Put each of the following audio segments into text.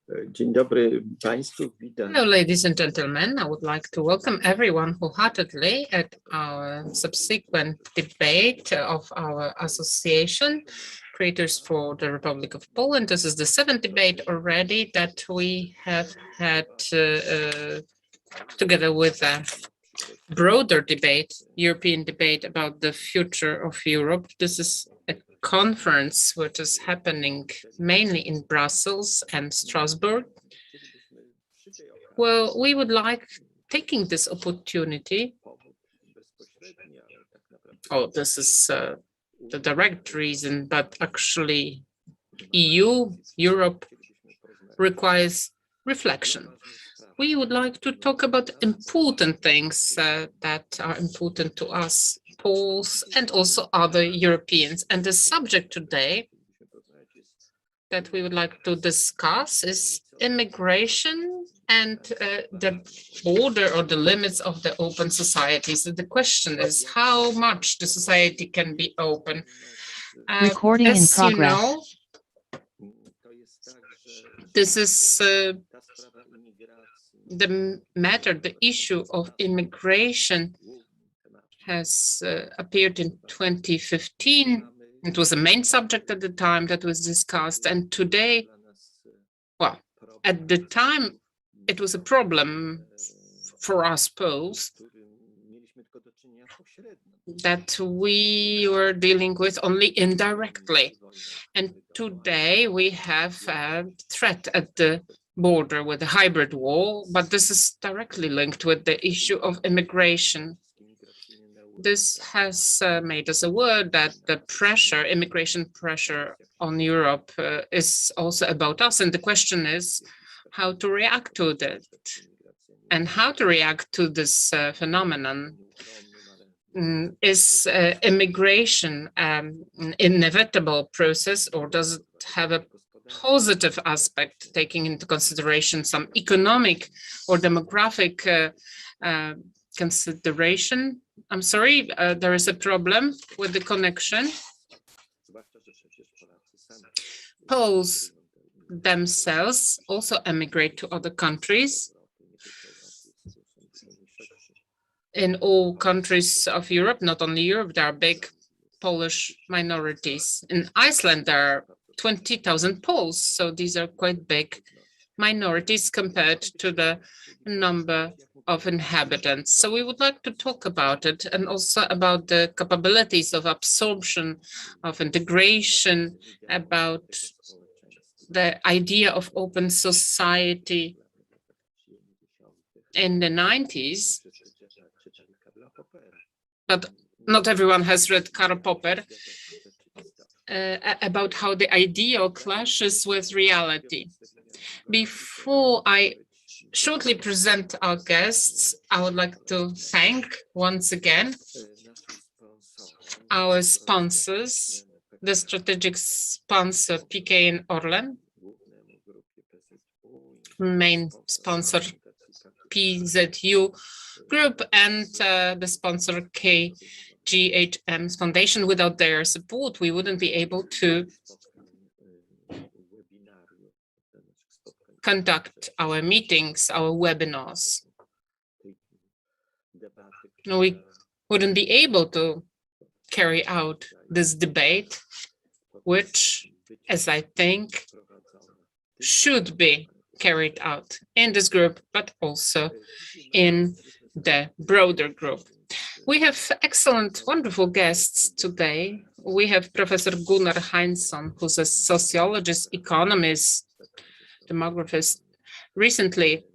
Dzień dobry Państwu, witam. Hello, ladies and gentlemen. I would like to welcome everyone wholeheartedly at our subsequent debate of our association, Creators for the Republic of Poland. This is the seventh debate already that we have had together with a broader debate, European debate about the future of Europe. This is a conference which is happening mainly in Brussels and Strasbourg. Well, we would like taking this opportunity. Oh, this is the direct reason, but actually Europe requires reflection. We would like to talk about important things that are important to us, Poles, and also other Europeans. And the subject today that we would like to discuss is immigration and the border or the limits of the open society. So the question is how much the society can be open. Recording in progress. You know, this is the matter, the issue of immigration has appeared in 2015. It was a main subject at the time that was discussed. And today, well, at the time, it was a problem for us Poles that we were dealing with only indirectly. And today we have a threat at the border with a hybrid war, but this is directly linked with the issue of immigration. This has made us aware that the pressure, immigration pressure on Europe is also about us. And the question is how to react to that and how to react to this phenomenon. Is immigration an inevitable process, or does it have a positive aspect, taking into consideration some economic or demographic consideration? I'm sorry, there is a problem with the connection. Poles themselves also emigrate to other countries. In all countries of Europe, not only Europe, there are big Polish minorities. In Iceland, there are 20,000 Poles, so these are quite big minorities compared to the number of inhabitants. So we would like to talk about it and also about the capabilities of absorption, of integration, about the idea of open society. In the 90s, but not everyone has read Karl Popper, about how the ideal clashes with reality. Before I shortly present our guests, I would like to thank once again our sponsors, the strategic sponsor PKN Orlen, main sponsor PZU Group, and the sponsor KGHM Foundation. Without their support, we wouldn't be able to conduct our meetings, our webinars. We wouldn't be able to carry out this debate, which, as I think, should be carried out in this group, but also in the broader group. We have excellent, wonderful guests today. We have Professor Gunnar Heinzson, who's a sociologist, economist, demographist. Recently,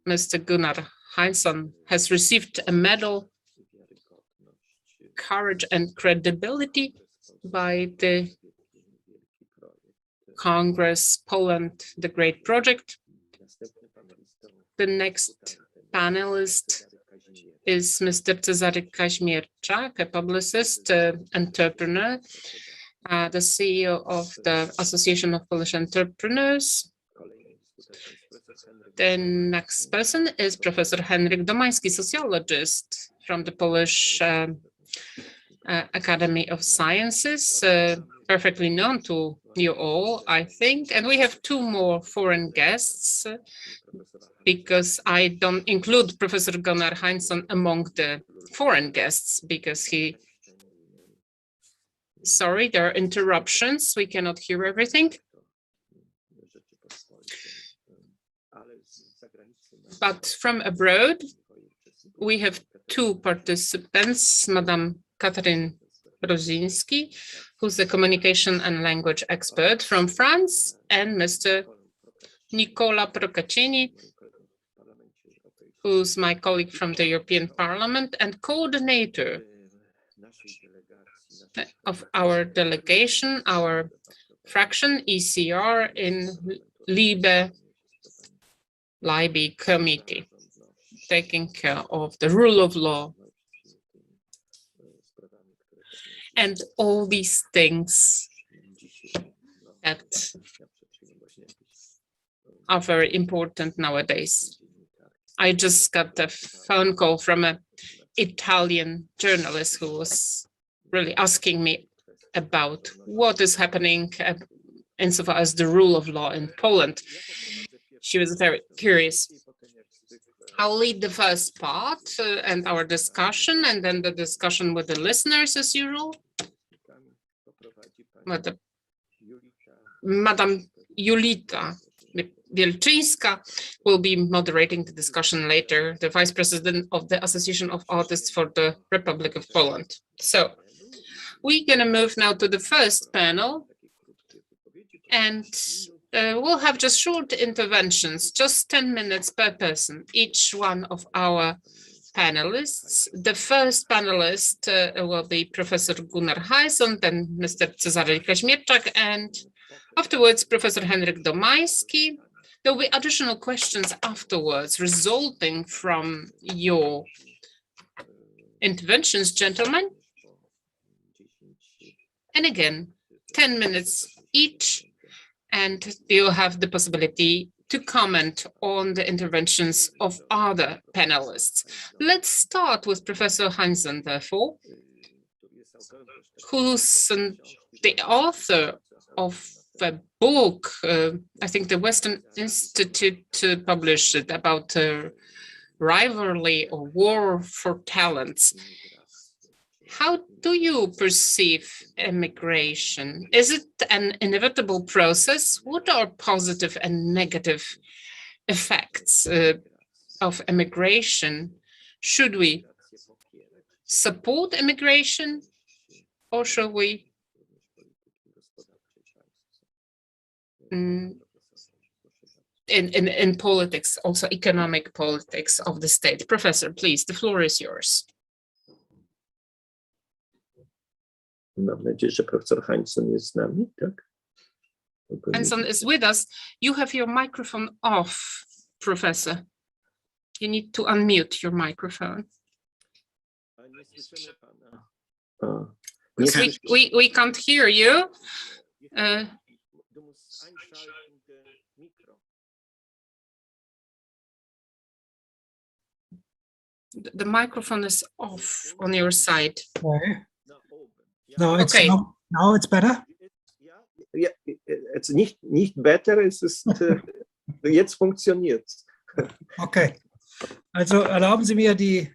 Mr. Gunnar Heinzson has received a medal, Courage and Credibility, by the Congress Poland, the Great Project. The next panelist is Mr. Cezary Kaźmierczak, a publicist, entrepreneur, the CEO of the Association of Polish Entrepreneurs. The next person is Professor Henryk Domański, sociologist from the Polish Academy of Sciences, perfectly known to you all, I think. And we have two more foreign guests because I don't include Professor Gunnar Heinzson among the foreign guests because sorry, there are interruptions. We cannot hear everything. But from abroad, we have two participants, Madame Catherine Rosinski, who's a communication and language expert from France, and Mr. Nicola Procaccini, who's my colleague from the European Parliament and coordinator of our delegation, our fraction ECR in LIBE committee, taking care of the rule of law and all these things that are very important nowadays. I just got a phone call from an Italian journalist who was really asking me about what is happening insofar as the rule of law in Poland. She was very curious. I'll lead the first part and our discussion, and then the discussion with the listeners as usual. Madam Julita Wielczyńska will be moderating the discussion later, the Vice President of the Association of Artists for the Republic of Poland. So we're going to move now to the first panel, and we'll have just short interventions, just 10 minutes per person, each one of our panelists. The first panelist will be Professor Gunnar Heinzson, then Mr. Cezary Kaźmierczak, and afterwards Professor Henryk Domański. There will be additional questions afterwards resulting from your interventions, gentlemen. And again, 10 minutes each, and you'll have the possibility to comment on the interventions of other panelists. Let's start with Professor Heinzson, therefore, who's the author of a book, I think the Western Institute published it, about rivalry or war for talents. How do you perceive immigration? Is it an inevitable process? What are positive and negative effects of immigration? Should we support immigration, or should we in politics, also economic politics of the state? Professor, please, the floor is yours. Mam nadzieję, że profesor Heinzson jest z nami, tak? Heinzson is with us. You have your microphone off, Professor. You need to unmute your microphone. We can't hear you. The microphone is off on your side. No, it's okay. Now it's better. Ja, it's nicht better, es ist jetzt funktioniert's. Okay. Also erlauben Sie mir die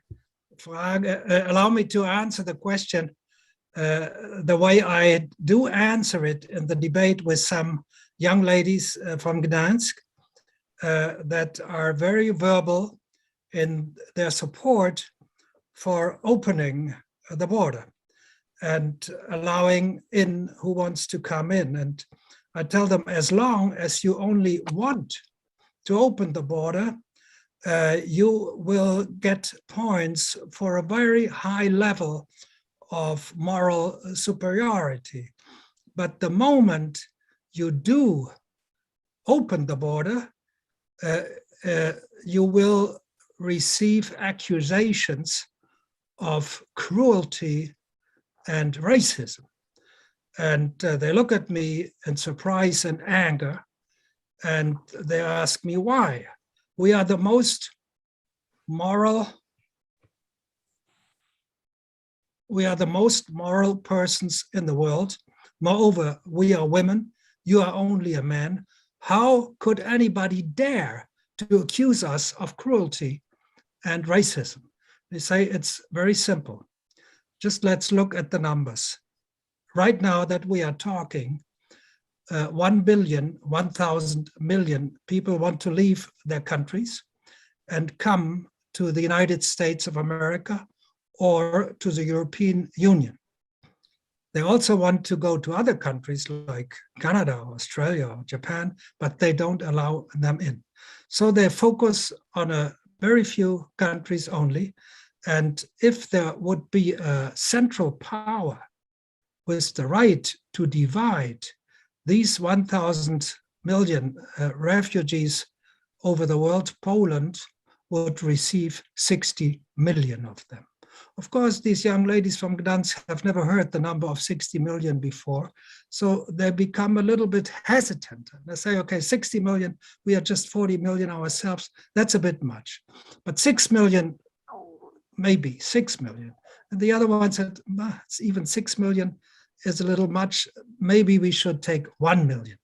Frage, allow me to answer the question the way I do answer it in the debate with some young ladies from Gdansk that are very verbal in their support for opening the border and allowing in who wants to come in. And I tell them, as long as you only want to open the border, you will get points for a very high level of moral superiority. But the moment you do open the border, you will receive accusations of cruelty and racism. And they look at me in surprise and anger, and they ask me why. We are the most moral persons in the world. Moreover, we are women. You are only a man. How could anybody dare to accuse us of cruelty and racism? They say it's very simple. Just let's look at the numbers. Right now that we are talking, 1,000 million people want to leave their countries and come to the United States of America or to the European Union. They also want to go to other countries like Canada, Australia, or Japan, but they don't allow them in. So they focus on a very few countries only. And if there would be a central power with the right to divide these 1,000 million refugees over the world, Poland would receive 60 million of them. Of course, these young ladies from Gdansk have never heard the number of 60 million before, so they become a little bit hesitant. They say, okay, 60 million, we are just 40 million ourselves, that's a bit much. But 6 million, maybe 6 million. And the other one said, it's even 6 million is a little much, maybe we should take 1 million.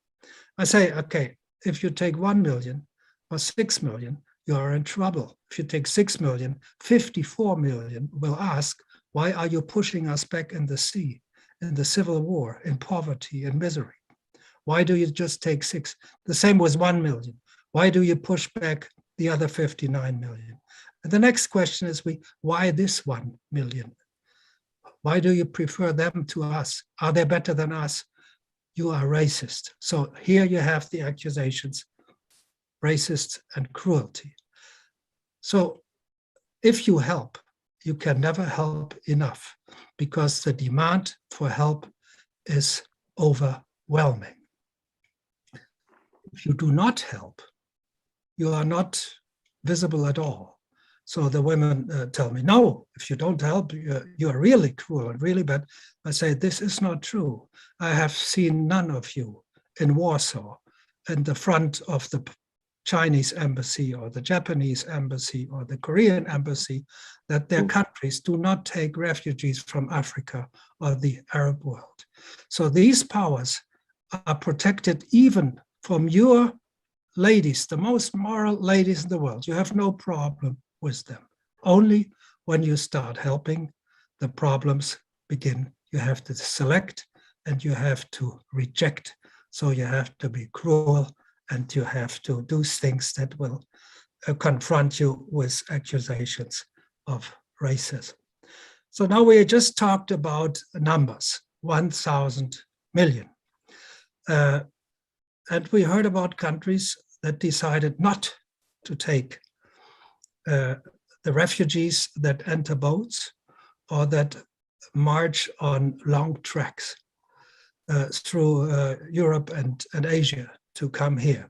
I say, okay, if you take 1 million or 6 million, you are in trouble. If you take 6 million, 54 million will ask, why are you pushing us back in the sea, in the civil war, in poverty and misery? Why do you just take 6? The same was 1 million. Why do you push back the other 59 million? And the next question is, why this 1 million? Why do you prefer them to us? Are they better than us? You are racist. So here you have the accusations, racist and cruelty. So if you help, you can never help enough because the demand for help is overwhelming. If you do not help, you are not visible at all. So the women tell me, no, if you don't help, you are really cruel and really bad. I say, this is not true. I have seen none of you in Warsaw in the front of the Chinese embassy or the Japanese embassy or the Korean embassy, that their countries do not take refugees from Africa or the Arab world. So these powers are protected even from your ladies, the most moral ladies in the world. You have no problem with them. Only when you start helping, the problems begin. You have to select and you have to reject. So you have to be cruel and you have to do things that will confront you with accusations of racism. So now we just talked about numbers, 1,000 million. And we heard about countries that decided not to take the refugees that enter boats or that march on long treks through Europe and Asia to come here.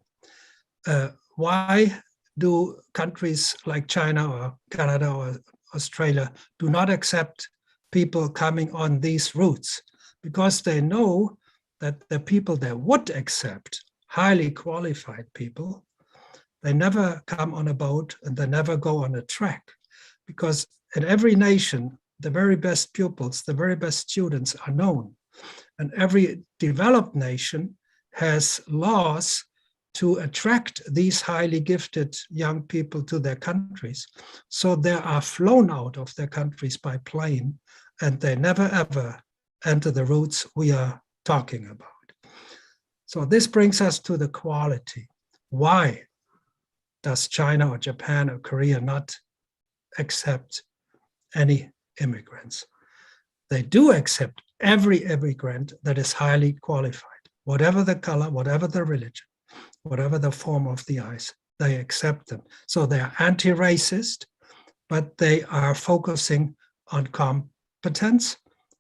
Why do countries like China or Canada or Australia do not accept people coming on these routes? Because they know that the people they would accept, highly qualified people, they never come on a boat and they never go on a trek. Because in every nation, the very best pupils, the very best students are known. And every developed nation has laws to attract these highly gifted young people to their countries. So they are flown out of their countries by plane and they never ever enter the routes we are talking about. So this brings us to the quality. Why does China or Japan or Korea not accept any immigrants? They do accept every immigrant that is highly qualified, whatever the color, whatever the religion, whatever the form of the eyes, they accept them. So they are anti-racist, but they are focusing on competence,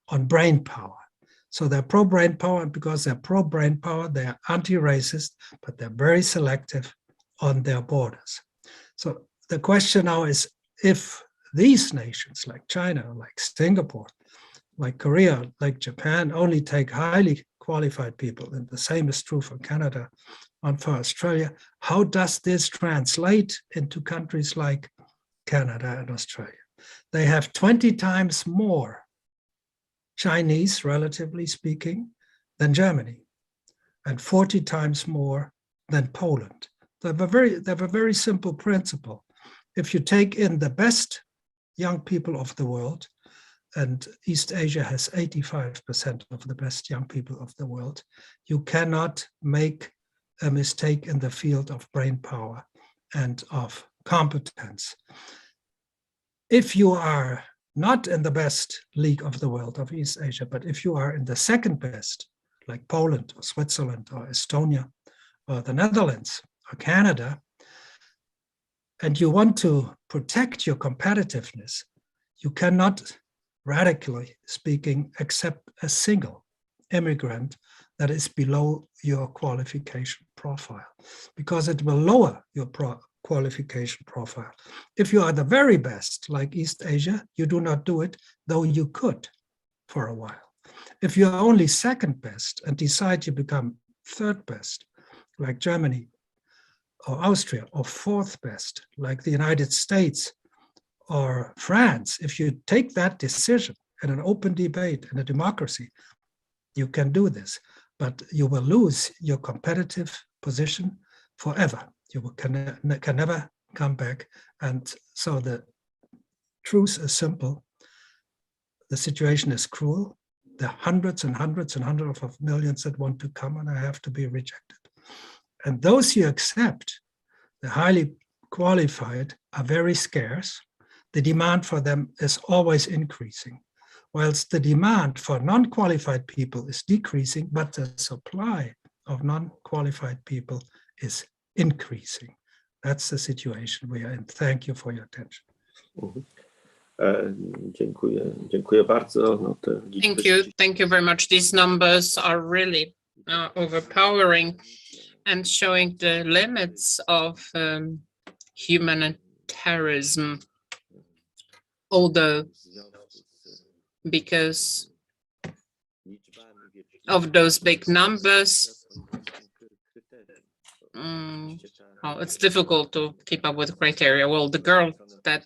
on brain power. So they're pro-brain power, and because they're pro-brain power, they are anti-racist, but they're very selective on their borders. So the question now is, if these nations like China, like Singapore, like Korea, like Japan, only take highly qualified people, and the same is true for Canada and for Australia, how does this translate into countries like Canada and Australia? They have 20 times more Chinese, relatively speaking, than Germany. and 40 times more than Poland. They have a very simple principle. If you take in the best young people of the world, and East Asia has 85% of the best young people of the world, you cannot make a mistake in the field of brain power and of competence. If you are not in the best league of the world of East Asia, but if you are in the second best, like Poland or Switzerland or Estonia or the Netherlands or Canada, and you want to protect your competitiveness, you cannot, radically speaking, accept a single immigrant that is below your qualification profile, because it will lower your qualification profile. If you are the very best, like East Asia, you do not do it, though you could for a while. If you're only second best and decide you become third best, like Germany or Austria, or fourth best, like the United States or France, if you take that decision in an open debate in a democracy, you can do this, but you will lose your competitive position forever. You can never come back. And so the truth is simple. The situation is cruel. There are hundreds and hundreds and hundreds of millions that want to come and have to be rejected. And those you accept, the highly qualified, are very scarce. The demand for them is always increasing, whilst the demand for non-qualified people is decreasing, but the supply of non-qualified people is increasing. That's the situation we are in. Thank you for your attention. Dziękuję bardzo. No, Thank you very much. These numbers are really overpowering and showing the limits of humanitarianism. Although, because of those big numbers, it's difficult to keep up with criteria. Well, the girl that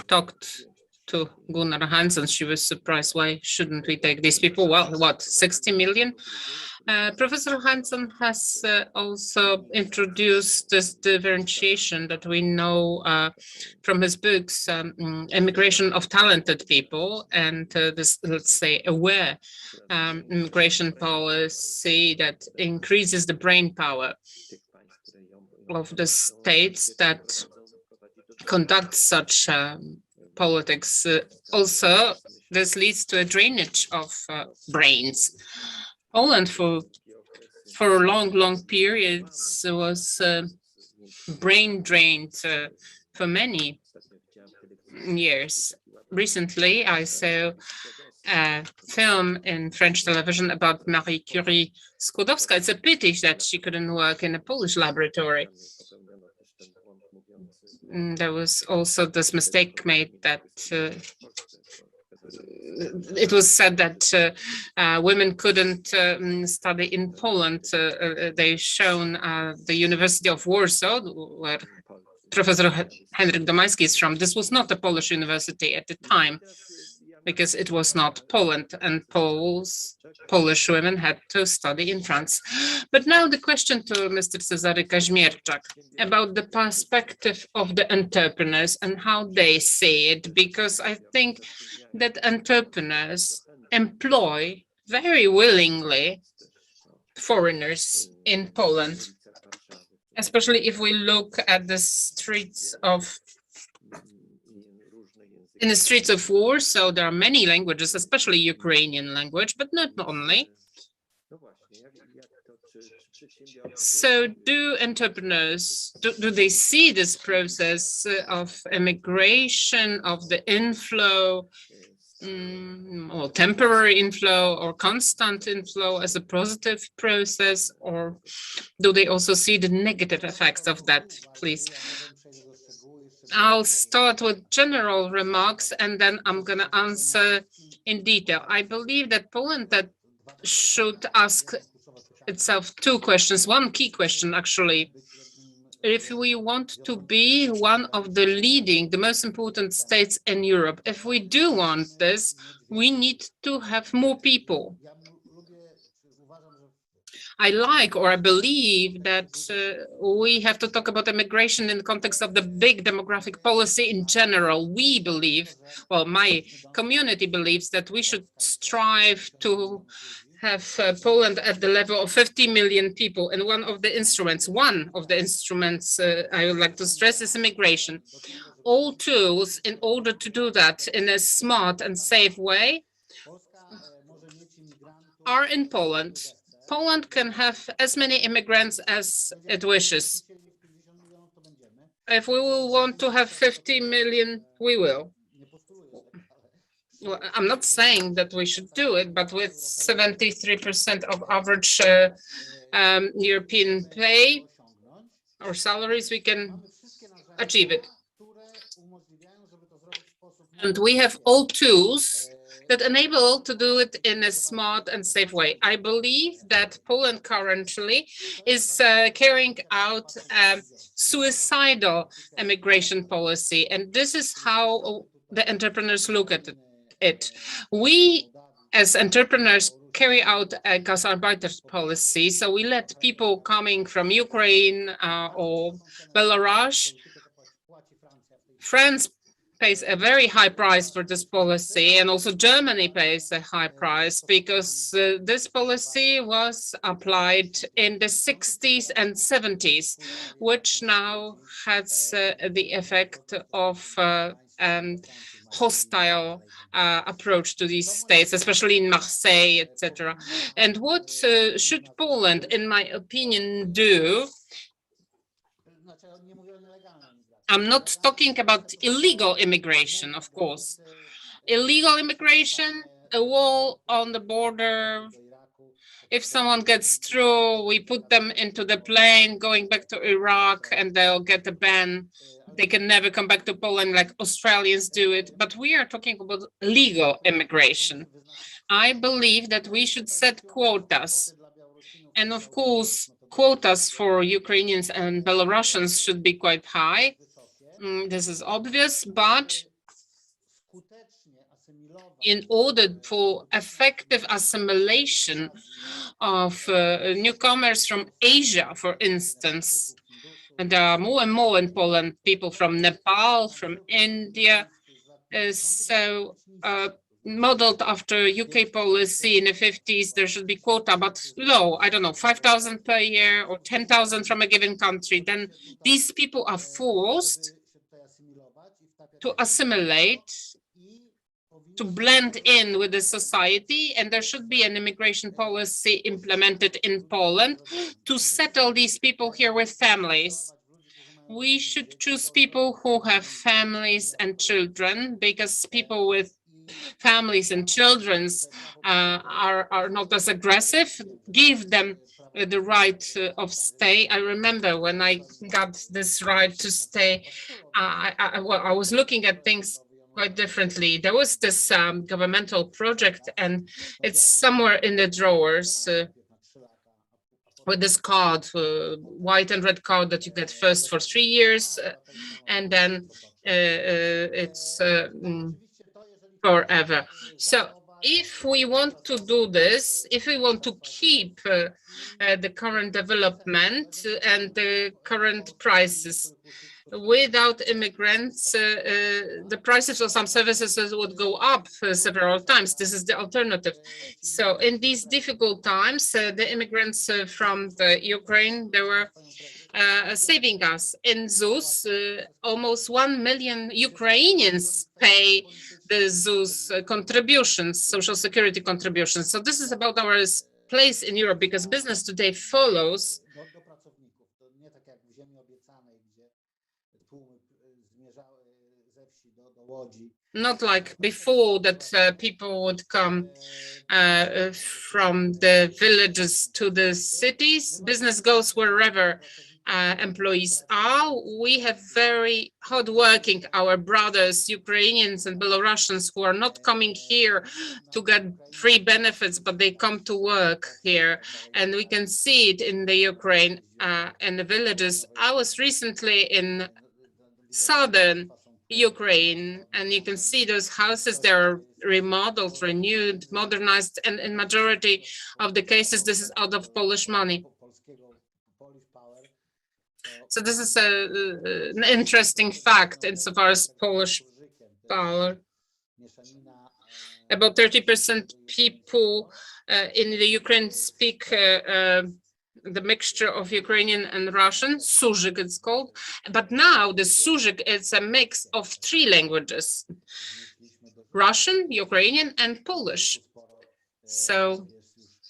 talked to Gunnar Hansen, she was surprised, why shouldn't we take these people? Well, what, 60 million? Professor Hansen has also introduced this differentiation that we know from his books, Immigration of Talented People, and this, let's say, aware immigration policy that increases the brain power of the states that conduct such politics. Also, this leads to a drainage of brains. Poland for long periods was brain drained for many years. Recently, I saw a film in French television about Marie Curie Skłodowska. It's a pity that she couldn't work in a Polish laboratory. There was also this mistake made that it was said that women couldn't study in Poland. They shown the University of Warsaw, where Professor Henryk Domański is from. This was not a Polish university at the time, because it was not Poland, and Polish women had to study in France. But now the question to Mr. Cezary Kaźmierczak about the perspective of the entrepreneurs and how they see it, because I think that entrepreneurs employ very willingly foreigners in Poland, especially if we look at the streets of Warsaw. There are many languages, especially Ukrainian language, but not only. So do entrepreneurs, do they see this process of immigration, of the inflow, or temporary inflow or constant inflow as a positive process, or do they also see the negative effects of that, please? I'll start with general remarks and then I'm going to answer in detail. I believe that Poland that should ask itself two questions. One key question, actually. If we want to be one of the most important states in Europe, if we do want this, we need to have more people. I like, or I believe that we have to talk about immigration in the context of the big demographic policy in general. We believe, well, my community believes that we should strive to have Poland at the level of 50 million people. And one of the instruments I would like to stress is immigration. All tools in order to do that in a smart and safe way are in Poland. Poland can have as many immigrants as it wishes. If we will want to have 50 million, we will. Well, I'm not saying that we should do it, but with 73% of average European pay or salaries, we can achieve it. And we have all tools that enable to do it in a smart and safe way. I believe that Poland currently is carrying out a suicidal immigration policy, and this is how the entrepreneurs look at it. We, as entrepreneurs, carry out a Gastarbeiter policy, so we let people coming from Ukraine or Belarus. France pays a very high price for this policy, and also Germany pays a high price because this policy was applied in the 60s and 70s, which now has the effect of hostile approach to these states, especially in Marseille, etc. And what should Poland, in my opinion, do? I'm not talking about illegal immigration, of course. Illegal immigration, a wall on the border. If someone gets through, we put them into the plane going back to Iraq and they'll get a ban. They can never come back to Poland like Australians do it. But we are talking about legal immigration. I believe that we should set quotas. And of course, quotas for Ukrainians and Belarusians should be quite high. This is obvious, but in order for effective assimilation of newcomers from Asia, for instance, and there are more and more in Poland, people from Nepal, from India, modeled after UK policy in the 50s, there should be quota, but low, I don't know, 5,000 per year or 10,000 from a given country. Then these people are forced to assimilate, to blend in with the society, and there should be an immigration policy implemented in Poland to settle these people here with families. We should choose people who have families and children, because people with families and children are not as aggressive. Give them the right of stay. I remember when I got this right to stay, I was looking at things quite differently. There was this governmental project, and it's somewhere in the drawers with this card, white and red card that you get first for 3 years, and then it's forever. So if we want to do this, if we want to keep the current development and the current prices, without immigrants, the prices of some services would go up several times. This is the alternative. So in these difficult times, the immigrants from the Ukraine, they were saving us. In ZUS, almost 1 million Ukrainians pay the ZUS contributions, social security contributions. So this is about our place in Europe, because business today follows not like before, that people would come from the villages to the cities. Business goes wherever employees are. We have very hardworking, our brothers, Ukrainians and Belarusians, who are not coming here to get free benefits, but they come to work here. And we can see it in the Ukraine and the villages. I was recently in southern Ukraine, and you can see those houses. They're remodeled, renewed, modernized, and in majority of the cases, this is out of Polish money. So this is an interesting fact insofar as Polish power. About 30% people in the Ukraine speak the mixture of Ukrainian and Russian, Surzik it's called. But now the Surzik is a mix of 3 languages, Russian, Ukrainian, and Polish. So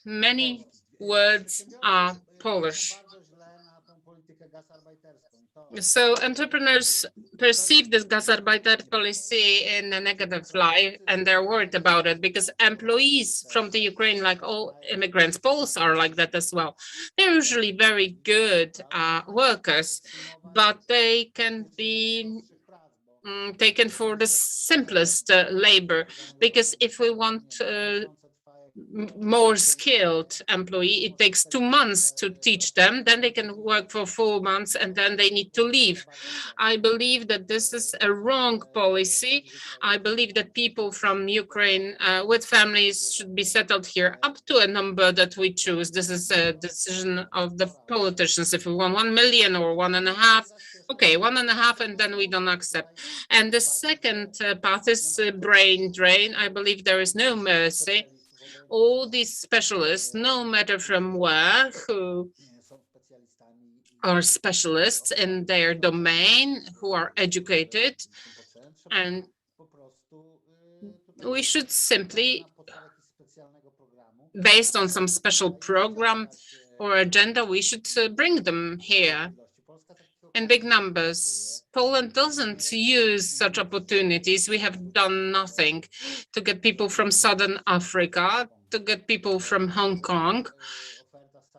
many words are Polish. So entrepreneurs perceive this Gastarbeiter policy in a negative light, and they're worried about it because employees from the Ukraine, like all immigrants, Poles are like that as well. They're usually very good workers, but they can be taken for the simplest labor, because if we want more skilled employee, it takes 2 months to teach them, then they can work for 4 months and then they need to leave. I believe that this is a wrong policy. I believe that people from Ukraine with families should be settled here up to a number that we choose. This is a decision of the politicians. If we want 1 million or 1.5, okay, 1.5, and then we don't accept. And the second path is brain drain. I believe there is no mercy. All these specialists, no matter from where, who are specialists in their domain, who are educated, and we should simply, based on some special program or agenda, we should bring them here in big numbers. Poland doesn't use such opportunities. We have done nothing to get people from Southern Africa, to get people from Hong Kong.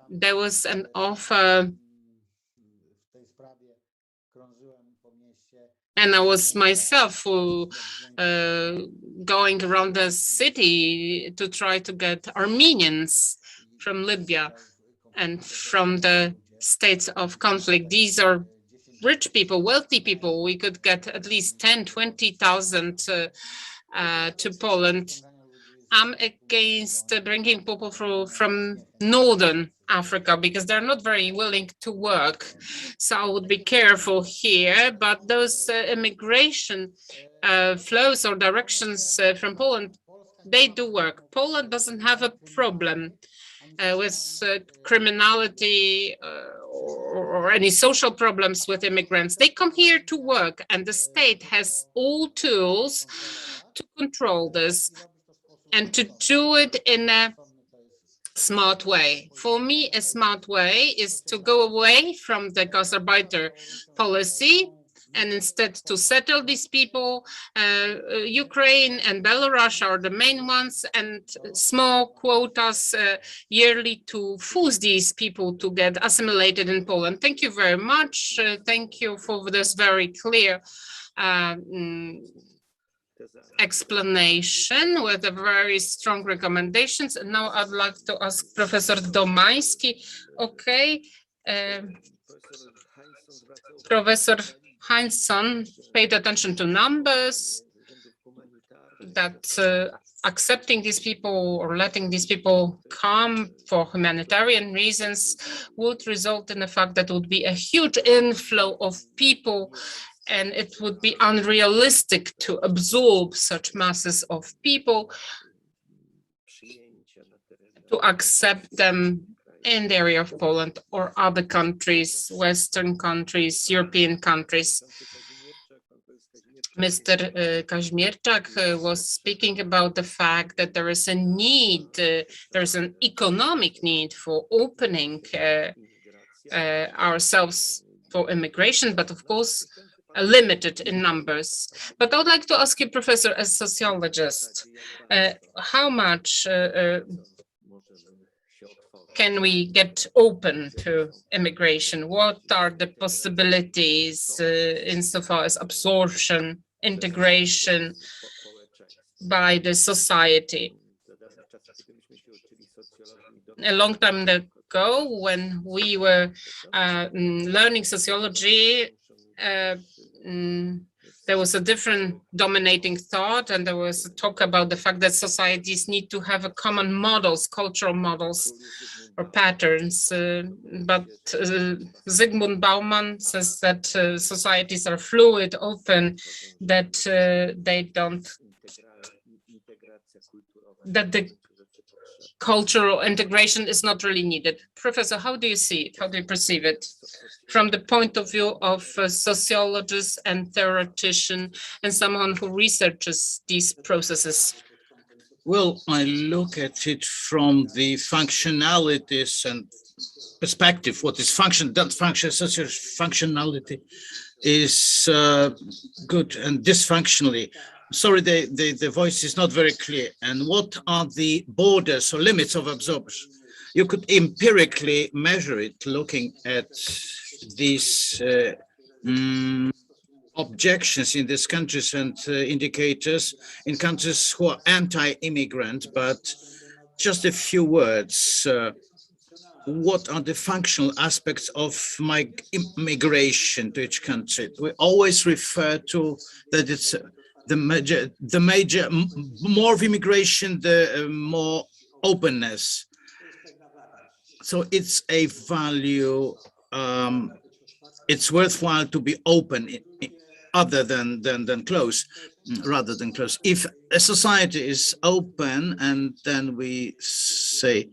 There was an offer, and I was myself going around the city to try to get Armenians from Libya and from the states of conflict. These are rich people, wealthy people. We could get at least 10, 20,000 to Poland. I'm against bringing people from Northern Africa because they're not very willing to work. So I would be careful here, but those immigration flows or directions from Poland, they do work. Poland doesn't have a problem with criminality or any social problems with immigrants. They come here to work, and the state has all tools to control this and to do it in a smart way. For me, a smart way is to go away from the Gastarbeiter policy and instead to settle these people. Ukraine and Belarus are the main ones, and small quotas yearly to force these people to get assimilated in Poland. Thank you very much. Thank you for this very clear explanation with a very strong recommendations. And now I'd like to ask Professor Domański. Okay, Professor Heinzson paid attention to numbers, that accepting these people or letting these people come for humanitarian reasons would result in the fact that would be a huge inflow of people, and it would be unrealistic to absorb such masses of people, to accept them in the area of Poland or other countries, Western countries, European countries. Mr. Kazimierczak was speaking about the fact that there is a need, there's an economic need for opening ourselves for immigration, but of course, limited in numbers. But I would like to ask you, Professor, as a sociologist, how much can we get open to immigration? What are the possibilities insofar as absorption, integration by the society? A long time ago, when we were learning sociology, there was a different dominating thought, and there was a talk about the fact that societies need to have a common models, cultural models or patterns. But Zygmunt Bauman says that societies are fluid, open, that they don't, that the cultural integration is not really needed. Professor, how do you see it? How do you perceive it from the point of view of a sociologist and theoretician and someone who researches these processes? Well, I look at it from the functionalities and perspective. What is function, that function, social functionality is good and dysfunctionally. Sorry, the voice is not very clear. And what are the borders or limits of absorption? You could empirically measure it looking at these objections in these countries and indicators in countries who are anti-immigrant. But just a few words. What are the functional aspects of migration to each country? We always refer to that it's the major, more of immigration, the more openness. So it's a value, it's worthwhile to be open other than close, rather than close. If a society is open, and then we say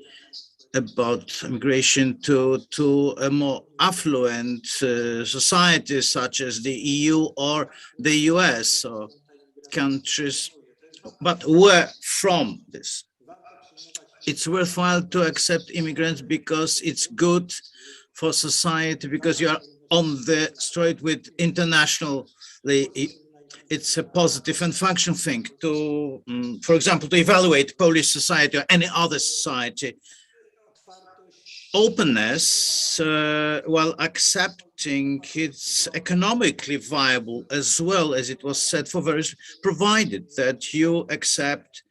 about immigration to a more affluent societies such as the EU or the US or countries, but where from this? It's worthwhile to accept immigrants because it's good for society, because you are on the street with internationally. It's a positive and functional thing to, for example, to evaluate Polish society or any other society. Openness, while accepting it's economically viable as well, as it was said, for various, provided that you accept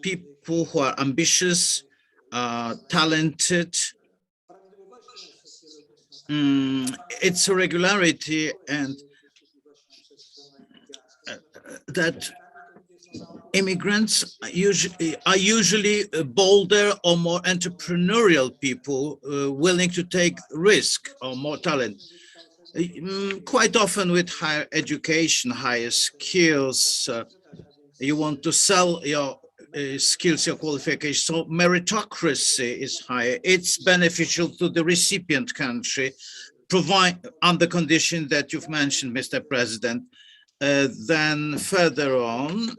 people who are ambitious, talented. It's a regularity, and that immigrants are usually bolder or more entrepreneurial people, willing to take risk or more talent. Quite often with higher education, higher skills, you want to sell your skills, your qualifications. So meritocracy is higher. It's beneficial to the recipient country, provide on the condition that you've mentioned, Mr. President. Then further on,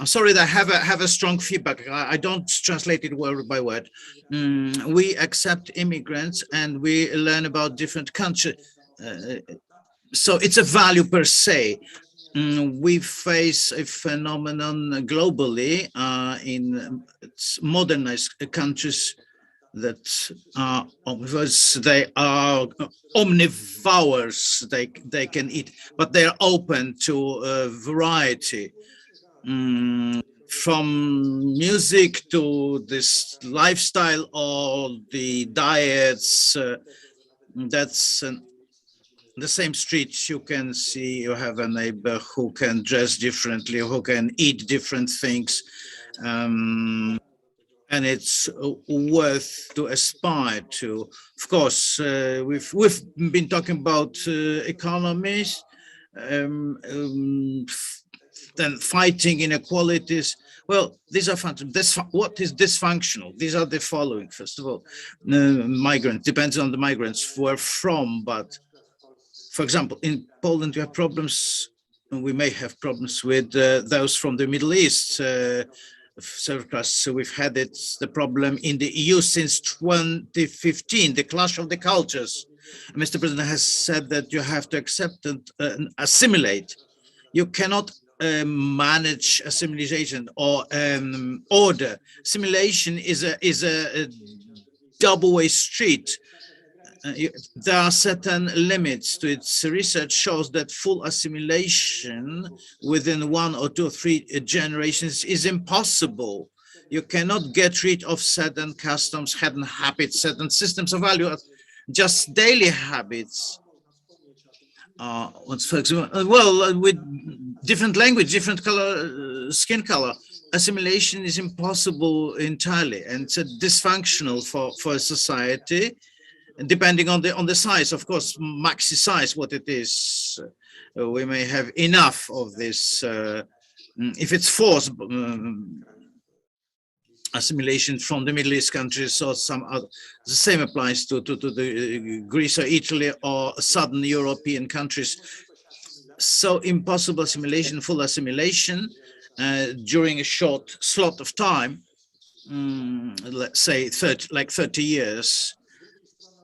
sorry, I have a strong feedback. I don't translate it word by word. We accept immigrants and we learn about different countries. So it's a value per se. We face a phenomenon globally in modernized countries that are, because they are omnivores, they can eat, but they're open to a variety, from music to this lifestyle or the diets. That's the same streets. You can see, you have a neighbor who can dress differently, who can eat different things. And it's worth to aspire to. Of course, we've been talking about economies, then fighting inequalities. Well, these are what is dysfunctional? These are the following. First of all, migrants, depends on the migrants who are from, but for example, in Poland, you have problems, we may have problems with those from the Middle East, so we've had the problem in the EU since 2015, the clash of the cultures. Mr. President has said that you have to accept and assimilate. You cannot manage assimilation or order. Assimilation is a double-way street. There are certain limits to its. Research shows that full assimilation within 1 or 2 or 3 generations is impossible. You cannot get rid of certain customs, certain habits, certain systems of value, just daily habits. For example, well, different language, different color, skin color, assimilation is impossible entirely, and it's dysfunctional for a society. And depending on the size, of course, maxi size, what it is, we may have enough of this. If it's forced assimilation from the Middle East countries or some other, the same applies to the Greece or Italy or Southern European countries. So impossible assimilation, full assimilation during a short slot of time, let's say 30 years.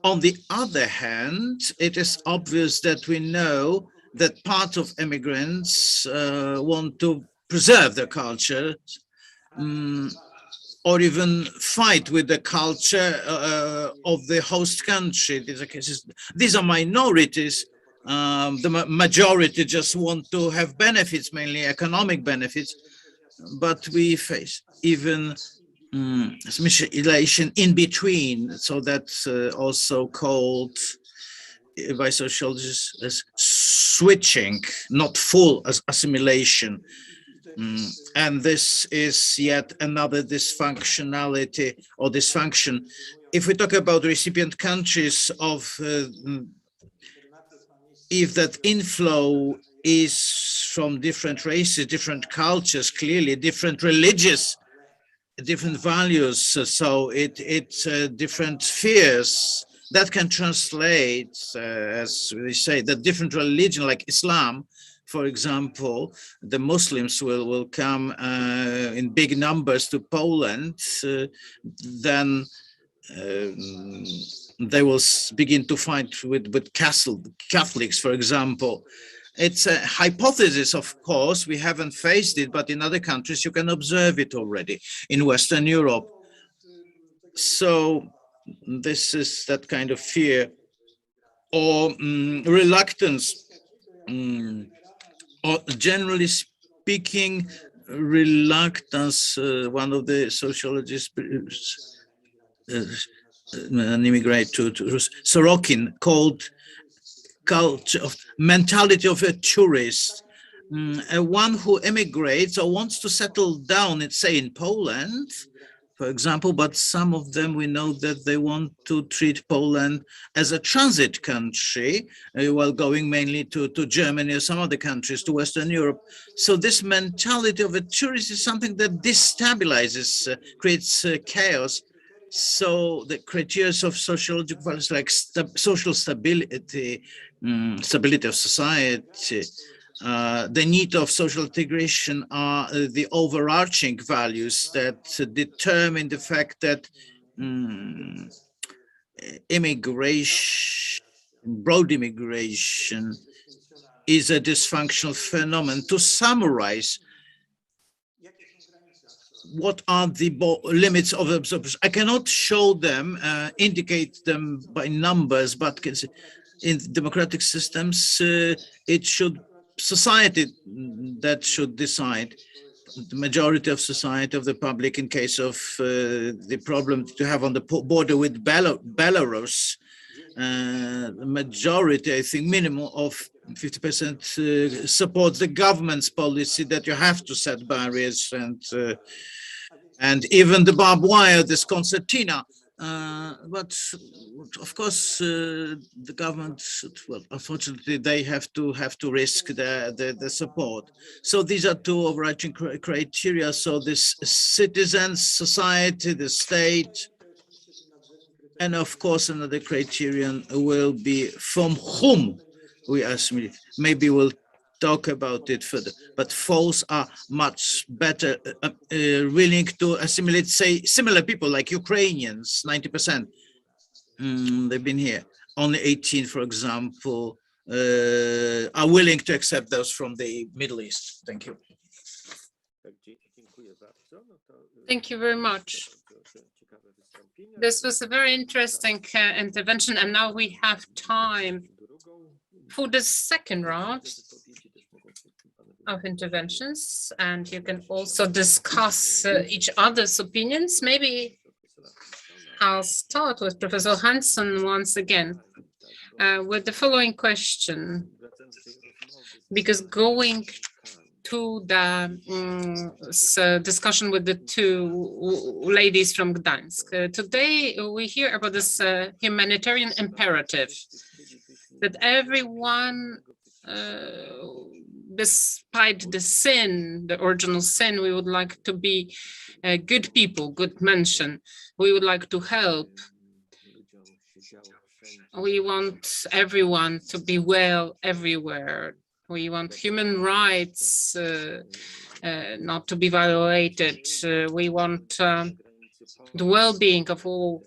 On the other hand, it is obvious that we know that part of immigrants want to preserve their culture or even fight with the culture of the host country. These are minorities. The majority just want to have benefits, mainly economic benefits, but we face even assimilation in between, so that's also called by sociologists as switching, not full assimilation. And this is yet another dysfunctionality or dysfunction. If we talk about recipient countries of, if that inflow is from different races, different cultures, clearly different religious, different values, so it's different fears that can translate, as we say, that different religion like Islam, for example, the Muslims will come in big numbers to Poland, then they will begin to fight with Catholics, for example. It's a hypothesis, of course, we haven't faced it, but in other countries you can observe it already in Western Europe. So this is that kind of fear or reluctance, or generally speaking, reluctance. One of the sociologists, an immigrant to Sorokin, called culture of mentality of a tourist, one who emigrates or wants to settle down, let's say in Poland, for example, but some of them we know that they want to treat Poland as a transit country while going mainly to Germany or some other countries, to Western Europe. So this mentality of a tourist is something that destabilizes, creates chaos. So the criteria of sociological values like social stability, stability of society, the need of social integration are the overarching values that determine the fact that immigration, broad immigration, is a dysfunctional phenomenon. To summarize, what are the limits of observation? I cannot show them, indicate them by numbers, but in democratic systems, it should society that should decide. The majority of society, of the public, in case of the problem to have on the border with Belarus, the majority, I think minimum of 50% supports the government's policy that you have to set barriers and even the barbed wire, this concertina. But of course, the government, well, unfortunately, they have to risk the support. So these are two overarching criteria. So this citizens, society, the state, and of course, another criterion will be from whom we assimilate. Maybe we'll talk about it further, but Poles are much better willing to assimilate, say, similar people like Ukrainians, 90%. They've been here. Only 18, for example, are willing to accept those from the Middle East. Thank you. Thank you very much. This was a very interesting intervention, and now we have time for the second round of interventions, and you can also discuss each other's opinions. Maybe I'll start with Professor Hansen once again with the following question, because going to the discussion with the two ladies from Gdańsk. Today, we hear about this humanitarian imperative that everyone, despite the sin, the original sin, we would like to be good people, good mention. We would like to help. We want everyone to be well everywhere. We want human rights not to be violated. We want the well-being of all.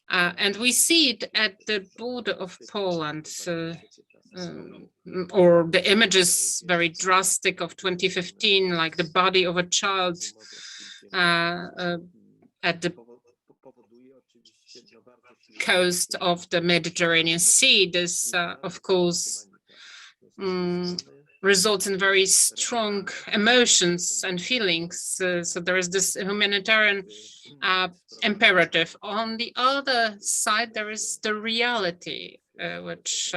And we see it at the border of Poland, or the images very drastic of 2015, like the body of a child at the coast of the Mediterranean Sea. This, of course, results in very strong emotions and feelings. So there is this humanitarian imperative. On the other side, there is the reality, which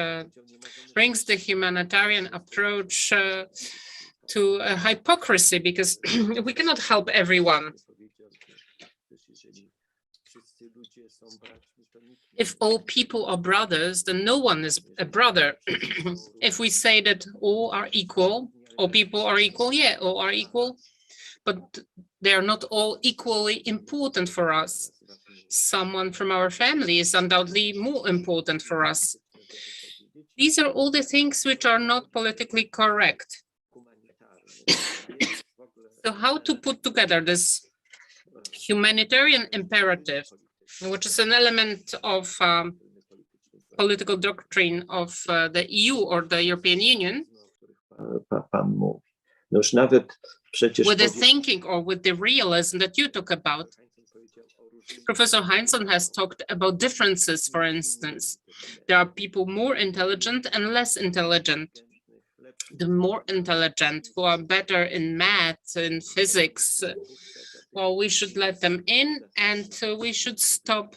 brings the humanitarian approach to a hypocrisy, because we cannot help everyone. If all people are brothers, then no one is a brother. If we say that all are equal, all people are equal, yeah, all are equal, but they are not all equally important for us. Someone from our family is undoubtedly more important for us. These are all the things which are not politically correct. So how to put together this humanitarian imperative, which is an element of political doctrine of the EU or the European Union, with the thinking or with the realism that you talk about. Professor Heinzson has talked about differences, for instance. There are people more intelligent and less intelligent. The more intelligent, who are better in math and physics, well, we should let them in, and we should stop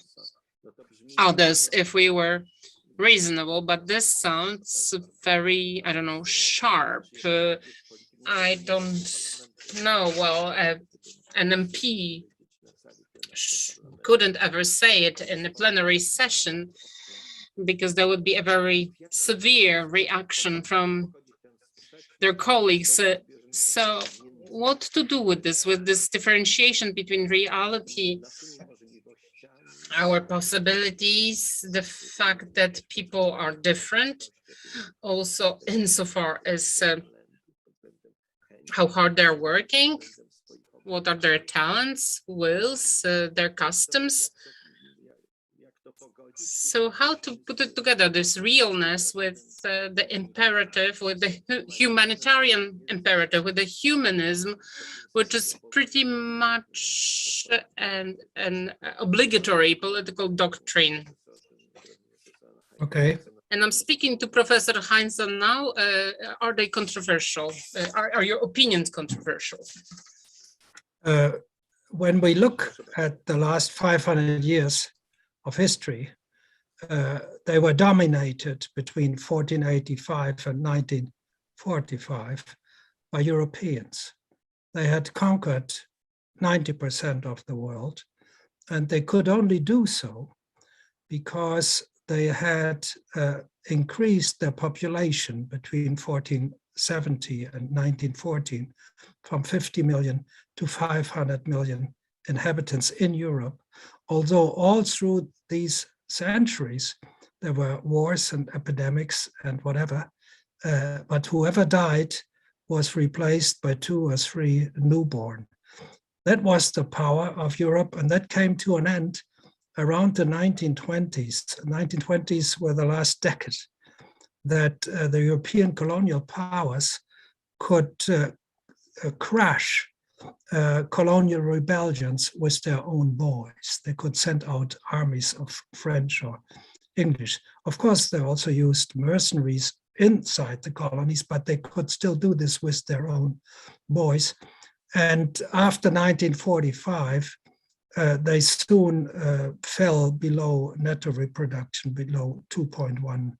others if we were reasonable. But this sounds very, I don't know, sharp. I don't know. Well, an MP couldn't ever say it in a plenary session, because there would be a very severe reaction from their colleagues. So what to do with this differentiation between reality, our possibilities, the fact that people are different, also insofar as how hard they're working, what are their talents, wills, their customs. So how to put it together, this realness with the imperative, with the humanitarian imperative, with the humanism, which is pretty much an obligatory political doctrine. Okay. And I'm speaking to Professor Heinzson now. Are they controversial? Are your opinions controversial? When we look at the last 500 years of history, they were dominated between 1485 and 1945 by Europeans. They had conquered 90% of the world, and they could only do so because they had increased their population between 1470 and 1914 from 50 million to 500 million inhabitants in Europe. Although all through these centuries, there were wars and epidemics and whatever, but whoever died was replaced by 2 or 3 newborn. That was the power of Europe, and that came to an end around the 1920s. The 1920s were the last decade that the European colonial powers could crash colonial rebellions with their own boys. They could send out armies of French or English. Of course, they also used mercenaries inside the colonies, but they could still do this with their own boys. And after 1945, they soon fell below netto reproduction, below 2.1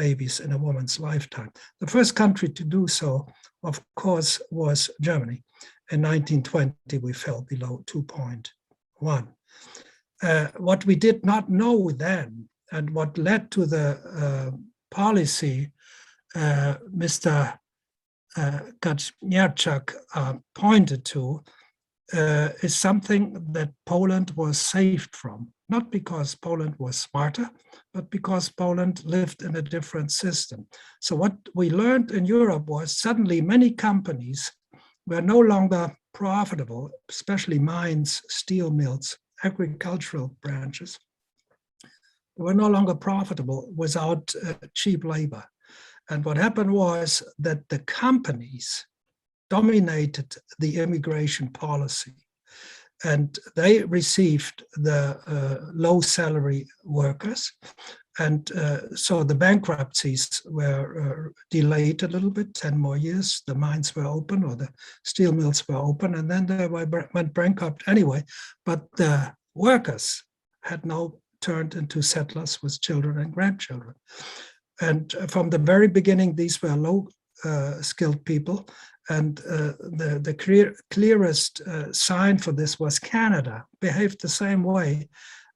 babies in a woman's lifetime. The first country to do so, of course, was Germany. In 1920, we fell below 2.1. What we did not know then, and what led to the policy Mr. Kaczmarczyk pointed to, is something that Poland was saved from, not because Poland was smarter, but because Poland lived in a different system. So what we learned in Europe was suddenly many companies were no longer profitable, especially mines, steel mills, agricultural branches, were no longer profitable without cheap labor. And what happened was that the companies dominated the immigration policy, and they received the low salary workers. And so the bankruptcies were delayed a little bit, 10 more years. The mines were open, or the steel mills were open, and then they went bankrupt anyway. But the workers had now turned into settlers with children and grandchildren. And from the very beginning, these were low skilled people. And the clearest sign for this was Canada, behaved the same way.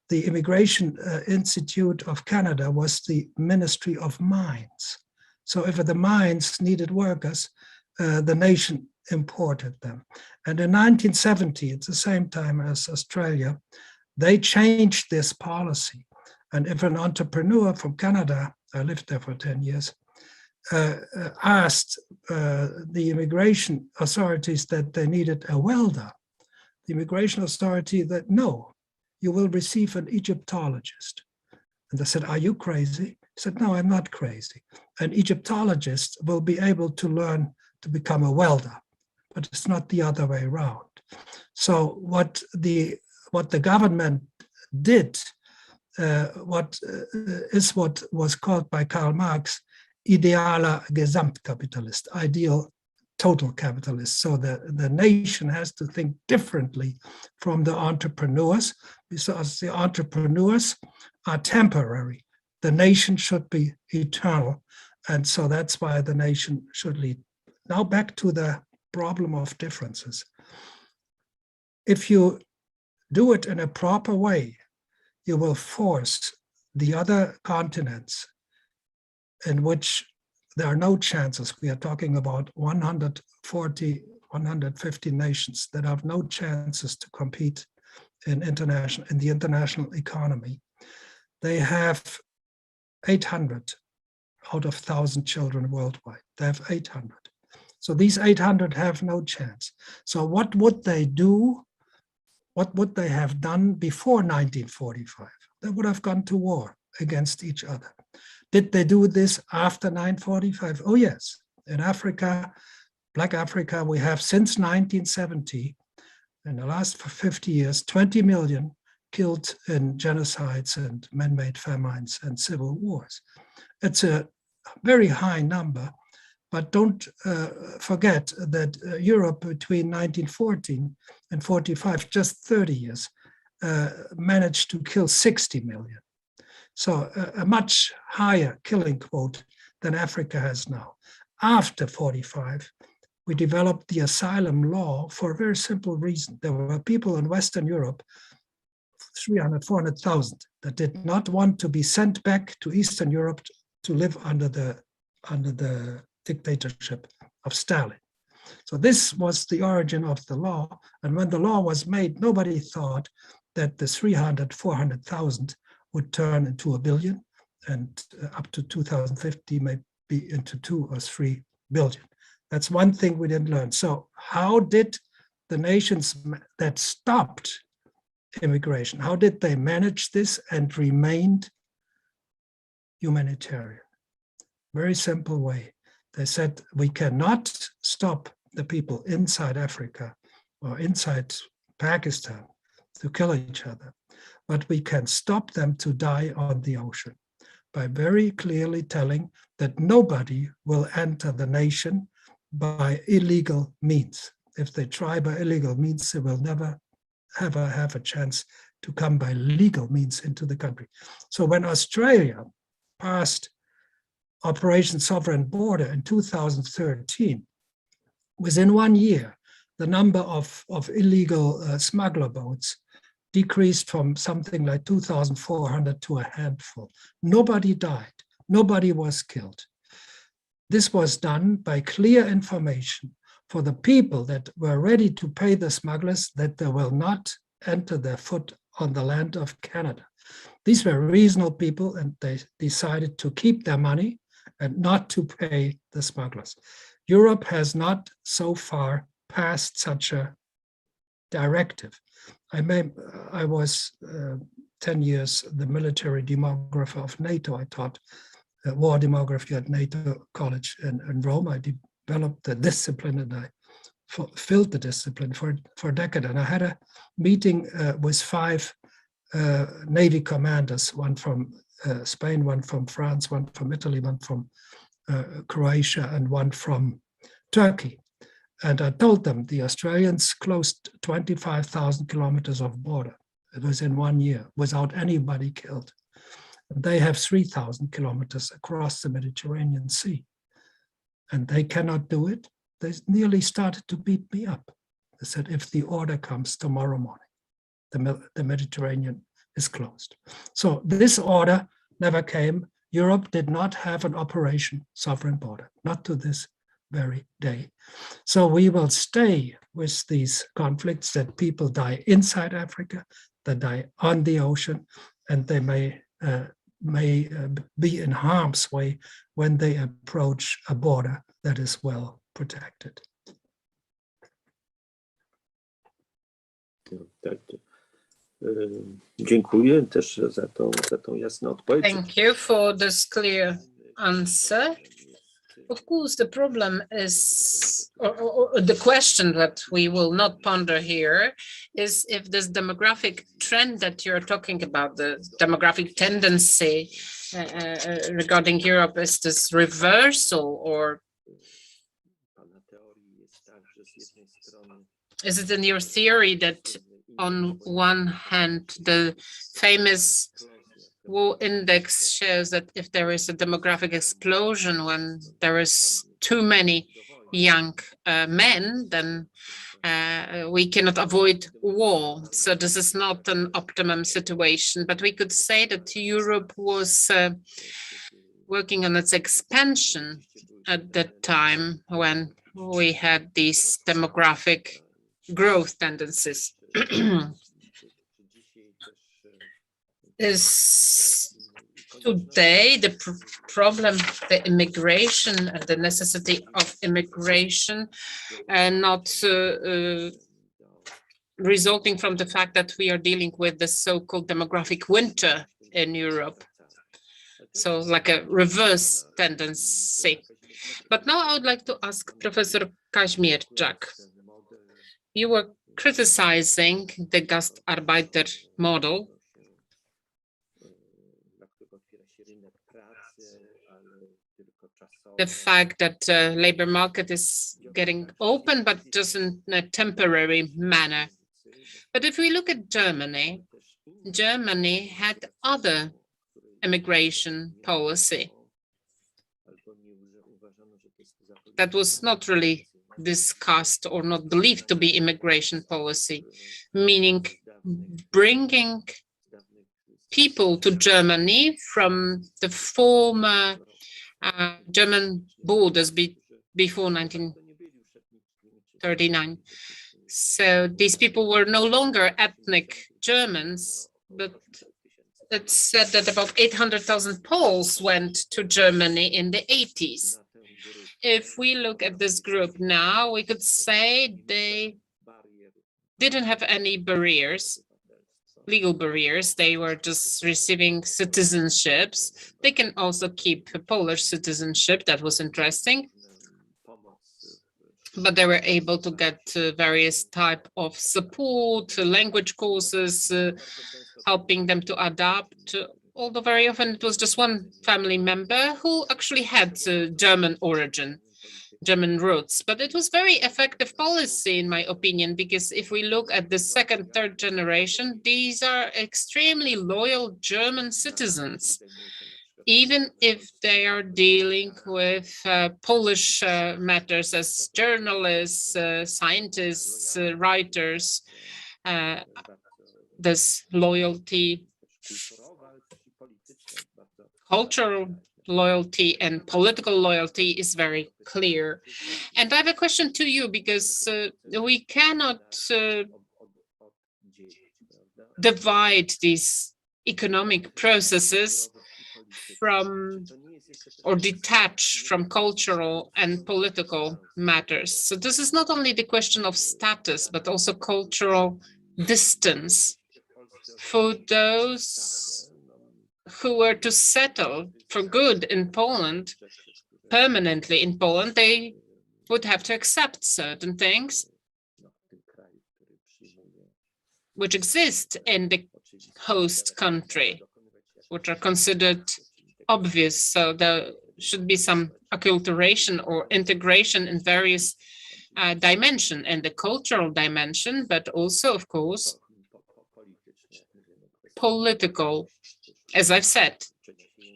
The Immigration Institute of Canada was the Ministry of Mines. So if the mines needed workers, the nation imported them. And in 1970, at the same time as Australia, they changed this policy. And if an entrepreneur from Canada, I lived there for 10 years, asked the immigration authorities that they needed a welder, the immigration authority that, no, you will receive an Egyptologist. And they said, are you crazy? He said, no, I'm not crazy. An Egyptologist will be able to learn to become a welder, but it's not the other way around. So what the government did, what was called by Karl Marx idealer Gesamtkapitalist, ideal total capitalist. So the nation has to think differently from the entrepreneurs, because the entrepreneurs are temporary. The nation should be eternal. And so that's why the nation should lead. Now back to the problem of differences. If you do it in a proper way, you will force the other continents in which there are no chances. We are talking about 140, 150 nations that have no chances to compete in the international economy. They have 800 out of 1,000 children worldwide. They have 800. So these 800 have no chance. So what would they do? What would they have done before 1945? They would have gone to war against each other. Did they do this after 1945? Oh, yes. In Africa, Black Africa, we have since 1970, in the last 50 years, 20 million killed in genocides and man-made famines and civil wars. It's a very high number, but don't forget that Europe between 1914 and 45, just 30 years, managed to kill 60 million. So a much higher killing quote than Africa has now. After 45, we developed the asylum law for a very simple reason. There were people in Western Europe, 300, 400,000, that did not want to be sent back to Eastern Europe to live under the dictatorship of Stalin. So this was the origin of the law. And when the law was made, nobody thought that the 300, 400,000 would turn into a billion, and up to 2050 maybe into 2 or 3 billion. That's one thing we didn't learn. So how did the nations that stopped immigration, how did they manage this and remained humanitarian? Very simple way. They said, we cannot stop the people inside Africa or inside Pakistan to kill each other, but we can stop them to die on the ocean by very clearly telling that nobody will enter the nation by illegal means. If they try by illegal means, they will never ever have a chance to come by legal means into the country. So when Australia passed Operation Sovereign Border in 2013, within 1 year, the number of illegal smuggler boats decreased from something like 2,400 to a handful. Nobody died, nobody was killed. This was done by clear information for the people that were ready to pay the smugglers that they will not enter their foot on the land of Canada. These were reasonable people, and they decided to keep their money and not to pay the smugglers. Europe has not so far passed such a directive. I was 10 years the military demographer of NATO. I taught war demography at NATO College in Rome. I developed the discipline, and I fulfilled the discipline for a decade. And I had a meeting with 5 Navy commanders, one from Spain, one from France, one from Italy, one from Croatia, and one from Turkey. And I told them the Australians closed 25,000 kilometers of border. It was in 1 year without anybody killed. They have 3,000 kilometers across the Mediterranean Sea. And they cannot do it. They nearly started to beat me up. They said, if the order comes tomorrow morning, the Mediterranean is closed. So this order never came. Europe did not have an Operation Sovereign Border, not to this very day. So we will stay with these conflicts that people die inside Africa, they die on the ocean, and they may be in harm's way when they approach a border that is well protected. Tak. Dziękuję też za tą jasną odpowiedź. Thank you for this clear answer. Of course, the problem is, or the question that we will not ponder here is if this demographic trend that you're talking about, the demographic tendency regarding Europe, is this reversal, or is it in your theory that on one hand, the famous War Index shows that if there is a demographic explosion, when there is too many young men, then we cannot avoid war. So this is not an optimum situation, but we could say that Europe was working on its expansion at that time when we had these demographic growth tendencies. Is today the problem, the immigration, the necessity of immigration, and not resulting from the fact that we are dealing with the so-called demographic winter in Europe? So like a reverse tendency. But now I would like to ask Professor Kaźmierczak. You were criticizing the Gastarbeiter model, the fact that the labor market is getting open, but just in a temporary manner. But if we look at Germany, Germany had other immigration policy that was not really discussed or not believed to be immigration policy, meaning bringing people to Germany from the former German borders before 1939. So these people were no longer ethnic Germans, but it's said that about 800,000 Poles went to Germany in the 80s. If we look at this group now, we could say they didn't have any barriers, legal barriers. They were just receiving citizenships. They can also keep a Polish citizenship. That was interesting. But they were able to get various type of support, language courses, helping them to adapt. Although very often it was just one family member who actually had German origin, German roots. But it was very effective policy, in my opinion, because if we look at the second, third generation, these are extremely loyal German citizens. even if they are dealing with Polish matters as journalists, scientists, writers. This loyalty, cultural loyalty and political loyalty is very clear. And I have a question to you, because we cannot divide these economic processes from or detach from cultural and political matters. So this is not only the question of status, but also cultural distance. For those who were to settle for good in Poland, permanently in Poland, they would have to accept certain things which exist in the host country, which are considered obvious. So there should be some acculturation or integration in various dimensions, and the cultural dimension, but also, of course, political. As I've said,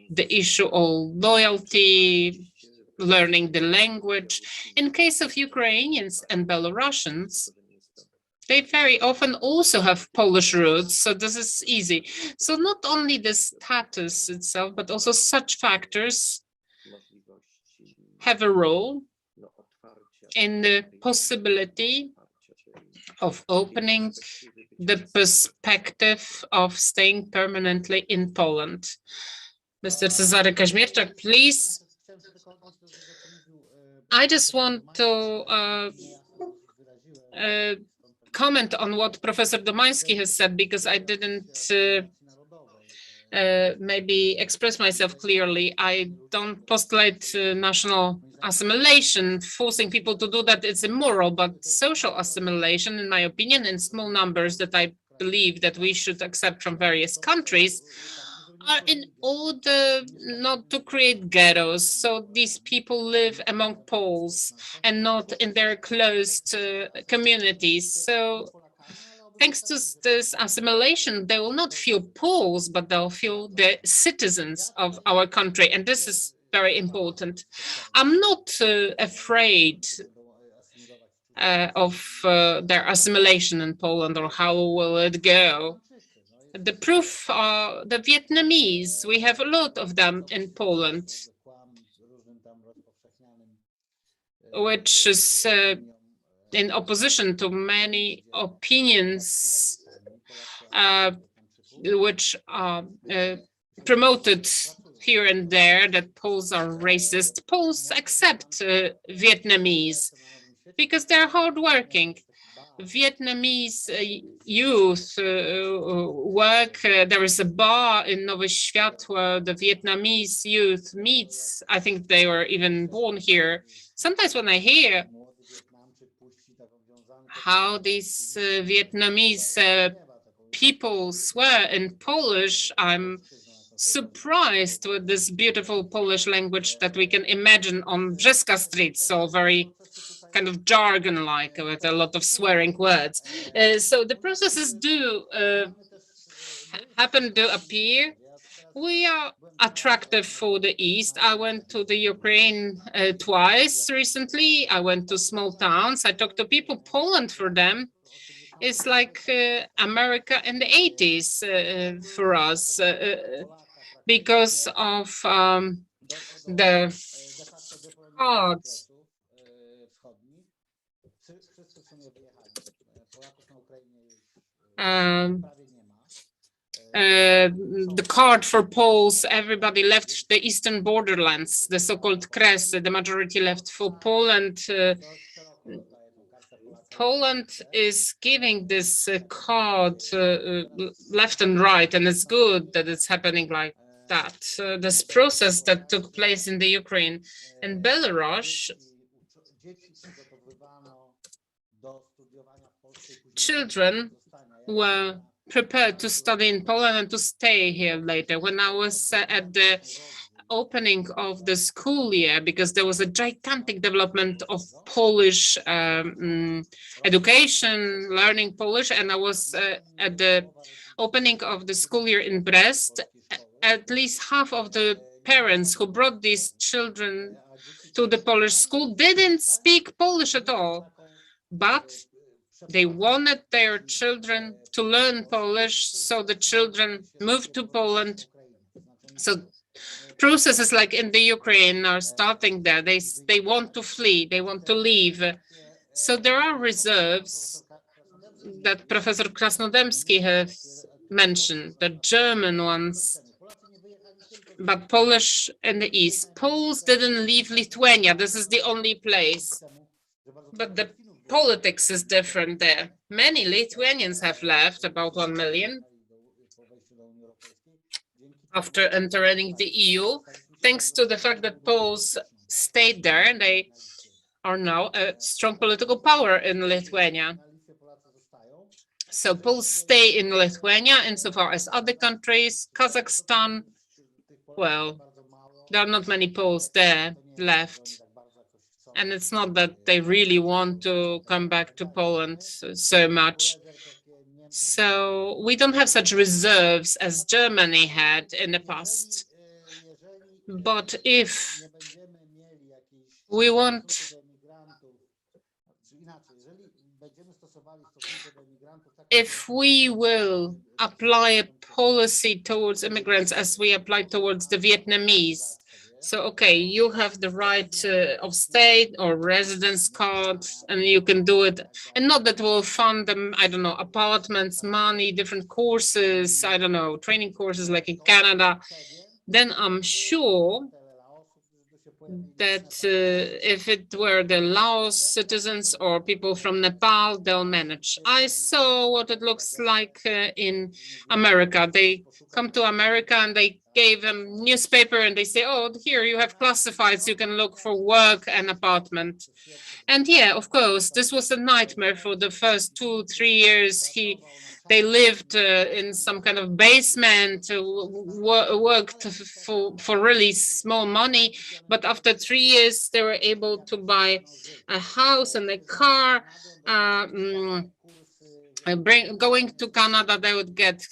the issue of loyalty, learning the language. In case of Ukrainians and Belarusians, they very often also have Polish roots, so this is easy. So not only the status itself, but also such factors have a role in the possibility of opening the perspective of staying permanently in Poland. Mr. Cezary Kaźmierczak, please. I just want to comment on what Professor Domański has said, because I didn't maybe express myself clearly. I don't postulate national assimilation. Forcing people to do that is immoral, but social assimilation, in my opinion, in small numbers that I believe that we should accept from various countries, are in order not to create ghettos. So these people live among Poles and not in their closed communities. So thanks to this assimilation, they will not feel Poles, but they'll feel the citizens of our country. And this is very important. I'm not afraid of their assimilation in Poland or how will it go. The proof are the Vietnamese. We have a lot of them in Poland, which is in opposition to many opinions which are promoted here and there, that Poles are racist. Poles accept Vietnamese because they're hardworking. Vietnamese youth work. There is a bar in Nowy Świat where the Vietnamese youth meets. I think they were even born here. Sometimes when I hear how these Vietnamese people swear in Polish, I'm surprised with this beautiful Polish language that we can imagine on Brzeska Street, so very kind of jargon-like, with a lot of swearing words. So the processes do happen to appear. We are attractive for the East. I went to the Ukraine twice recently. I went to small towns. I talked to people. Poland for them is like America in the 80s for us, because of the odds. The card for Poles, everybody left the eastern borderlands, the so-called Kresy, the majority left for Poland. Poland is giving this card left and right, and it's good that it's happening like that. This process that took place in the Ukraine and Belarus, children were prepared to study in Poland and to stay here later. When I was at the opening of the school year, because there was a gigantic development of Polish education, learning Polish, and I was at the opening of the school year in Brest, at least half of the parents who brought these children to the Polish school didn't speak Polish at all, but they wanted their children to learn Polish, so the children moved to Poland. So processes like in the Ukraine are starting there. They want to flee, they want to leave. So there are reserves that Professor Krasnodębski has mentioned, the German ones, but Polish in the east. Poles didn't leave Lithuania. This is the only place, but the politics is different there. Many Lithuanians have left, about 1 million, after entering the EU, thanks to the fact that Poles stayed there, and they are now a strong political power in Lithuania. So Poles stay in Lithuania insofar as other countries, Kazakhstan, well, there are not many Poles there left. And it's not that they really want to come back to Poland so much. So we don't have such reserves as Germany had in the past. But if we want, if we will apply a policy towards immigrants as we apply towards the Vietnamese, so, okay, you have the right of state or residence card, and you can do it. And not that we'll fund them, I don't know, apartments, money, different courses, I don't know, training courses like in Canada. Then I'm sure that if it were the Laos citizens or people from Nepal, they'll manage. I saw what it looks like in America. They come to America and they gave them newspaper and they say, oh, here you have classifieds, you can look for work and apartment. And yeah, of course, this was a nightmare for the first 2-3 years. They lived in some kind of basement, worked for really small money. But after 3 years, they were able to buy a house and a car. Going to Canada, they would get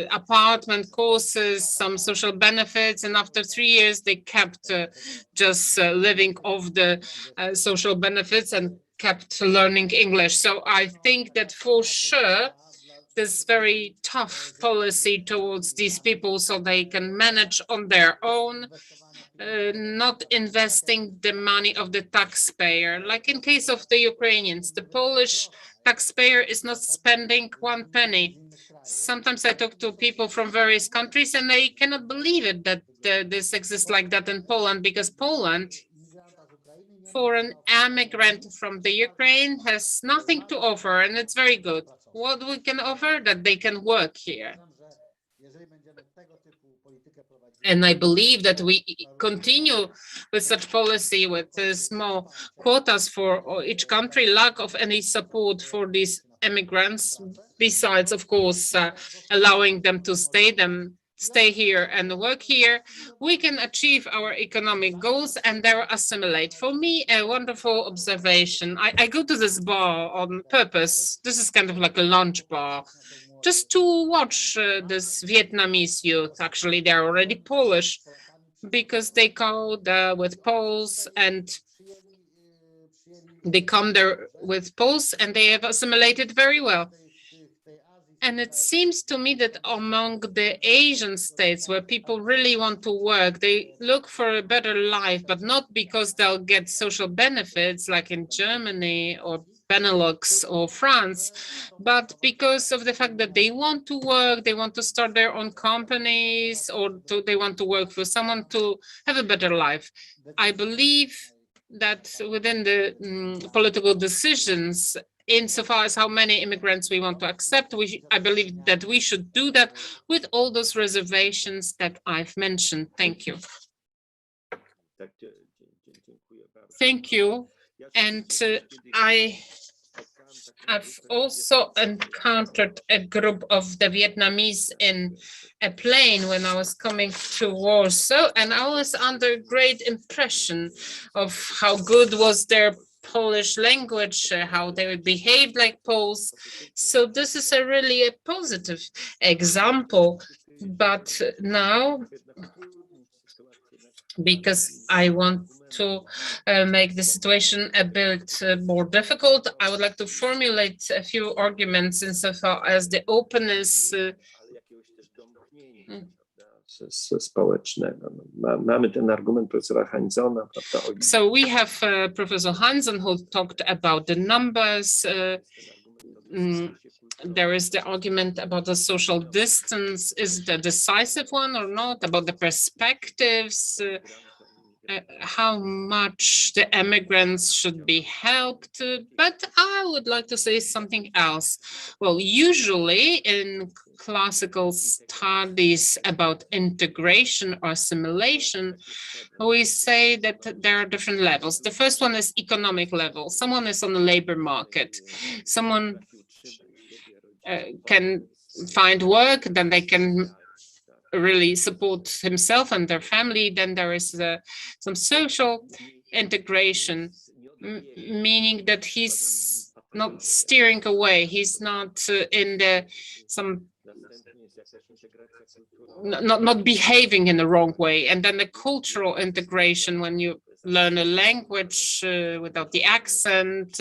apartment courses, some social benefits. And after 3 years, they kept just living off the social benefits and kept learning English. So I think that for sure, this very tough policy towards these people so they can manage on their own, not investing the money of the taxpayer. Like in case of the Ukrainians, the Polish taxpayer is not spending 1 penny. Sometimes I talk to people from various countries and they cannot believe it that this exists like that in Poland, because Poland, for an immigrant from the Ukraine, has nothing to offer, and it's very good. What we can offer, that they can work here. And I believe that we continue with such policy with small quotas for each country, lack of any support for these immigrants, besides, of course, allowing them to stay here and work here, we can achieve our economic goals and they assimilate. For me, a wonderful observation. I go to this bar on purpose. This is kind of like a lunch bar, just to watch this Vietnamese youth. Actually, they're already Polish because they go there with Poles and they come there with Poles and they have assimilated very well. And it seems to me that among the Asian states where people really want to work, they look for a better life, but not because they'll get social benefits like in Germany or Benelux or France, but because of the fact that they want to work, they want to start their own companies, or they want to work for someone to have a better life. I believe that within the political decisions, insofar as how many immigrants we want to accept, I believe that we should do that with all those reservations that I've mentioned. Thank you. Thank you. And I've also encountered a group of the Vietnamese in a plane when I was coming to Warsaw, and I was under great impression of how good was their Polish language, how they would behave like Poles. So this is really a positive example. But now because I want to make the situation a bit more difficult, I would like to formulate a few arguments insofar as the openness społecznego. Mamy ten argument profesora Hańzona, prawda? So we have Professor Hansen who talked about the numbers. There is the argument about the social distance. Is it a decisive one or not? About the perspectives, how much the immigrants should be helped. But I would like to say something else. Well, usually in classical studies about integration or assimilation, we say that there are different levels. The first one is economic level. Someone is on the labor market. Someone can find work, then they can really support himself and their family. Then there is some social integration, meaning that he's not steering away. He's not in the not behaving in the wrong way. And then the cultural integration, when you learn a language without the accent,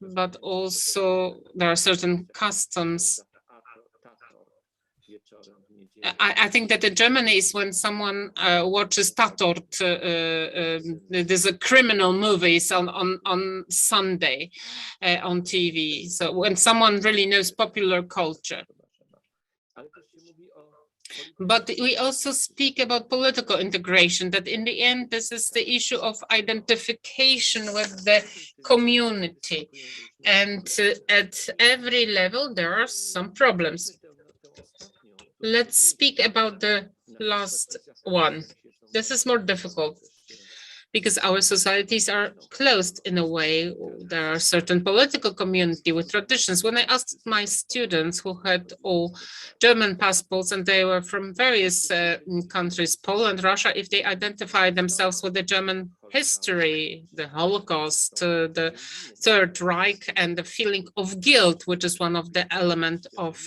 but also there are certain customs. I think that in Germany is when someone watches Tatort, there's a criminal movies on Sunday on TV. So when someone really knows popular culture. But we also speak about political integration, that in the end, this is the issue of identification with the community. And at every level, there are some problems. Let's speak about the last one. This is more difficult because our societies are closed in a way. There are certain political community with traditions. When I asked my students who had all German passports and they were from various countries, Poland, Russia, if they identify themselves with the German history, the Holocaust, the Third Reich, and the feeling of guilt, which is one of the elements of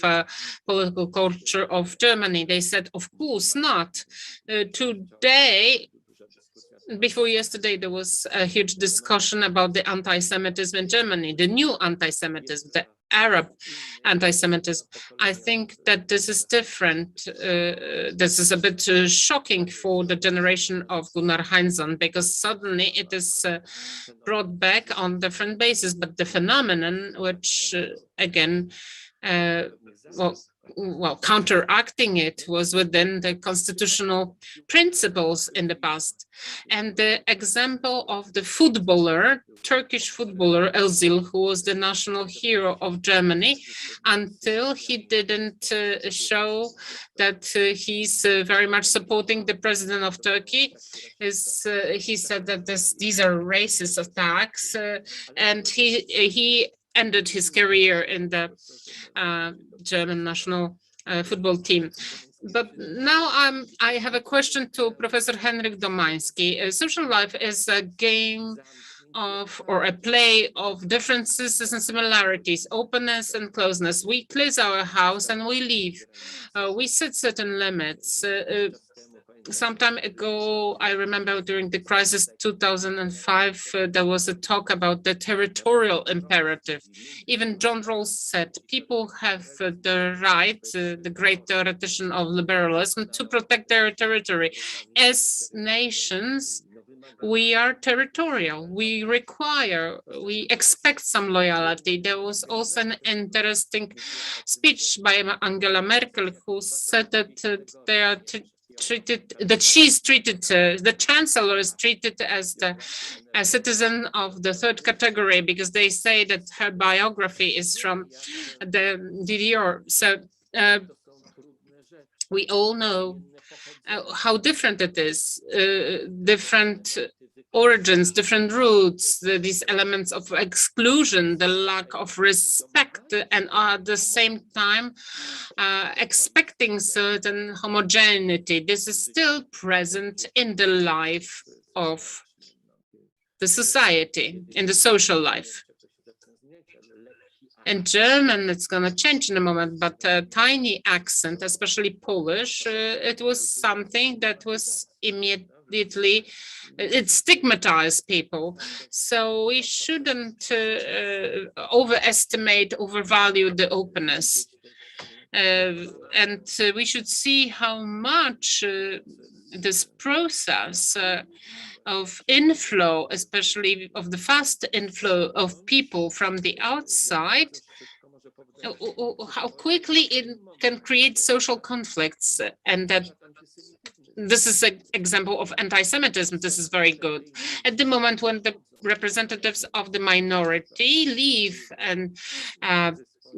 political culture of Germany, they said, of course not. Today, before yesterday, there was a huge discussion about the anti-Semitism in Germany, the new anti-Semitism, the Arab anti-Semitism. I think that this is different. This is a bit shocking for the generation of Gunnar Hainzon, because suddenly it is brought back on different bases. But the phenomenon, which again, well, counteracting it was within the constitutional principles in the past. And the example of the footballer, Turkish footballer Özil, who was the national hero of Germany, until he didn't show that he's very much supporting the president of Turkey. He said that these are racist attacks, and he ended his career in the German national football team. But now I have a question to Professor Henryk Domański. Social life is a game of, or a play of differences and similarities, openness and closeness. We close our house and we leave. We set certain limits. Some time ago, I remember during the crisis 2005, there was a talk about the territorial imperative. Even John Rawls said people have the right, the great theoretician of liberalism, to protect their territory. As nations, we are territorial. We expect some loyalty. There was also an interesting speech by Angela Merkel, who said that the chancellor is treated as a citizen of the third category, because they say that her biography is from the DDR. So we all know how different it is, different origins, different roots, these elements of exclusion, the lack of respect, and at the same time expecting certain homogeneity. This is still present in the life of the society, in the social life. In German, it's going to change in a moment, but a tiny accent, especially Polish, it was something that was immediately it stigmatizes people. So we shouldn't overvalue the openness. And we should see how much this process of inflow, especially of the fast inflow of people from the outside, how quickly it can create social conflicts, and that this is an example of anti-Semitism. This is very good. At the moment when the representatives of the minority leave and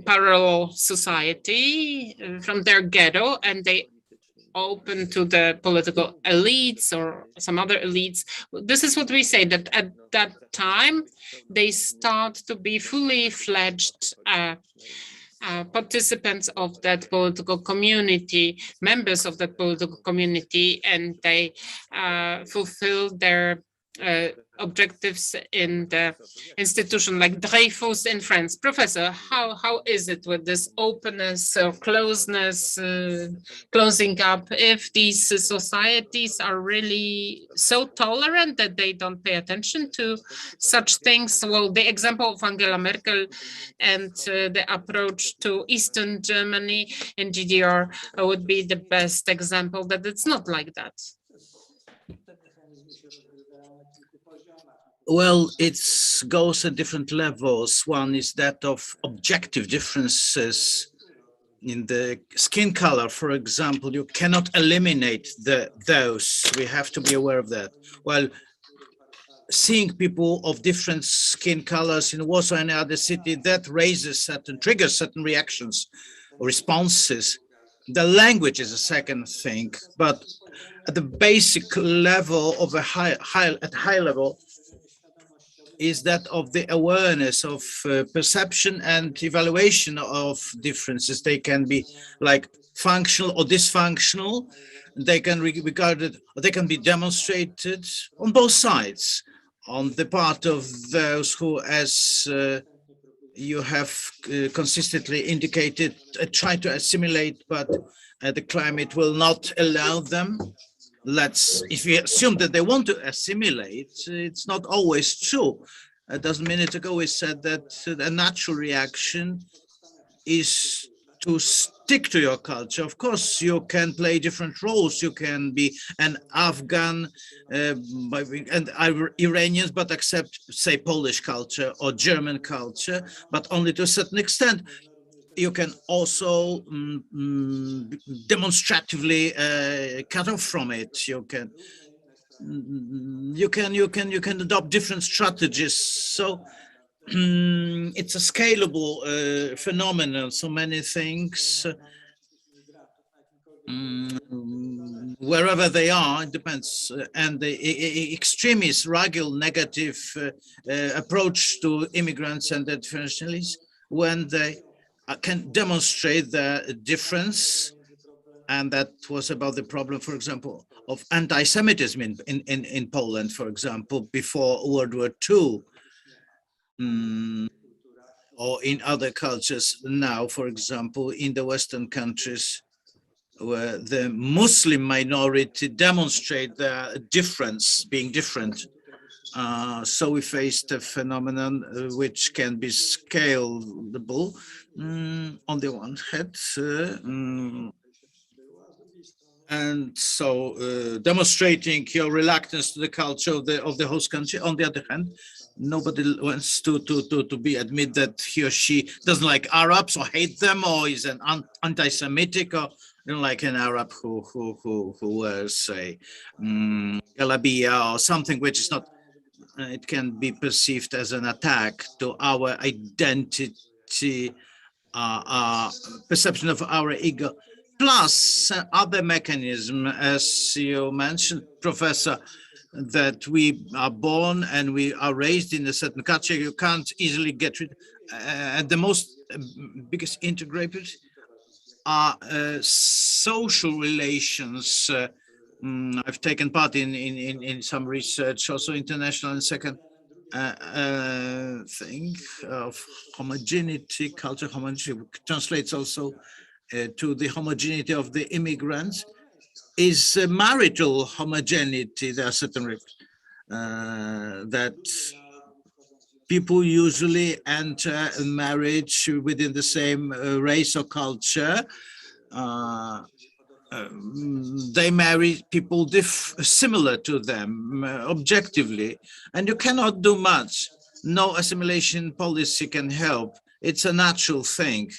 parallel society from their ghetto and they open to the political elites or some other elites, this is what we say, that at that time they start to be fully fledged participants of that political community, members of that political community, and they fulfill their objectives in the institution, like Dreyfus in France. Professor, how is it with this openness or closeness, closing up, if these societies are really so tolerant that they don't pay attention to such things? Well, the example of Angela Merkel and the approach to Eastern Germany in GDR would be the best example that it's not like that. Well, it goes at different levels. One is that of objective differences in the skin color, for example. You cannot eliminate those. We have to be aware of that. Well, seeing people of different skin colors in Warsaw and any other city, that triggers certain reactions or responses. The language is a second thing, but at the basic level of a high level, is that of the awareness of perception and evaluation of differences. They can be like functional or dysfunctional. They can be regarded, or they can be demonstrated on both sides. On the part of those who, as you have consistently indicated, try to assimilate, but the climate will not allow them. If we assume that they want to assimilate, it's not always true. A minute ago, we said that a natural reaction is to stick to your culture. Of course, you can play different roles. You can be an Afghan and Iranians, but accept, say, Polish culture or German culture, but only to a certain extent. You can also demonstratively cut off from it. You can adopt different strategies. So it's a scalable phenomenon. So many things, wherever they are, it depends. And the extremist, radical, negative approach to immigrants and their differentialities, when they can demonstrate the difference, and that was about the problem, for example, of anti-Semitism in Poland, for example, before World War II, or in other cultures now, for example, in the Western countries, where the Muslim minority demonstrate their difference, being different. So we faced a phenomenon which can be scalable. On the one hand, and so demonstrating your reluctance to the culture of the host country. On the other hand, nobody wants to admit that he or she doesn't like Arabs or hate them, or is an anti-Semitic, or like an Arab who wears, say, galabia or something which is not. It can be perceived as an attack to our identity, perception of our ego, plus other mechanism, as you mentioned, Professor, that we are born and we are raised in a certain culture. You can't easily get rid. And the biggest integrators are social relations. I've taken part in some research, also international, and second thing of homogeneity, culture homogeneity translates also to the homogeneity of the immigrants. is marital homogeneity. There are certain that people usually enter a marriage within the same race or culture. They marry people similar to them objectively, and you cannot do much. No assimilation policy can help. It's a natural thing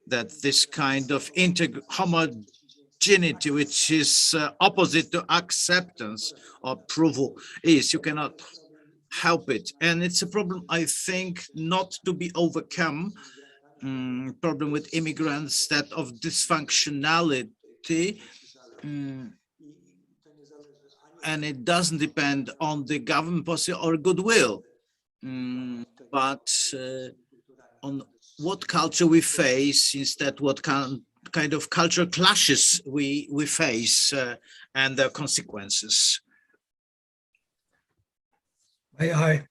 that this kind of homogeneity, which is opposite to acceptance or approval, is. You cannot help it. And it's a problem, I think, not to be overcome. Problem with immigrants, that of dysfunctionality. And it doesn't depend on the government policy or goodwill, but on what culture we face, instead what kind of cultural clashes we face and their consequences. I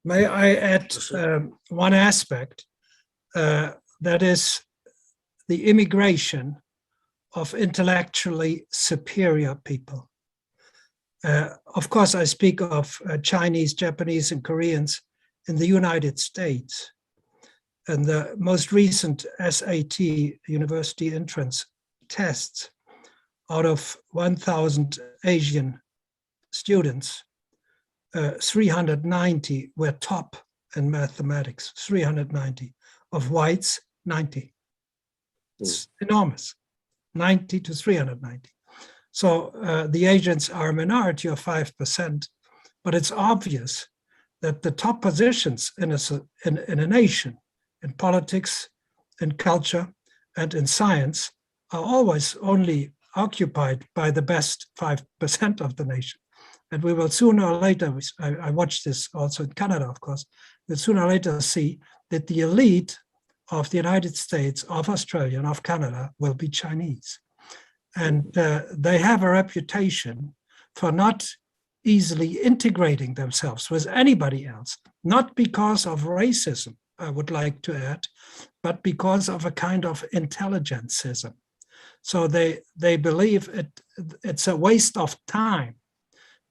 May I add one aspect, that is the immigration of intellectually superior people. Of course, I speak of Chinese, Japanese, and Koreans in the United States. And the most recent SAT university entrance tests, out of 1,000 Asian students, 390 were top in mathematics, 390. Of whites, 90. It's enormous, 90 to 390. So the Asians are a minority of 5%, but it's obvious that the top positions in a nation, in politics, in culture, and in science are always only occupied by the best 5% of the nation. And we will sooner or later, I watched this also in Canada, of course, we'll sooner or later see that the elite of the United States, of Australia, and of Canada will be Chinese. And they have a reputation for not easily integrating themselves with anybody else, not because of racism, I would like to add, but because of a kind of intelligenceism. So they believe it's a waste of time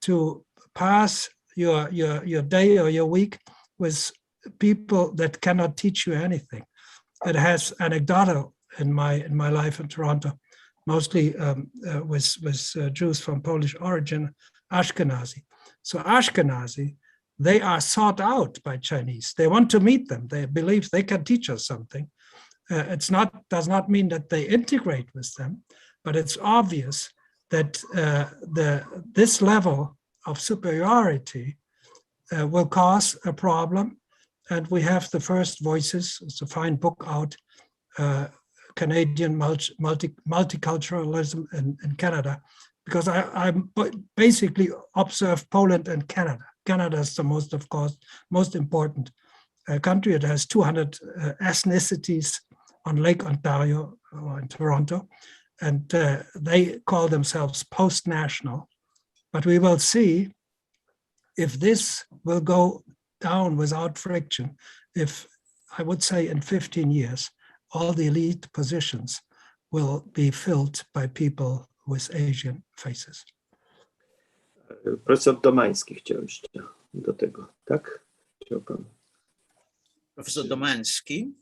to pass your day or your week with people that cannot teach you anything. It has anecdotal in my life in Toronto, mostly with Jews from Polish origin, Ashkenazi. So Ashkenazi, they are sought out by Chinese. They want to meet them. They believe they can teach us something. Does not mean that they integrate with them, but it's obvious that this level of superiority will cause a problem. And we have the first voices. It's a fine book out, Canadian multiculturalism in Canada, because I basically observe Poland and Canada. Canada is the most important country. It has 200 ethnicities on Lake Ontario or in Toronto, and they call themselves post-national. But we will see if this will go down without friction, if I would say in 15 years, all the elite positions will be filled by people with Asian faces. Profesor Domański chciał jeszcze do tego, tak? Chciał pan. Professor Domański.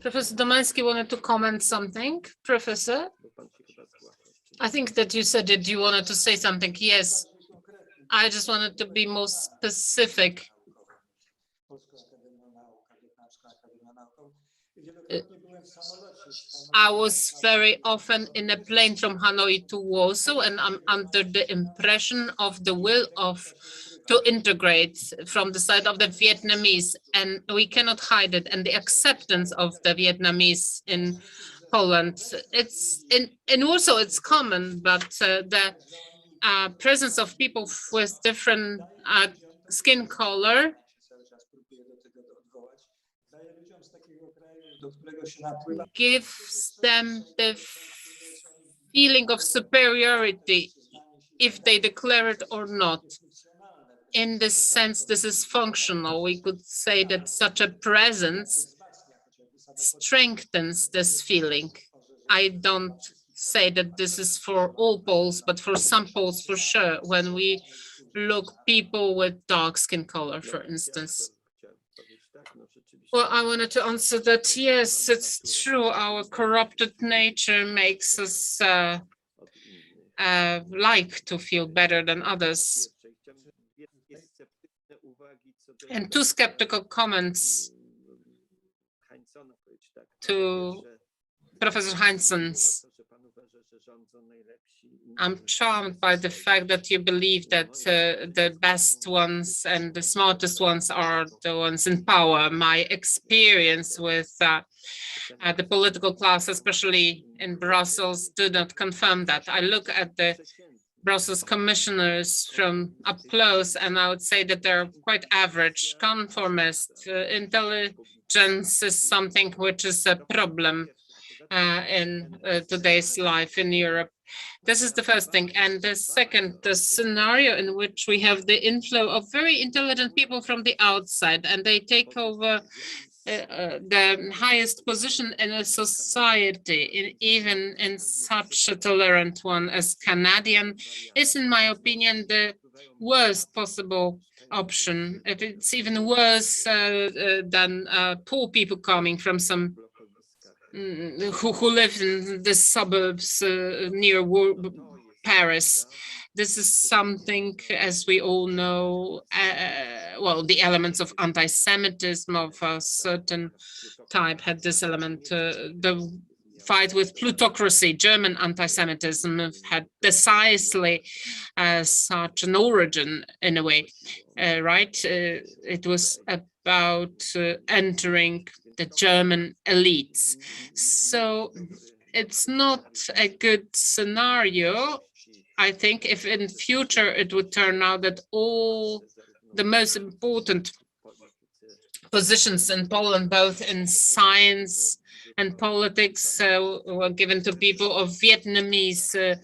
Professor Domański wanted to comment something. Professor, I think that you said that you wanted to say something. Yes, I just wanted to be more specific. I was very often in a plane from Hanoi to Warsaw, and I'm under the impression of the will to integrate from the side of the Vietnamese, and we cannot hide it, and the acceptance of the Vietnamese in Poland. It's in Warsaw, it's common, but the presence of people with different skin color gives them the feeling of superiority, if they declare it or not. In this sense, this is functional. We could say that such a presence strengthens this feeling. I don't say that this is for all Poles, but for some Poles for sure, when we look people with dark skin color, for instance. Well, I wanted to answer that, yes, it's true. Our corrupted nature makes us like to feel better than others. And two skeptical comments to Professor Heinzen's. I'm charmed by the fact that you believe that the best ones and the smartest ones are the ones in power. My experience with the political class, especially in Brussels, do not confirm that. I look at the Brussels commissioners from up close, and I would say that they're quite average, conformist. Intelligence is something which is a problem in today's life in Europe. This is the first thing. And the second, the scenario in which we have the inflow of very intelligent people from the outside, and they take over the highest position in a society, even in such a tolerant one as Canadian, is, in my opinion, the worst possible option. It's even worse than poor people coming from some who live in the suburbs near Paris. This is something, as we all know, well, the elements of anti-Semitism of a certain type had this element. The fight with plutocracy, German anti-Semitism, had precisely such an origin in a way, right? It was about entering the German elites. So it's not a good scenario. I think if in future it would turn out that all the most important positions in Poland, both in science and politics, were given to people of Vietnamese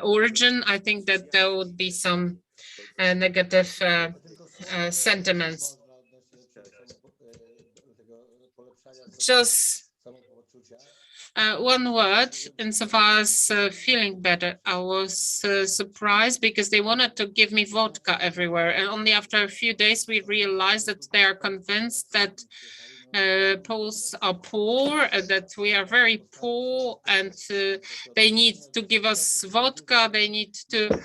origin, I think that there would be some negative sentiments. Just one word, insofar as feeling better. I was surprised because they wanted to give me vodka everywhere. And only after a few days, we realized that they are convinced that Poles are poor, that we are very poor, and they need to give us vodka. They need to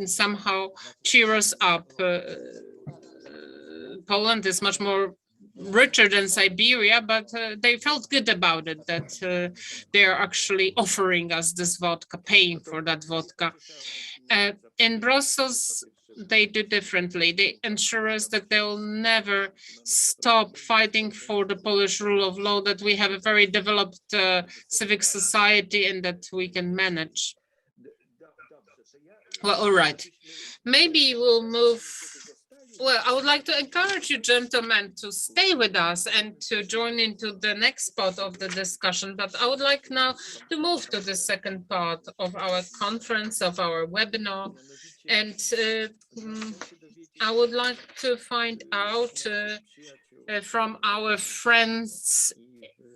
somehow cheer us up. Poland is much more richer than Siberia, but they felt good about it, that they're actually offering us this vodka, paying for that vodka. In Brussels, they do differently. They ensure us that they'll never stop fighting for the Polish rule of law, that we have a very developed civic society and that we can manage. Well, all right. Maybe we'll move. Well, I would like to encourage you, gentlemen, to stay with us and to join into the next part of the discussion. But I would like now to move to the second part of our conference, of our webinar. And I would like to find out from our friends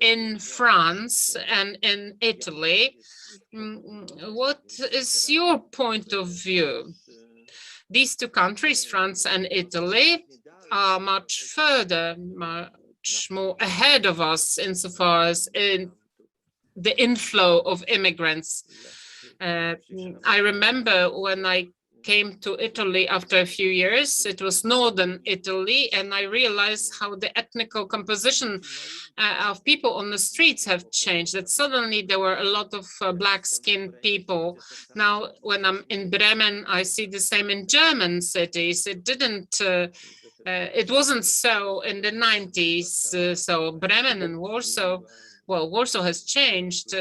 in France and in Italy, what is your point of view? These two countries, France and Italy, are much further, much more ahead of us insofar as in the inflow of immigrants. I remember when I came to Italy after a few years, it was northern Italy, and I realized how the ethnical composition of people on the streets have changed, that suddenly there were a lot of black-skinned people. Now, when I'm in Bremen, I see the same in German cities. It wasn't so in the 90s. So Bremen and Warsaw, well, Warsaw has changed.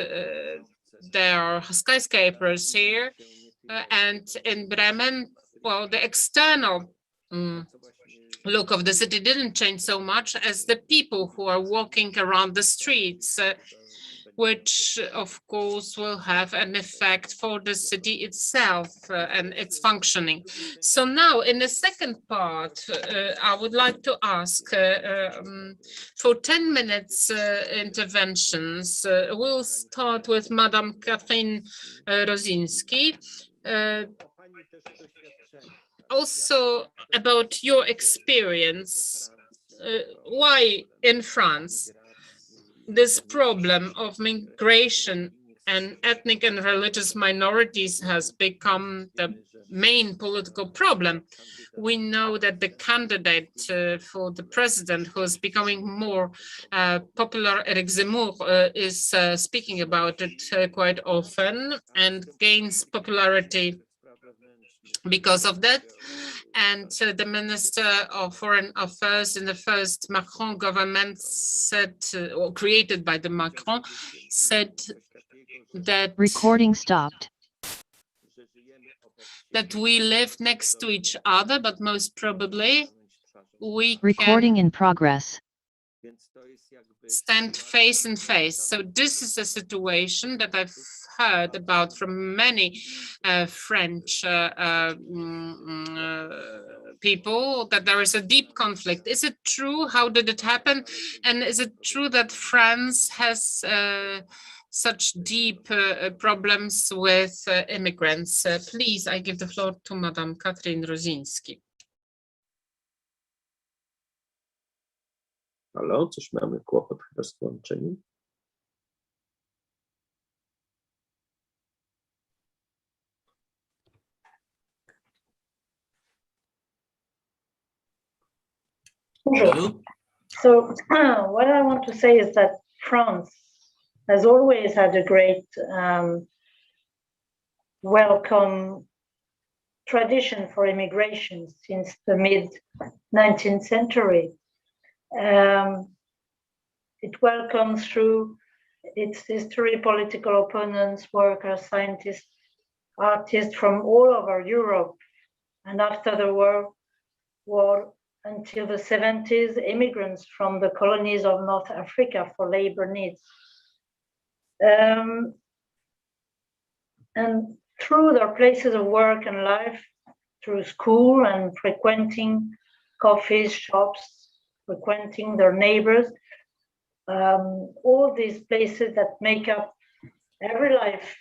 There are skyscrapers here. And in Bremen, well, the external look of the city didn't change so much as the people who are walking around the streets. which of course will have an effect for the city itself and its functioning. So now in the second part, I would like to ask for 10 minutes interventions. We'll start with Madam Katrin Rosinski. Also about your experience, why in France this problem of migration and ethnic and religious minorities has become the main political problem. We know that the candidate for the president, who is becoming more popular, Eric Zemmour, is speaking about it quite often and gains popularity because of that. And the Minister of Foreign Affairs in the first Macron government said, or created by the Macron, said that Recording stopped. that we live next to each other, but most probably we Recording can in progress. stand face in face. So this is a situation that I've heard about from many French people, that there is a deep conflict. Is it true? How did it happen? And is it true that France has such deep problems with immigrants? Please, I give the floor to Madam Katrin Rosinski. Halo, coś mamy kłopot chyba z połączeniem. Bonjour. So what I want to say is that France has always had a great welcome tradition for immigration since the mid-19th century. It welcomes through its history political opponents, workers, scientists, artists from all over Europe. And after the war until the 70s, immigrants from the colonies of North Africa for labor needs. And through their places of work and life, through school and frequenting coffees, shops, frequenting their neighbors, all these places that make up every life,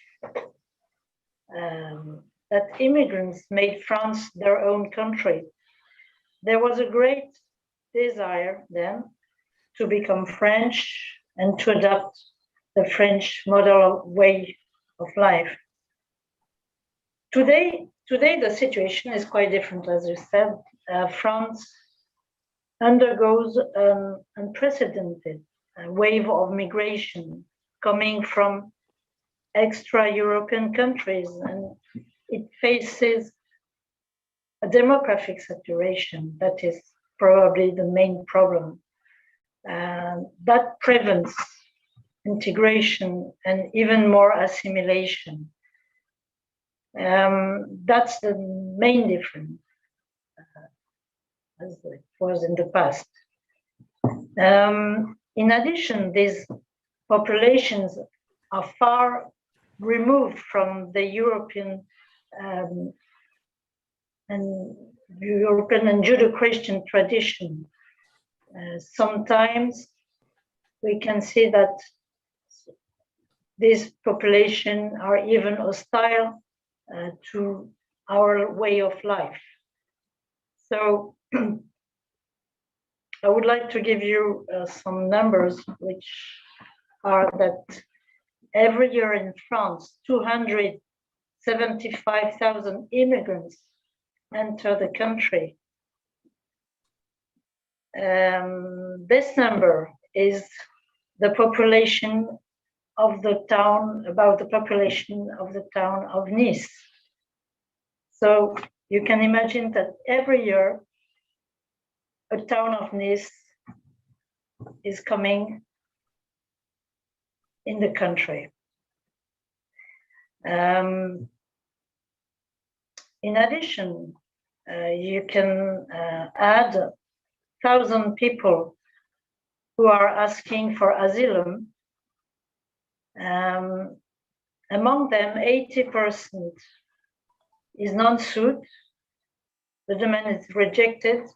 that immigrants made France their own country. There was a great desire then to become French and to adopt the French model way of life. Today the situation is quite different, as you said. France undergoes an unprecedented wave of migration coming from extra-European countries, and it faces a demographic saturation that is probably the main problem. That prevents integration and even more assimilation. That's the main difference, as it was in the past. In addition, these populations are far removed from the European and Judeo-Christian tradition. Sometimes we can see that this population are even hostile to our way of life. So I would like to give you some numbers, which are that every year in France, 275,000 immigrants enter the country. This number is the population of the town, about the population of the town of Nice. So you can imagine that every year a town of Nice is coming in the country. In addition, you can add 1,000 people who are asking for asylum Among them, 80% is non-suit. The demand is rejected,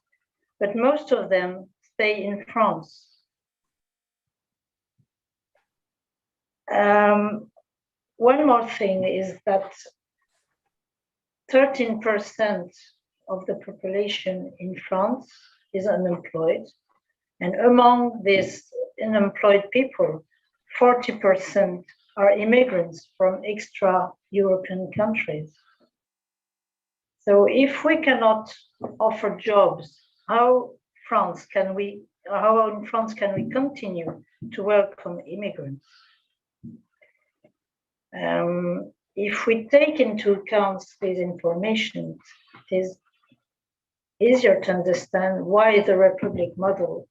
but most of them stay in France. One more thing is that 13% of the population in France is unemployed. And among these unemployed people, 40% are immigrants from extra-European countries. So if we cannot offer jobs, how in France can we continue to welcome immigrants? If we take into account this information, it is easier to understand why the Republic model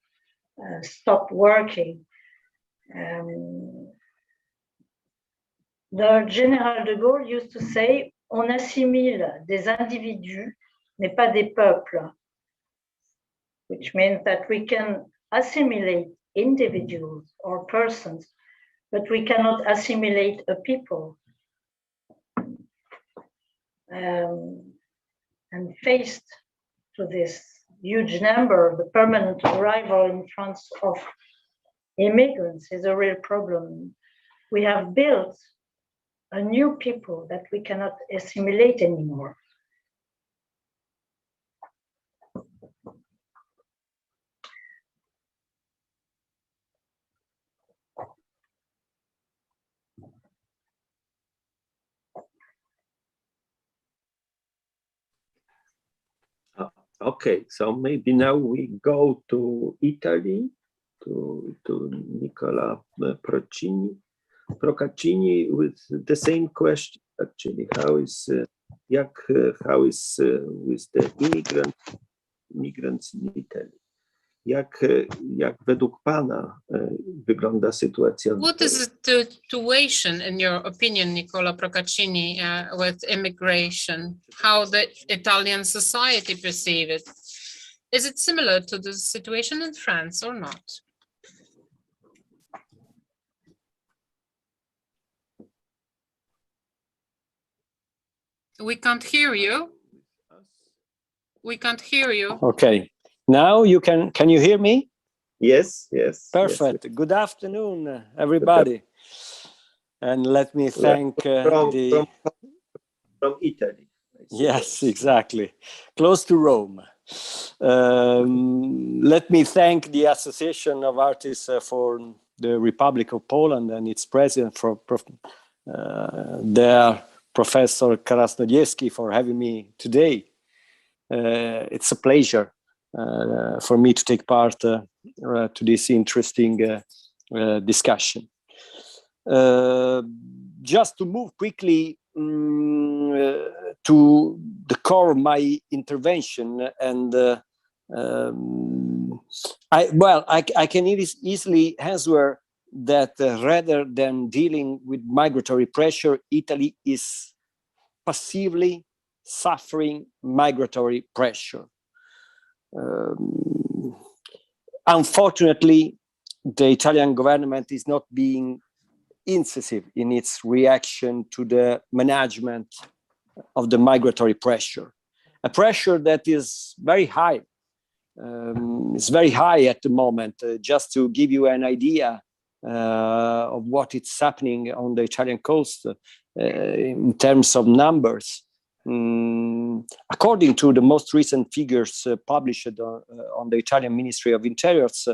stopped working. The General de Gaulle used to say, on assimile des individus, mais pas des peuples, which means that we can assimilate individuals or persons, but we cannot assimilate a people. And faced to this huge number, the permanent arrival in France of immigrants is a real problem. We have built a new people that we cannot assimilate anymore. Okay, so maybe now we go to Italy, to Nicola Procaccini with the same question actually. How is with the migrants in Italy? Jak według pana wygląda sytuacja? What is the situation, in your opinion, Nicola Procaccini, with immigration? How the Italian society perceive it? Is it similar to the situation in France or not? We can't hear you. We can't hear you. Okay. Now you can you hear me? Yes, yes. Perfect. Yes. Good afternoon, everybody. And let me thank from Italy. Yes, exactly. Close to Rome. Let me thank the Association of Artists for the Republic of Poland and its president, their Professor Krasnodiewski, for having me today. It's a pleasure for me to take part to this interesting discussion. Just to move quickly to the core of my intervention, and I can easily answer that rather than dealing with migratory pressure, Italy is passively suffering migratory pressure. Unfortunately, the Italian government is not being incisive in its reaction to the management of the migratory pressure, a pressure that is very high. It's very high at the moment. Just to give you an idea of what is happening on the Italian coast in terms of numbers. According to the most recent figures published on the Italian Ministry of Interiors,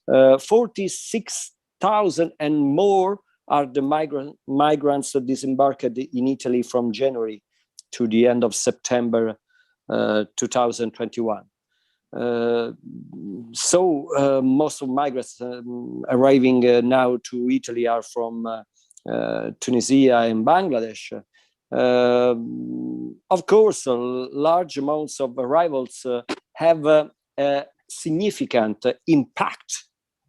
46,000 and more are the migrants that disembarked in Italy from January to the end of September 2021. Most of migrants arriving now to Italy are from Tunisia and Bangladesh. Of course, large amounts of arrivals have a significant impact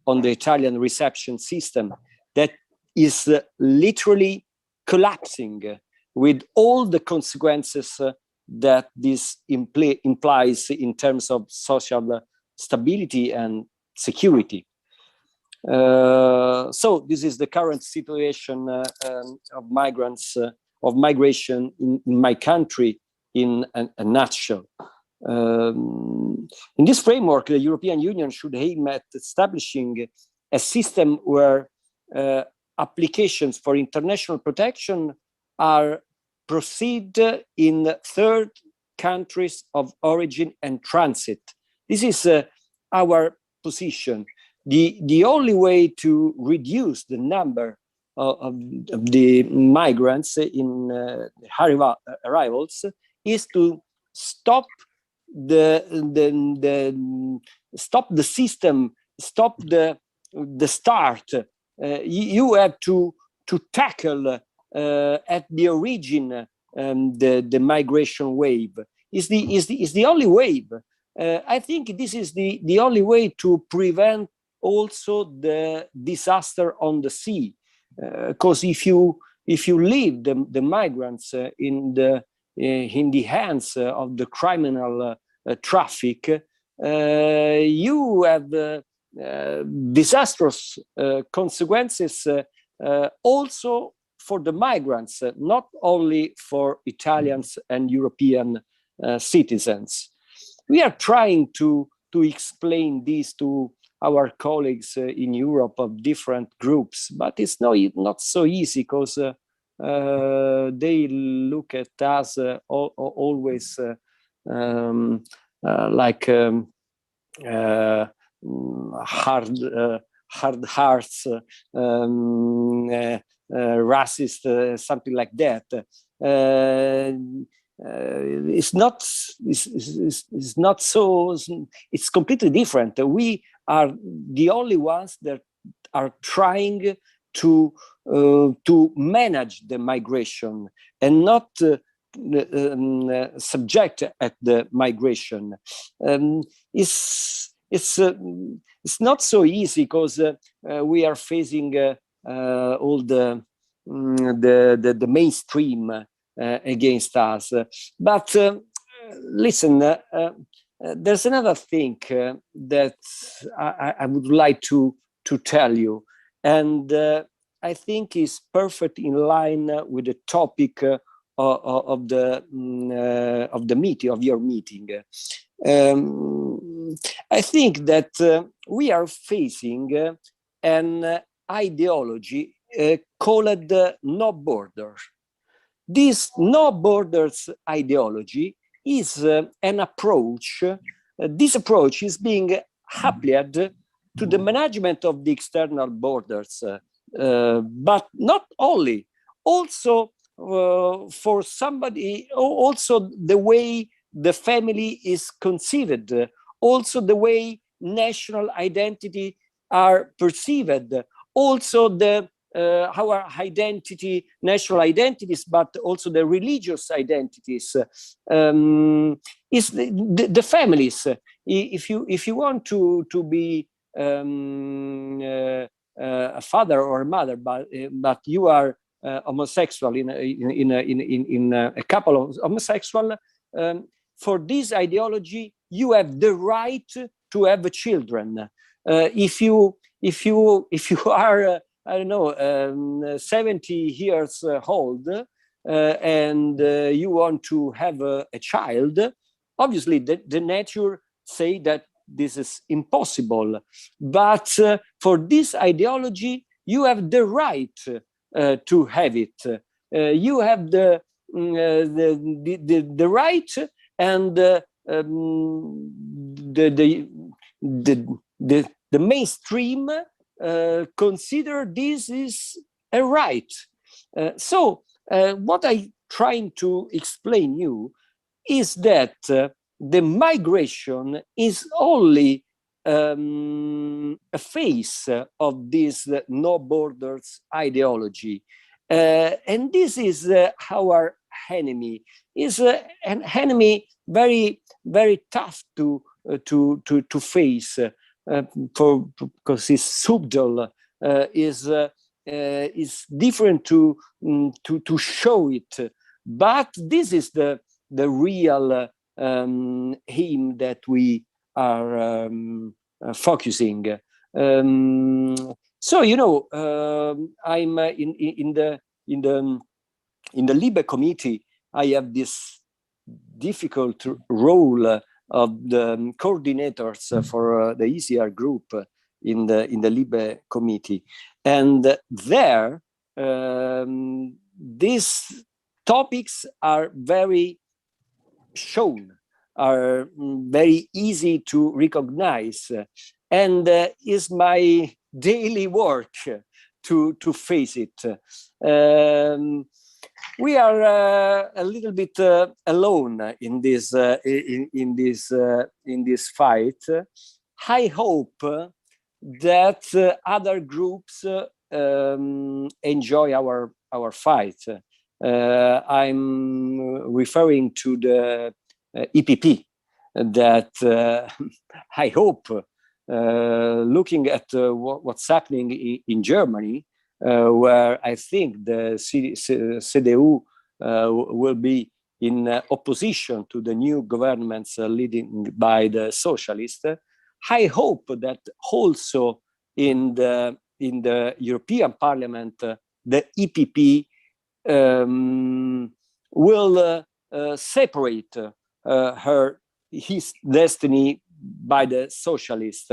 on the Italian reception system that is literally collapsing, with all the consequences that this implies in terms of social stability and security. So this is the current situation of migrants, of migration in my country in a nutshell. In this framework, the European Union should aim at establishing a system where applications for international protection are proceed in third countries of origin and transit. This is our position. The only way to reduce the number of the migrants in arrivals is to stop the system, stop the start. You have to tackle at the origin the migration wave. Is the only wave. I think this is the only way to prevent also the disaster on the sea, because if you leave the migrants in the hands of the criminal traffic, you have disastrous consequences also for the migrants, not only for Italians and European citizens. We are trying to explain this to our colleagues in Europe of different groups, but it's not so easy because they look at us always like hard hearts, racist, something like that. It's not so. It's completely different. We are the only ones that are trying to manage the migration and not subject at the migration. It's not so easy because we are facing all the mainstream against us. But listen, there's another thing that I would like to tell you, and I think is perfect in line with the topic of the meeting, of your meeting. I think that we are facing an ideology called no borders. This no borders ideology is an approach. This approach is being applied to the management of the external borders, but not only, also for somebody, also the way the family is conceived, also the way national identity are perceived, also the our identity, national identities, but also the religious identities, is the families. If you want to be a father or a mother, but you are homosexual in a couple of homosexual, for this ideology you have the right to have children. If you are I don't know 70 years old and you want to have a child, obviously the nature say that this is impossible. But for this ideology, you have the right to have it. You have the right, and the mainstream consider this is a right. So what I'm trying to explain you is that the migration is only a phase of this no borders ideology, and this is our enemy. Is an enemy very very tough to face, because it's subtle, is different to show it. But this is the real aim that we are focusing. So I'm in the Libe committee. I have this difficult role of the coordinators for the ECR group in the Libe committee, and there these topics are very shown, are very easy to recognize, and is my daily work to face it. We are a little bit alone in this fight. I hope that other groups enjoy our fight. I'm referring to the EPP that I hope, looking at what's happening in Germany, where I think the CDU will be in opposition to the new governments leading by the socialists. I hope that also in the European Parliament, the EPP will separate his destiny by the socialists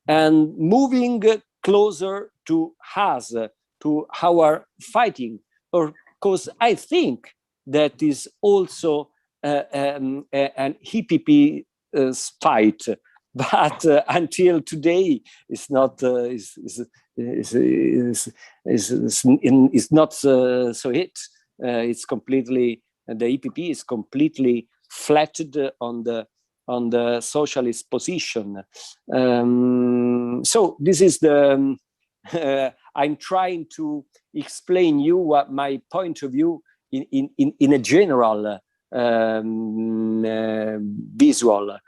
and moving closer to us, to our fighting, because I think that is also an EPP fight, but until today it's not not so hit. It's completely, the EPP is completely flattened on the socialist position. So this is the I'm trying to explain you what my point of view in a general visual,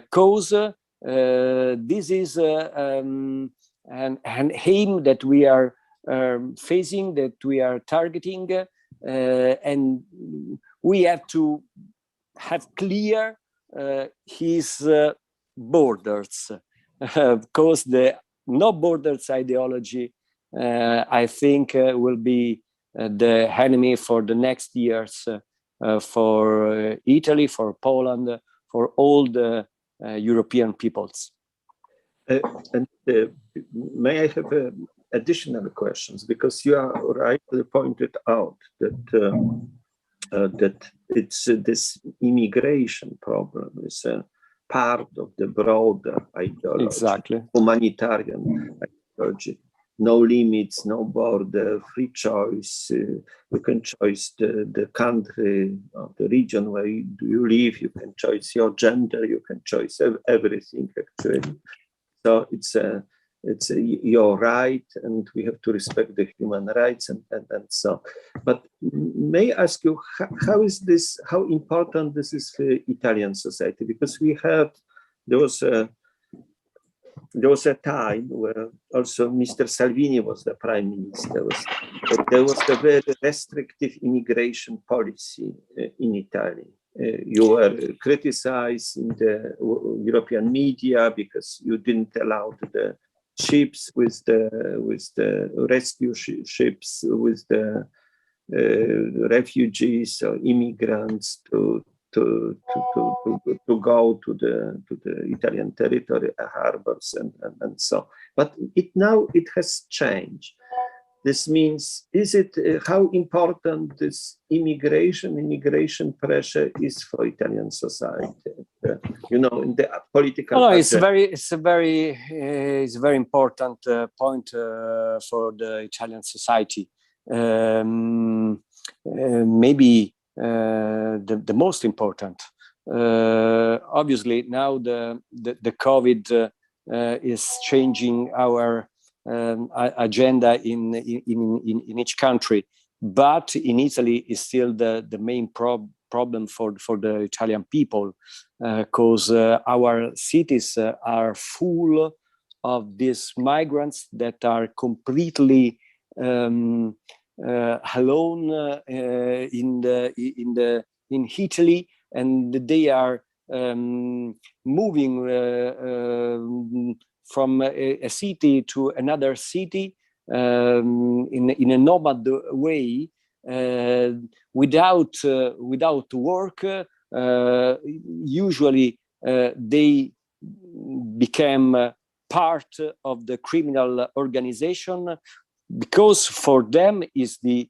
cause this is an aim that we are facing, that we are targeting, and we have to have clear his borders, because the no borders ideology, I think, will be the enemy for the next years, for Italy, for Poland, for all the European peoples. And may I have additional questions, because you are rightly pointed out that that it's this immigration problem is a part of the broader ideology, Exactly. humanitarian ideology. No limits, no border, free choice. You can choose the country or the region where you live. You can choose your gender. You can choose everything, actually. So it's your right, and we have to respect the human rights and so. But may I ask you, how is this? How important this is for Italian society? Because we had there was a time where also Mr. Salvini was the prime minister. There was a very restrictive immigration policy in Italy. You were criticized in the European media because you didn't allow the ships with the rescue ships with the refugees or immigrants to go to the Italian territory, harbors and so. But now it has changed. This means, is it how important this immigration pressure is for Italian society? In the political. No, it's a very important point for the Italian society. Maybe the most important. Obviously, now the COVID is changing our agenda in each country, but in Italy is still the main problem for the Italian people, because our cities are full of these migrants that are completely alone in Italy, and they are moving from a city to another city in a nomad way, without work. Usually they became part of the criminal organization, because for them is the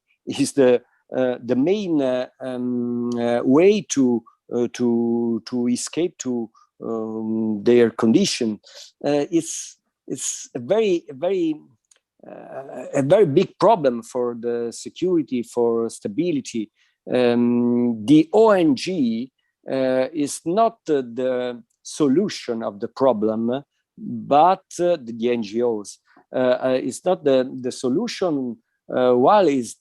main way to escape to their condition. It's a very big problem for the security, for stability. The ONG is not the solution of the problem, but the NGOs. It's not the solution, while is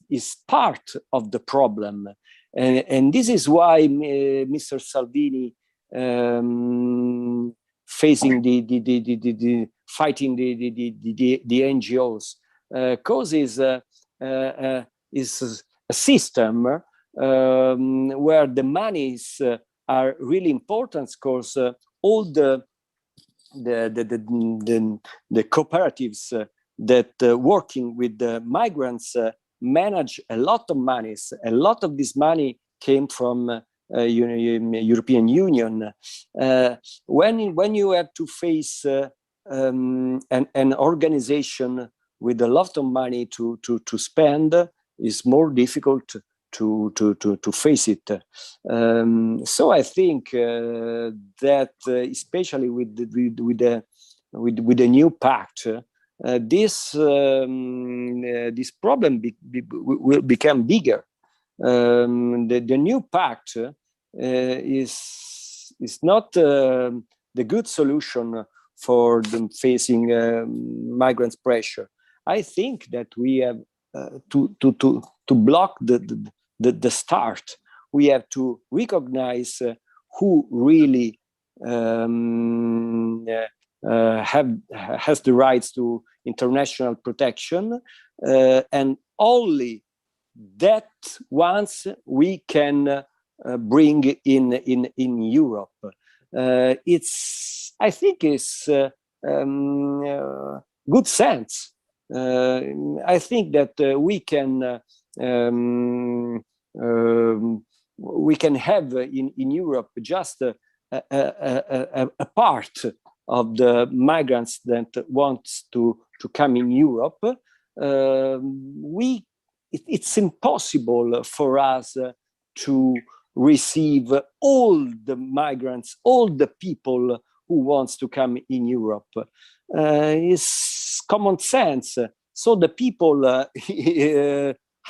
part of the problem. And this is why Mr. Salvini facing the fighting the NGOs, causes is a system where the monies are really important, because all the cooperatives that working with the migrants manage a lot of monies. A lot of this money came from European Union. When you have to face an organization with a lot of money to spend, it's more difficult to face it. So I think that especially with the new pact, this problem will become bigger. The new pact is not the good solution for them facing migrants' pressure. I think that we have to block the start. We have to recognize who really has the rights to international protection, and only that once we can bring in Europe. I think it's good sense. I think that we can have in Europe just a part of the migrants that wants to come in Europe. It's impossible for us to receive all the migrants, all the people who wants to come in Europe. It's common sense. So the people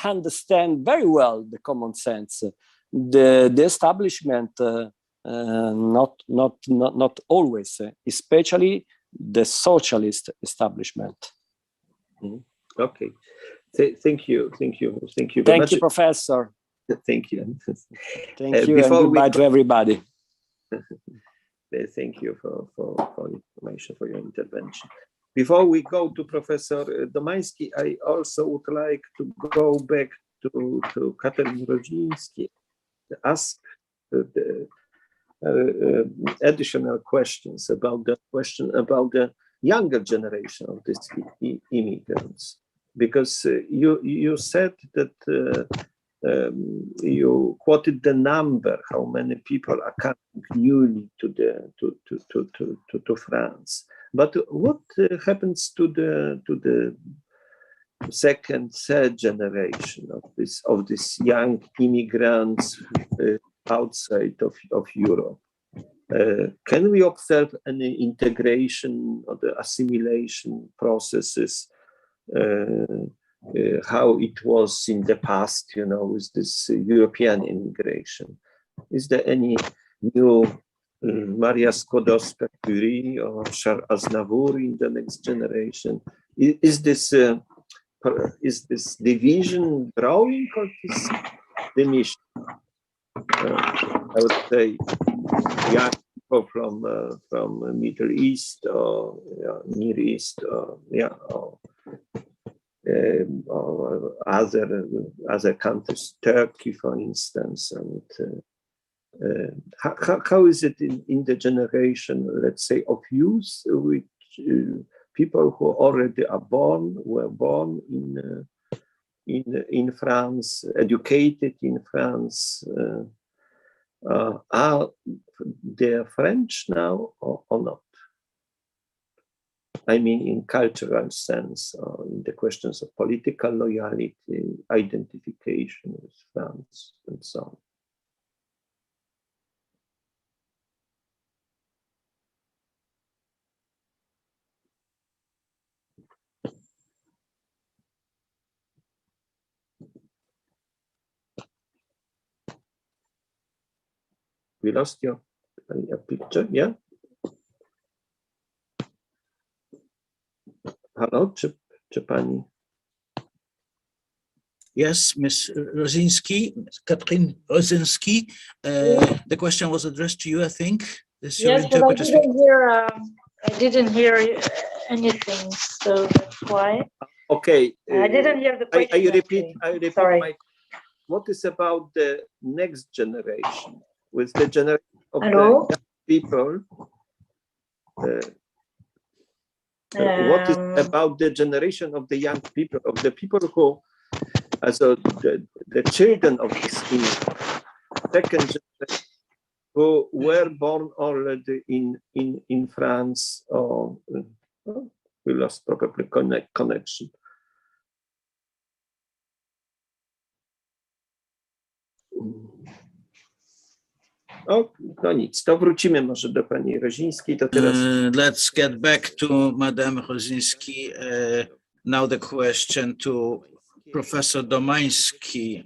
understand very well the common sense. The establishment, not always, especially the socialist establishment. Okay. Thank you very much. Thank you, Professor. Thank you. Thank you, and goodbye to everybody. Thank you for information, for your intervention. Before we go to Professor Domański, I also would like to go back to Katarzyna Rodziński, to ask the additional questions about the younger generation of these immigrants, because you said that you quoted the number, how many people are coming newly to France. But what happens to the second, third generation of these young immigrants outside of Europe? Can we observe any integration or the assimilation processes? How it was in the past, with this European immigration? Is there any new Maria Skłodowska-Curie or Charles Aznavour in the next generation? Is this division growing, or is diminishing? I would say young people from Middle East or Near East or other countries, Turkey, for instance, and how is it in the generation, let's say, of youth, which people who already were born in France, educated in France. Are they French now or not? I mean, in cultural sense, or in the questions of political loyalty, identification with France, and so on. We lost your picture, yeah? Hello, czy pani? Yes, Ms. Rosinski, Katrin Rosinski. The question was addressed to you, I think. Yes, but I didn't hear anything, so that's why. Okay. I didn't hear the question. I repeat Sorry. what is about the next generation, with the generation of Hello? the people? What is about the generation of the young people, of the people who, also the children of this second generation, who were born already in France, or we lost probably connection. O, no nic, to wrócimy może do pani Rozińskiej, to teraz... Let's get back to Madame Rosinski. Now the question to Professor Domański.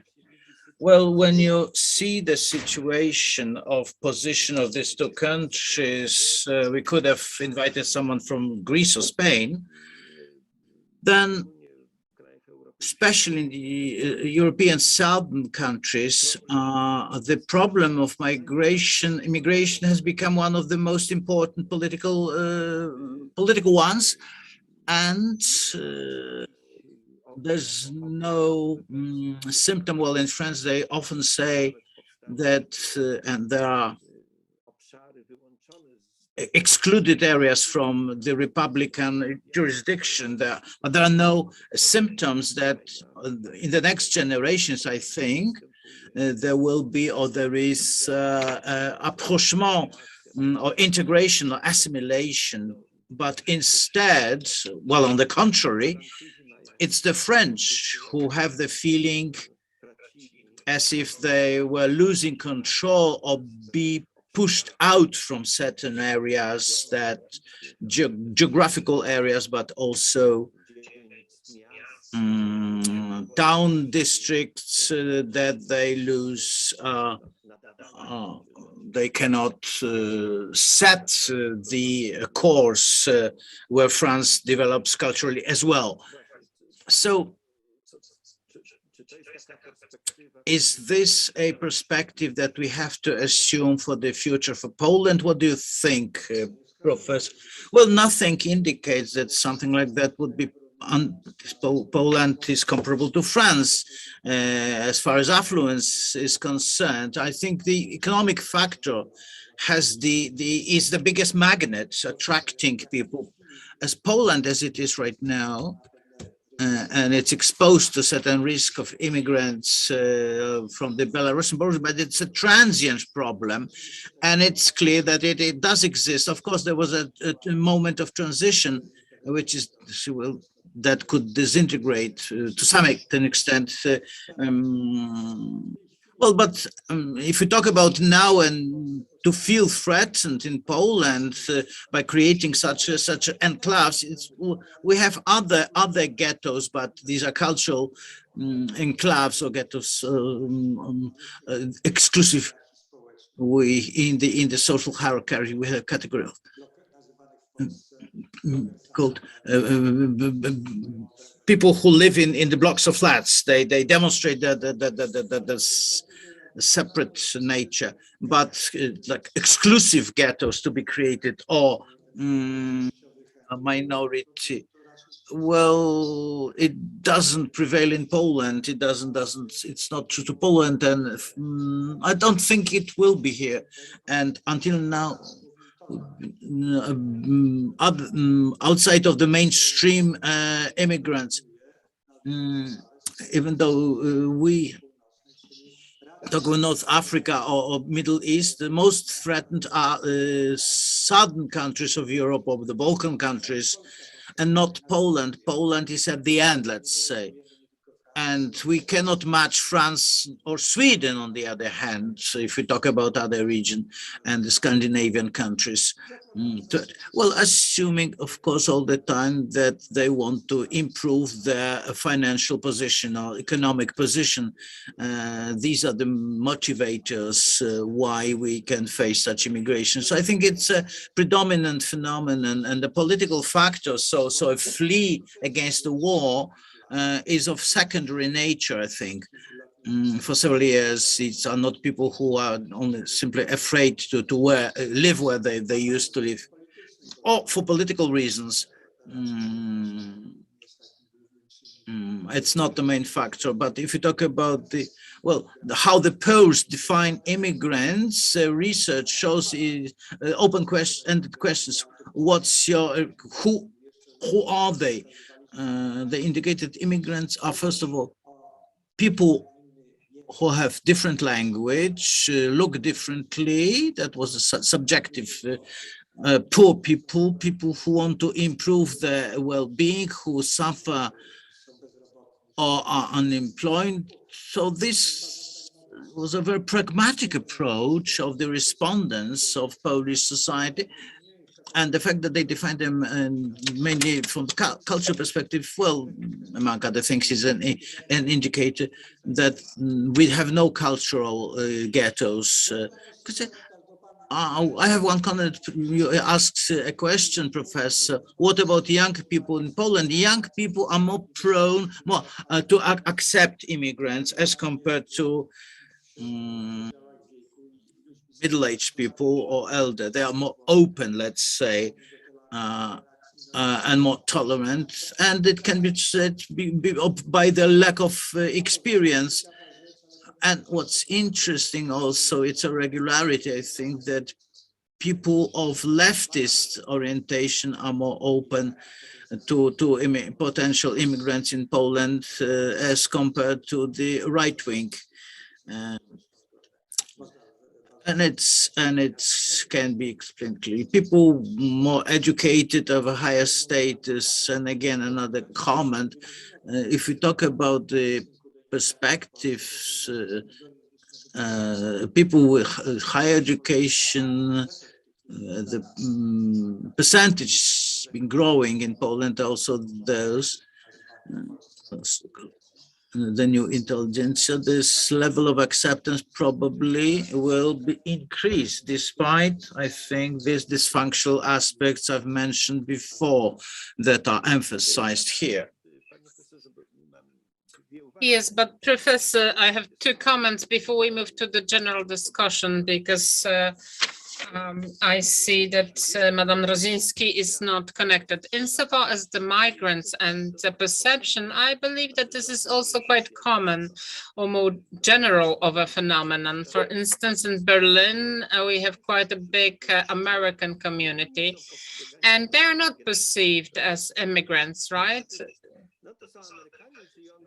Well, when you see the situation of position of these two countries, we could have invited someone from Greece or Spain, then especially in the European southern countries, the problem of immigration has become one of the most important political ones, and there's no symptom. Well, in France, they often say that, and there are excluded areas from the Republican jurisdiction there, but there are no symptoms that in the next generations, I think, there will be, or there is approachement or integration or assimilation, but instead, well, on the contrary, it's the French who have the feeling as if they were losing control or be pushed out from certain areas, that geographical areas, but also town districts that they lose. They cannot set the course where France develops culturally as well. So, is this a perspective that we have to assume for the future for Poland? What do you think, Professor? Well, nothing indicates that something like that would be. Poland is comparable to France as far as affluence is concerned. I think the economic factor is the biggest magnet attracting people. As Poland as it is right now, and it's exposed to certain risk of immigrants from the Belarusian border, but it's a transient problem, and it's clear that it does exist. Of course, there was a moment of transition, which is that could disintegrate to some extent. Well, but if we talk about now and to feel threatened in Poland by creating such enclaves, we have other ghettos, but these are cultural enclaves or ghettos, exclusive. In the social hierarchy, we have a category of called people who live in the blocks of flats. They demonstrate the separate nature, but like exclusive ghettos to be created, or a minority. Well, it doesn't prevail in Poland. It doesn't. It's not true to Poland, and I don't think it will be here. And until now, outside of the mainstream immigrants. Even though we talk about North Africa or Middle East, the most threatened are southern countries of Europe or the Balkan countries, and not Poland. Poland is at the end, let's say. And we cannot match France or Sweden, on the other hand, so if we talk about other region and the Scandinavian countries. Well, assuming, of course, all the time that they want to improve their financial position or economic position. These are the motivators why we can face such immigration. So I think it's a predominant phenomenon, and the political factors, so a flee against the war, is of secondary nature, I think. For several years, it's are not people who are only simply afraid to live where they used to live, or for political reasons. It's not the main factor. But if you talk about how the Poles define immigrants, research shows open-ended questions. What's your who are they? The indicated immigrants are, first of all, people who have different language, look differently. That was a subjective. Poor people, people who want to improve their well-being, who suffer or are unemployed. So this was a very pragmatic approach of the respondents of Polish society. And the fact that they define them mainly from the cultural perspective, well, among other things, is an indicator that we have no cultural ghettos. Because I have one comment. You asked a question, Professor. What about young people in Poland? Young people are more prone to accept immigrants as compared to middle-aged people or elder. They are more open, let's say, and more tolerant, and it can be said by the lack of experience. And what's interesting also, it's a regularity, I think, that people of leftist orientation are more open to potential immigrants in Poland as compared to the right wing. And it can be explained clearly. People more educated, of a higher status, and again, another comment, if we talk about the perspectives, people with higher education, the percentage has been growing in Poland, also those, the new intelligentsia, this level of acceptance probably will be increased, despite, I think, these dysfunctional aspects I've mentioned before that are emphasized here. Yes, but Professor, I have two comments before we move to the general discussion, because I see that Madame Rosinski is not connected. Insofar as the migrants and the perception, I believe that this is also quite common or more general of a phenomenon. For instance, in Berlin, we have quite a big American community, and they're not perceived as immigrants, right?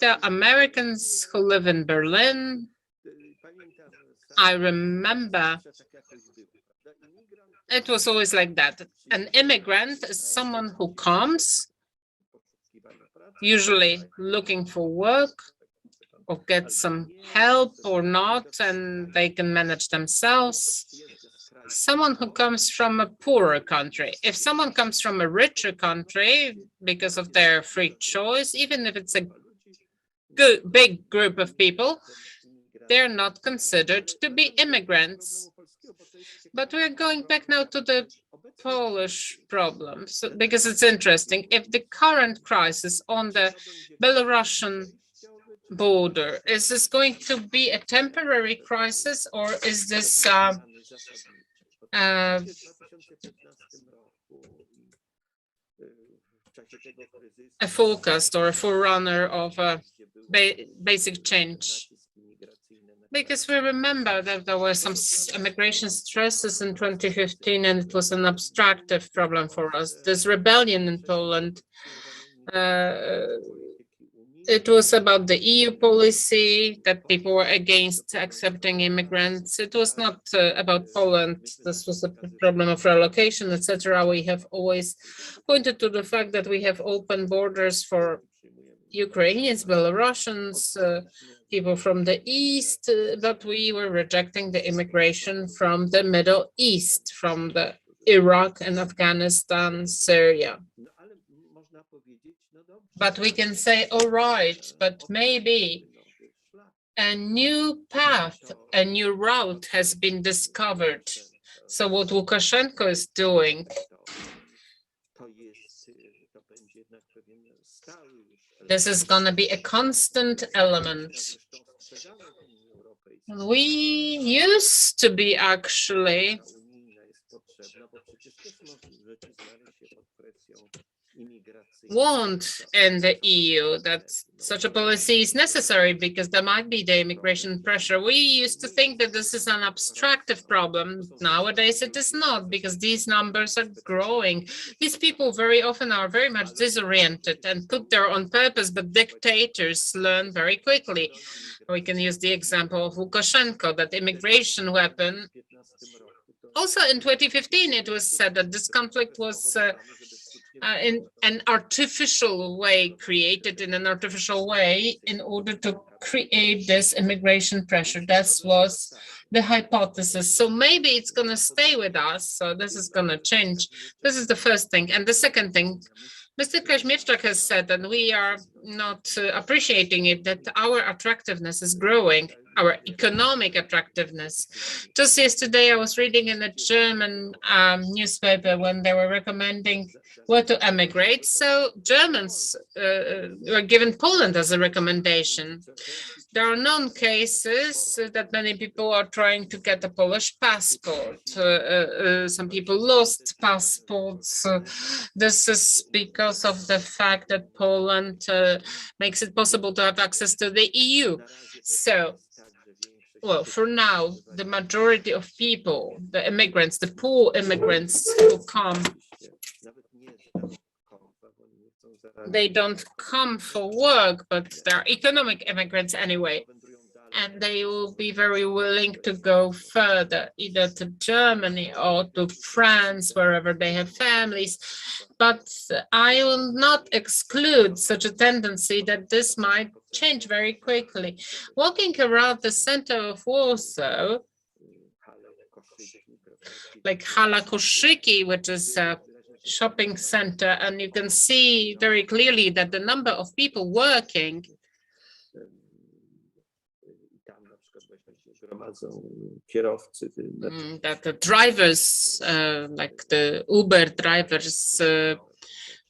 The Americans who live in Berlin, I remember it was always like that. An immigrant is someone who comes, usually looking for work or get some help or not, and they can manage themselves. Someone who comes from a poorer country. If someone comes from a richer country because of their free choice, even if it's a big group of people, they're not considered to be immigrants. But we're going back now to the Polish problem, because it's interesting. If the current crisis on the Belarusian border, is this going to be a temporary crisis, or is this a forecast or a forerunner of a basic change? Because we remember that there were some immigration stresses in 2015, and it was an obstructive problem for us. This rebellion in Poland, it was about the EU policy that people were against accepting immigrants. It was not about Poland. This was a problem of relocation, etc. We have always pointed to the fact that we have open borders for Ukrainians, Belarusians, people from the East, but we were rejecting the immigration from the Middle East, from the Iraq and Afghanistan, Syria. But we can say, all right, but maybe a new path, a new route has been discovered. So what Lukashenko is doing, this is going to be a constant element. We used to be actually want in the EU that such a policy is necessary because there might be the immigration pressure. We used to think that this is an abstractive problem. Nowadays it is not, because these numbers are growing. These people very often are very much disoriented and put there on purpose, but dictators learn very quickly. We can use the example of Lukashenko, that immigration weapon. Also in 2015, it was said that this conflict was in an artificial way, created in an artificial way in order to create this immigration pressure. That was the hypothesis. So maybe it's going to stay with us. So this is going to change. This is the first thing. And the second thing, Mr. Kaźmierczak has said, and we are not appreciating it, that our attractiveness is growing, our economic attractiveness. Just yesterday, I was reading in a German newspaper when they were recommending where to emigrate. So Germans were given Poland as a recommendation. There are known cases that many people are trying to get a Polish passport. Some people lost passports. This is because of the fact that Poland makes it possible to have access to the EU. So, well, for now, the majority of people, the immigrants, the poor immigrants who come, they don't come for work, but they're economic immigrants anyway. And they will be very willing to go further, either to Germany or to France, wherever they have families. But I will not exclude such a tendency that this might change very quickly. Walking around the center of Warsaw, like Hala Koszyki, which is a shopping center, and you can see very clearly that the number of people working that the drivers, like the Uber drivers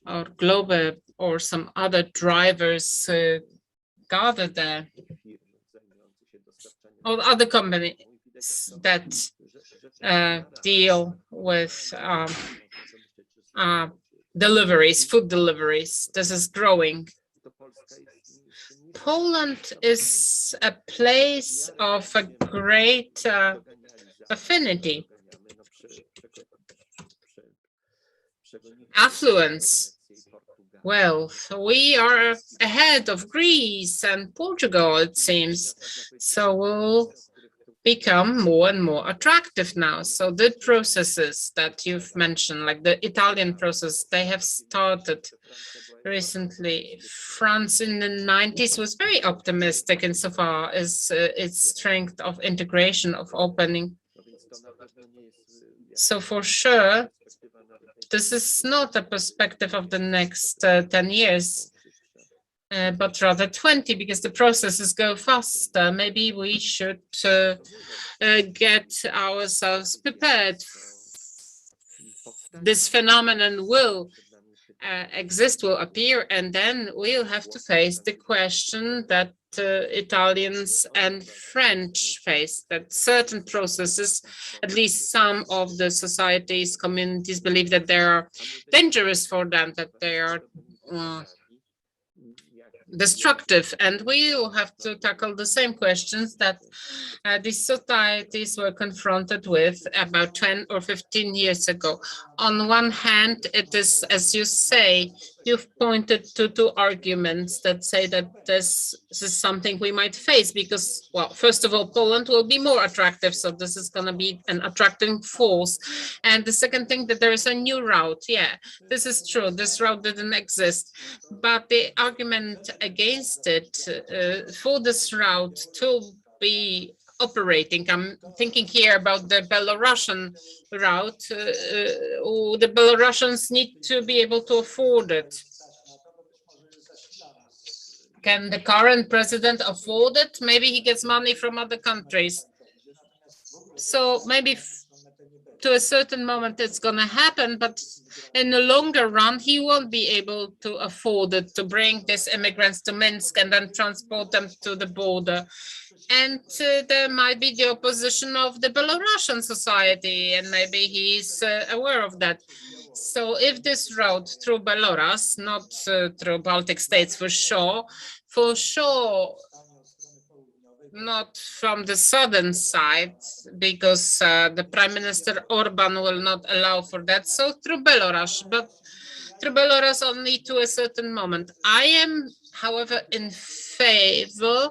or Globe or some other drivers gather there, or other companies that deal with deliveries, food deliveries. This is growing. Poland is a place of a great affinity, affluence, wealth. We are ahead of Greece and Portugal, it seems. So we'll become more and more attractive now. So the processes that you've mentioned, like the Italian process, they have started recently. France in the 90s was very optimistic insofar as its strength of integration, of opening. So for sure, this is not a perspective of the next 10 years, but rather 20, because the processes go faster. Maybe we should get ourselves prepared. This phenomenon will exist, will appear, and then we'll have to face the question that Italians and French face, that certain processes, at least some of the societies, communities, believe that they are dangerous for them, that they are destructive, and we will have to tackle the same questions that these societies were confronted with about 10 or 15 years ago. On one hand, it is, as you say, you've pointed to two arguments that say that this is something we might face because, well, first of all, Poland will be more attractive, so this is going to be an attracting force. And the second thing, that there is a new route. Yeah, this is true. This route didn't exist. But the argument against it, for this route to be operating, I'm thinking here about the Belarusian route. The Belarusians need to be able to afford it. Can the current president afford it? Maybe he gets money from other countries. So maybe to a certain moment it's going to happen, but in the longer run, he won't be able to afford it, to bring these immigrants to Minsk and then transport them to the border. And there might be the opposition of the Belarusian society, and maybe he's aware of that. So if this route through Belarus, not through Baltic states for sure, not from the southern side, because the Prime Minister Orban will not allow for that. So through Belarus, but through Belarus only to a certain moment. I am, however, in favor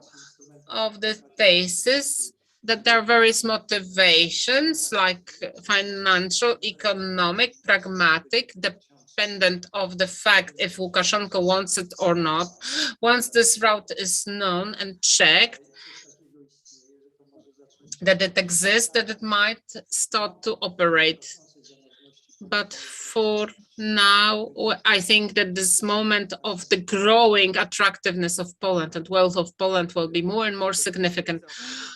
of the thesis that there are various motivations like financial, economic, pragmatic, dependent of the fact if Lukashenko wants it or not. Once this route is known and checked, that it exists, that it might start to operate. But for now, I think that this moment of the growing attractiveness of Poland and wealth of Poland will be more and more significant.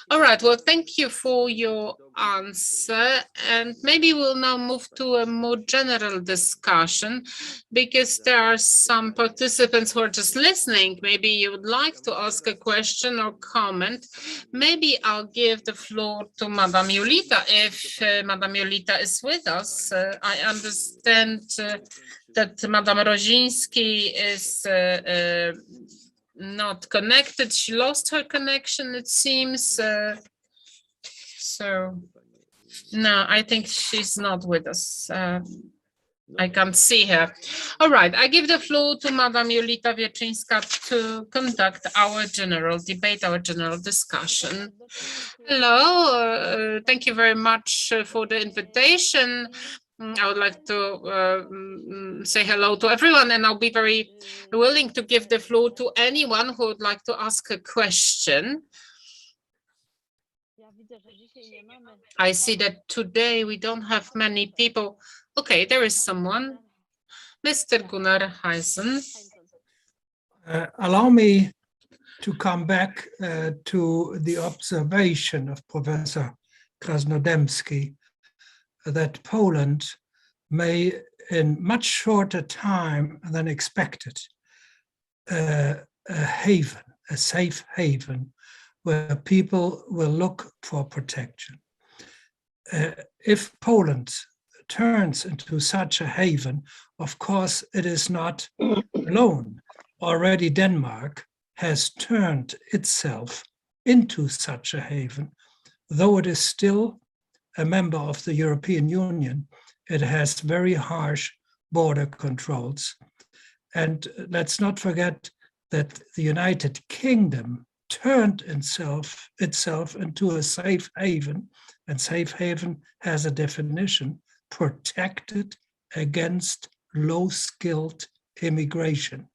All right, well, thank you for your answer. And maybe we'll now move to a more general discussion, because there are some participants who are just listening. Maybe you would like to ask a question or comment. Maybe I'll give the floor to Madame Jolita, if Madame Jolita is with us. I understand that Madame Roziński is not connected. She lost her connection, it seems. So no, I think she's not with us. I can't see her. All right, I give the floor to Madame Jolita Wierczyńska to conduct our general debate, our general discussion. Hello, thank you very much for the invitation. I would like to say hello to everyone, and I'll be very willing to give the floor to anyone who would like to ask a question. I see that today we don't have many people. Okay, there is someone. Mr. Gunnar Heisen. Allow me to come back to the observation of Professor Krasnodębski that Poland may, in much shorter time than expected, a haven, a safe haven, where people will look for protection. If Poland turns into such a haven, of course, it is not alone. Already Denmark has turned itself into such a haven, though it is still a member of the European Union. It has very harsh border controls. And let's not forget that the United Kingdom turned itself into a safe haven, and safe haven has a definition: protected against low-skilled immigration.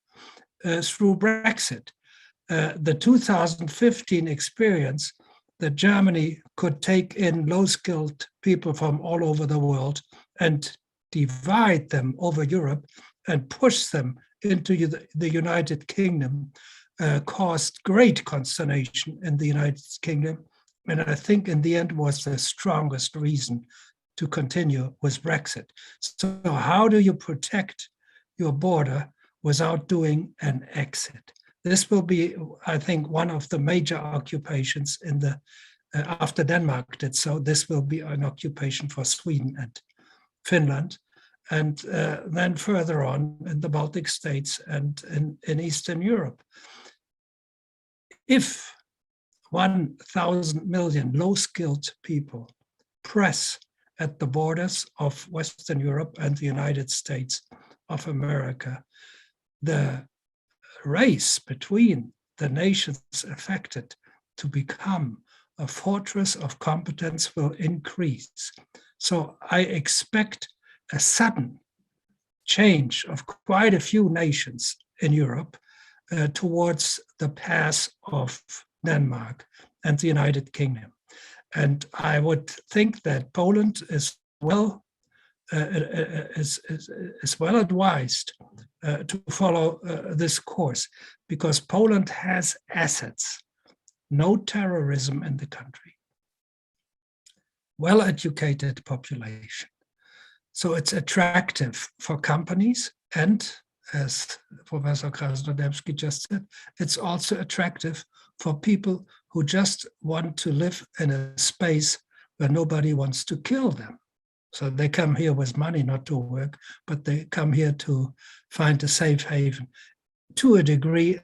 Through Brexit, the 2015 experience that Germany could take in low-skilled people from all over the world and divide them over Europe and push them into the United Kingdom caused great consternation in the United Kingdom. And I think in the end was the strongest reason to continue with Brexit. So how do you protect your border without doing an exit? This will be, I think, one of the major occupations in the after Denmark did so. This will be an occupation for Sweden and Finland. and then further on in the Baltic states and in Eastern Europe. If 1,000 million low-skilled people press at the borders of Western Europe and the United States of America, the race between the nations affected to become a fortress of competence will increase. So I expect a sudden change of quite a few nations in Europe towards the path of Denmark and the United Kingdom. And I would think that Poland is well advised to follow this course, because Poland has assets, no terrorism in the country, well-educated population. So it's attractive for companies, and as Professor Krasnodębski just said, it's also attractive for people who just want to live in a space where nobody wants to kill them. So they come here with money, not to work, but they come here to find a safe haven. To a degree,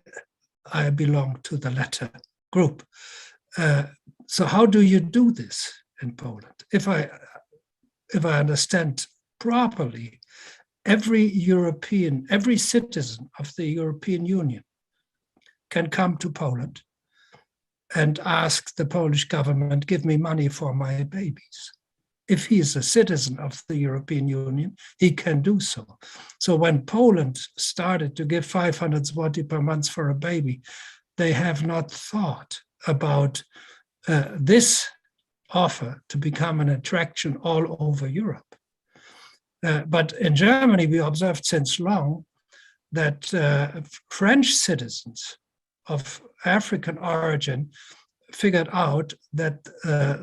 I belong to the latter group. So how do you do this in Poland? If I understand properly, every citizen of the European Union can come to Poland and ask the Polish government, give me money for my babies. If he is a citizen of the European Union, he can do so. So when Poland started to give 500 zloty per month for a baby, they have not thought about this offer to become an attraction all over Europe. But in Germany, we observed since long that French citizens of African origin figured out that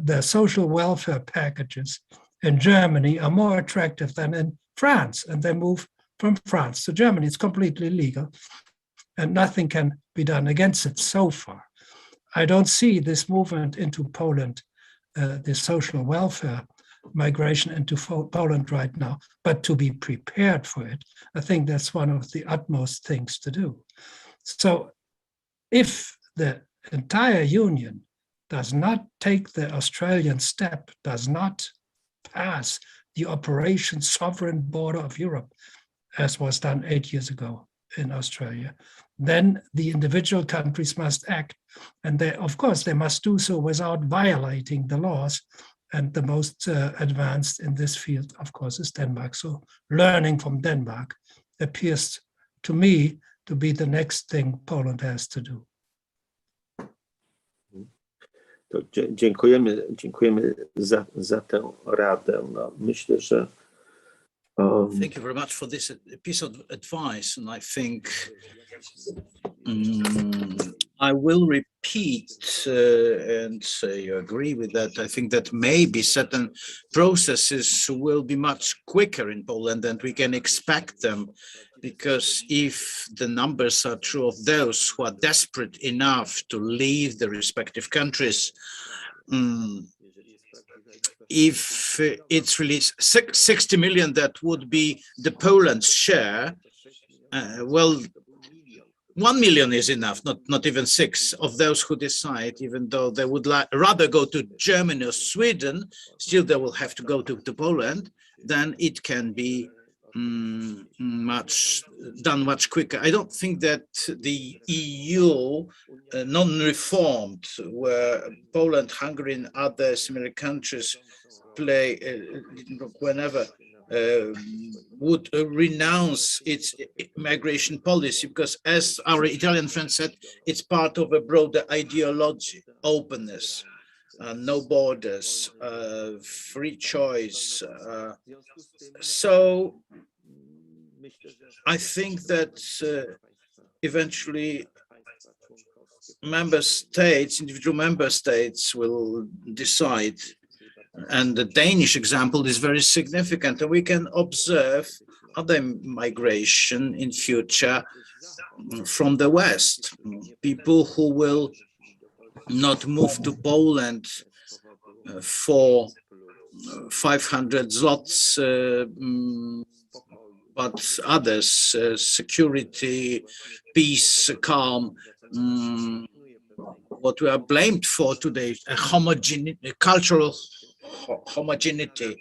the social welfare packages in Germany are more attractive than in France, and they move from France to Germany. It's completely legal, and nothing can be done against it so far. I don't see this movement into Poland, the social welfare migration into Poland right now, but to be prepared for it, I think that's one of the utmost things to do. So if the entire union does not take the Australian step, does not pass the Operation Sovereign Border of Europe, as was done 8 years ago in Australia, then the individual countries must act. And they, of course, they must do so without violating the laws. And the most advanced in this field, of course, is Denmark. So learning from Denmark appears to me to be the next thing Poland has to do. To dziękujemy za tę radę. No, myślę, że Thank you very much for this piece of advice, and I think I will repeat and say you agree with that. I think that maybe certain processes will be much quicker in Poland than we can expect them, because if the numbers are true of those who are desperate enough to leave the respective countries, if it's really 60 million, that would be the Poland's share. Well, 1 million is enough, not even 6 of those who decide, even though they would rather go to Germany or Sweden, still they will have to go to Poland. Then it can be much quicker. I don't think that the EU, non-reformed, where Poland, Hungary, and other similar countries play whenever would renounce its migration policy, because, as our Italian friend said, it's part of a broader ideology: openness, no borders, free choice. So I think that eventually individual member states will decide. And the Danish example is very significant, and we can observe other migration in future from the West. People who will not move to Poland for 500 zlotys but others, security, peace, calm, what we are blamed for today, a cultural homogeneity.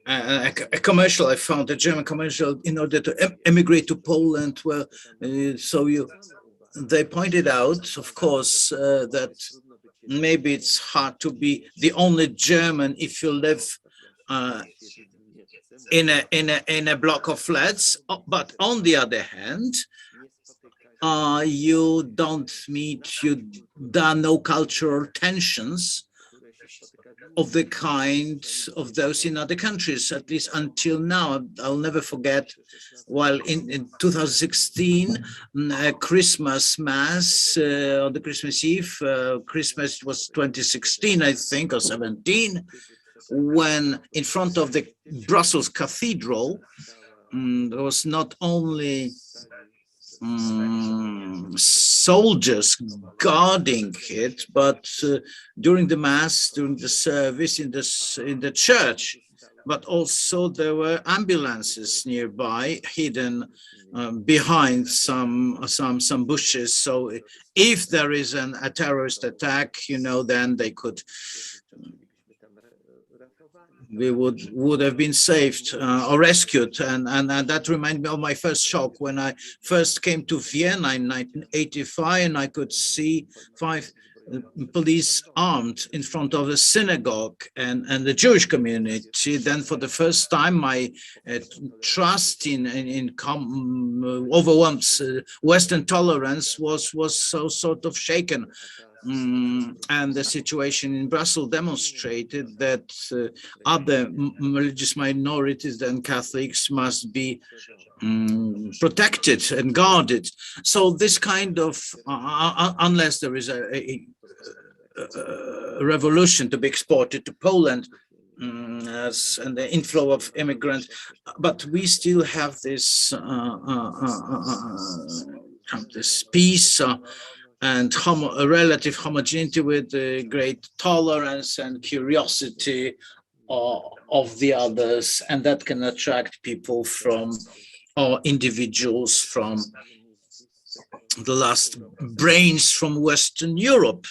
A commercial I found, a German commercial, in order to emigrate to Poland. Well, they pointed out, of course, that maybe it's hard to be the only German if you live in a block of flats. But on the other hand, there are no cultural tensions of the kind of those in other countries, at least until now. I'll never forget, while in 2016, Christmas Mass on the Christmas Eve, Christmas was 2016, I think, or 17, when in front of the Brussels Cathedral, there was not only soldiers guarding it, but during the mass, during the service in the church, but also there were ambulances nearby, hidden behind some bushes. So if there is a terrorist attack, then they could. We would have been saved or rescued, and that reminded me of my first shock when I first came to Vienna in 1985, and I could see 5 police armed in front of a synagogue and the Jewish community. Then for the first time, my trust in overwhelmed Western tolerance was so sort of shaken. And the situation in Brussels demonstrated that other religious minorities than Catholics must be protected and guarded. So this kind of, unless there is a revolution to be exported to Poland, and the inflow of immigrants, but we still have this this peace and a relative homogeneity with great tolerance and curiosity of the others, and that can attract people from, or individuals from, the last brains from Western Europe.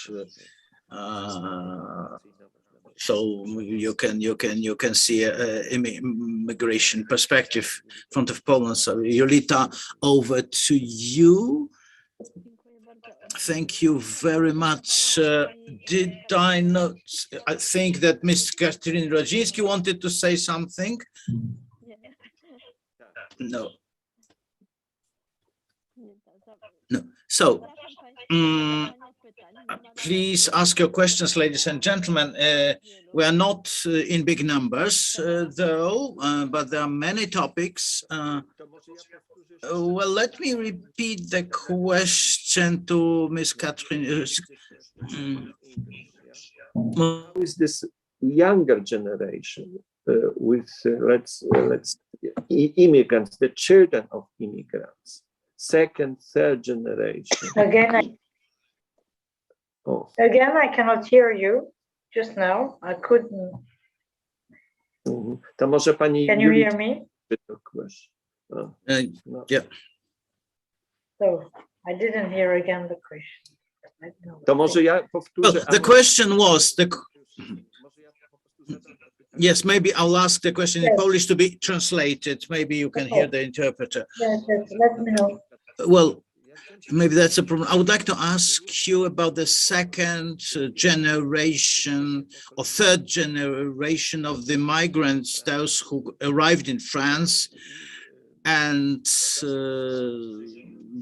So you can see an immigration perspective in front of Poland. So Jolita, over to you. Thank you very much. Did I not? I think that Ms. Katarzyna Radziński wanted to say something. No. No. So, please ask your questions, ladies and gentlemen. We are not in big numbers, though, but there are many topics. Well, let me repeat the question to Ms. Catherine. With this younger generation, with let's immigrants, the children of immigrants, second, third generation. Again, I cannot hear you just now. I couldn't. To może pani Can you hear me? Yeah. So I didn't hear again the question. To może ja powtórzę. Well, the question was Yes, maybe I'll ask the question in Polish to be translated. Maybe you can hear the interpreter. Yes, let me know. Well, maybe that's a problem. I would like to ask you about the second generation or third generation of the migrants, those who arrived in France and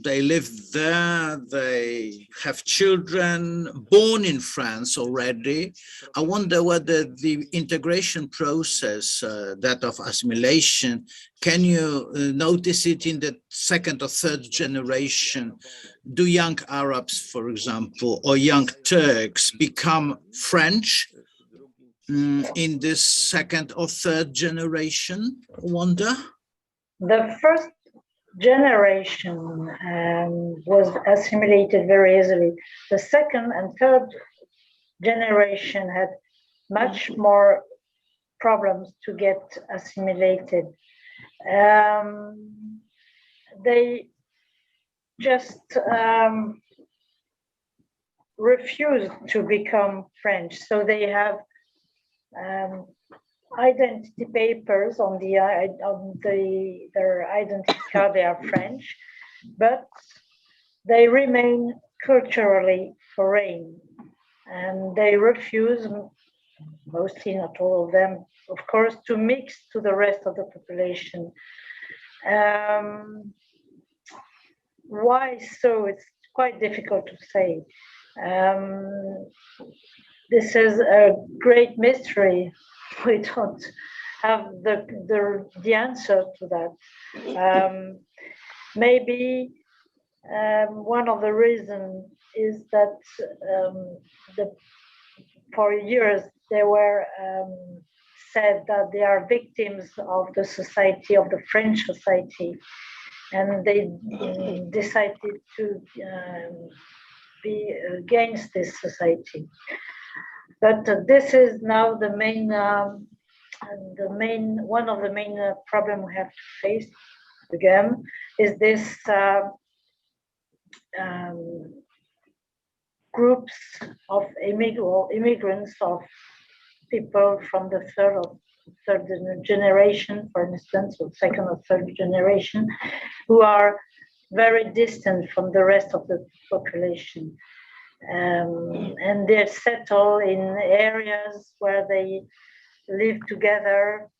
they live there, they have children born in France already. I wonder whether the integration process, that of assimilation, can you notice it in the second or third generation? Do young Arabs, for example, or young Turks become French in this second or third generation? I wonder. The first generation was assimilated very easily. The second and third generation had much more problems to get assimilated. They just refuse to become French. So they have identity papers on their identity card. They are French, but they remain culturally foreign, and they refuse, mostly, not all of them, of course, to mix to the rest of the population. Why so? It's quite difficult to say. This is a great mystery. We don't have the answer to that. Maybe one of the reasons is that for years they were said that they are victims of the society, of the French society, and they decided to be against this society. But this is now the main one of the main problem we have to face again, is this groups of immigrants, of people from the third generation, for instance, or second or third generation, who are very distant from the rest of the population. And they settle in areas where they live together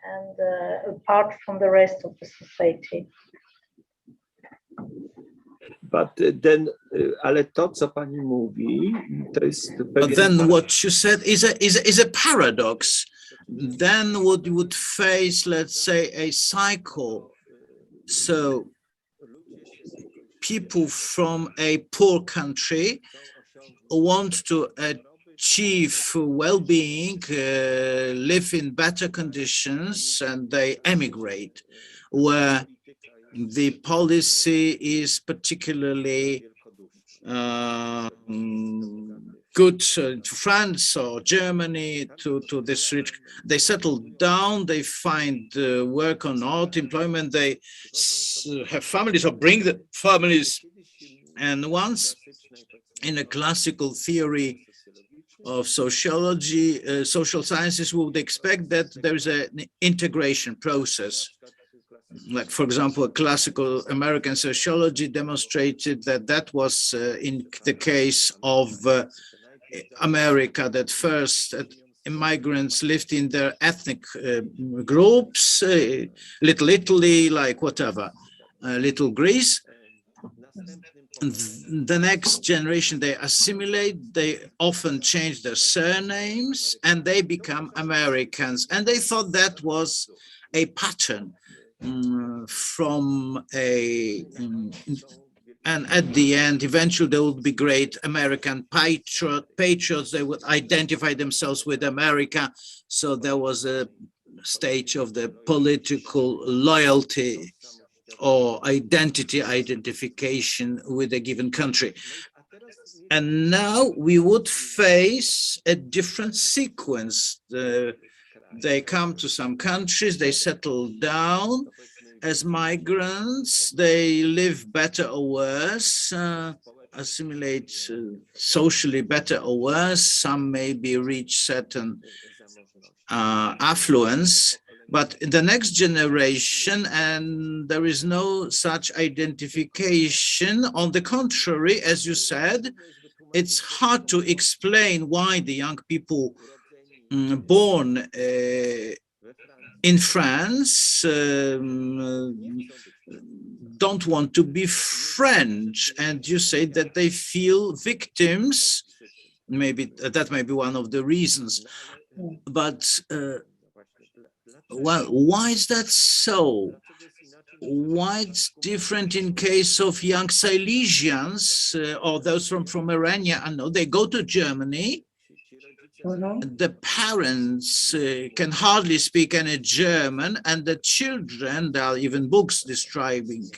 and apart from the rest of the society. But then, ale to, co pani mówi, to jest But then what you said is a paradox. Then what you would face, let's say, a cycle. So people from a poor country want to achieve well-being, live in better conditions, and they emigrate, where the policy is particularly good to France or Germany, to this rich. They settle down, they find work or not, employment, they have families or bring the families. And once, in a classical theory of sociology, social sciences, we would expect that there is an integration process. Like, for example, classical American sociology demonstrated that that was in the case of America, that first immigrants lived in their ethnic groups, Little Italy, like whatever, Little Greece. The next generation, they assimilate, they often change their surnames, and they become Americans. And they thought that was a pattern from a, and at the end, eventually they would be great American patriots. They would identify themselves with America. So there was a stage of the political loyalty or identification with a given country. And now we would face a different sequence. They come to some countries, they settle down as migrants, they live better or worse, assimilate socially better or worse. Some maybe reach certain affluence, but in the next generation, and there is no such identification. On the contrary, as you said, it's hard to explain why the young people born in France don't want to be French, and you say that they feel victims. Maybe that may be one of the reasons, but well, why is that so? Why it's different in case of young Silesians or those from Pomerania? I know they go to Germany. The parents can hardly speak any German, and the children, there are even books describing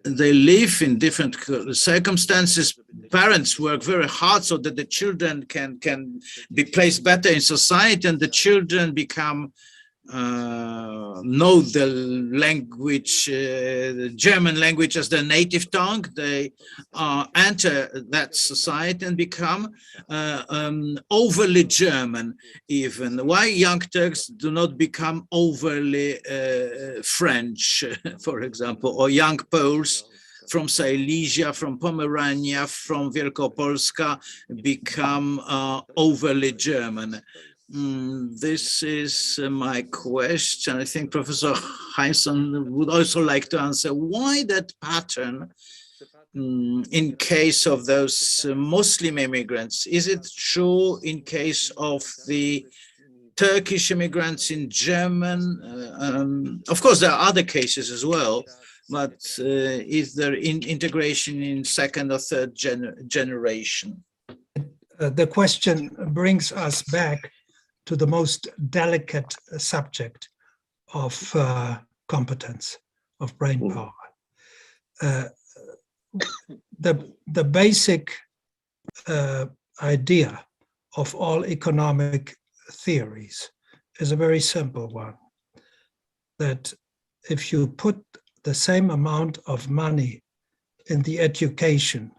they live in different circumstances. Parents work very hard so that the children can be placed better in society, and the children become know the language, the German language as their native tongue. They enter that society and become overly German even. Why young Turks do not become overly French, for example, or young Poles from Silesia, from Pomerania, from Wielkopolska become overly German? This is my question. I think Professor Heinsohn would also like to answer why that pattern in case of those Muslim immigrants. Is it true in case of the Turkish immigrants in German? Of course, there are other cases as well, but is there integration in second or third generation? The question brings us back to the most delicate subject of competence, of brain power. The basic idea of all economic theories is a very simple one, that if you put the same amount of money in the education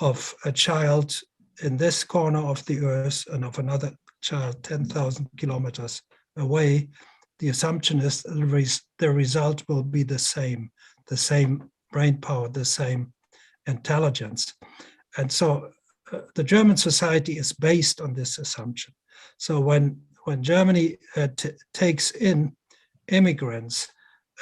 of a child in this corner of the earth and of another child 10,000 kilometers away, the assumption is the result will be the same brain power, the same intelligence. And so the German society is based on this assumption. So when Germany takes in immigrants,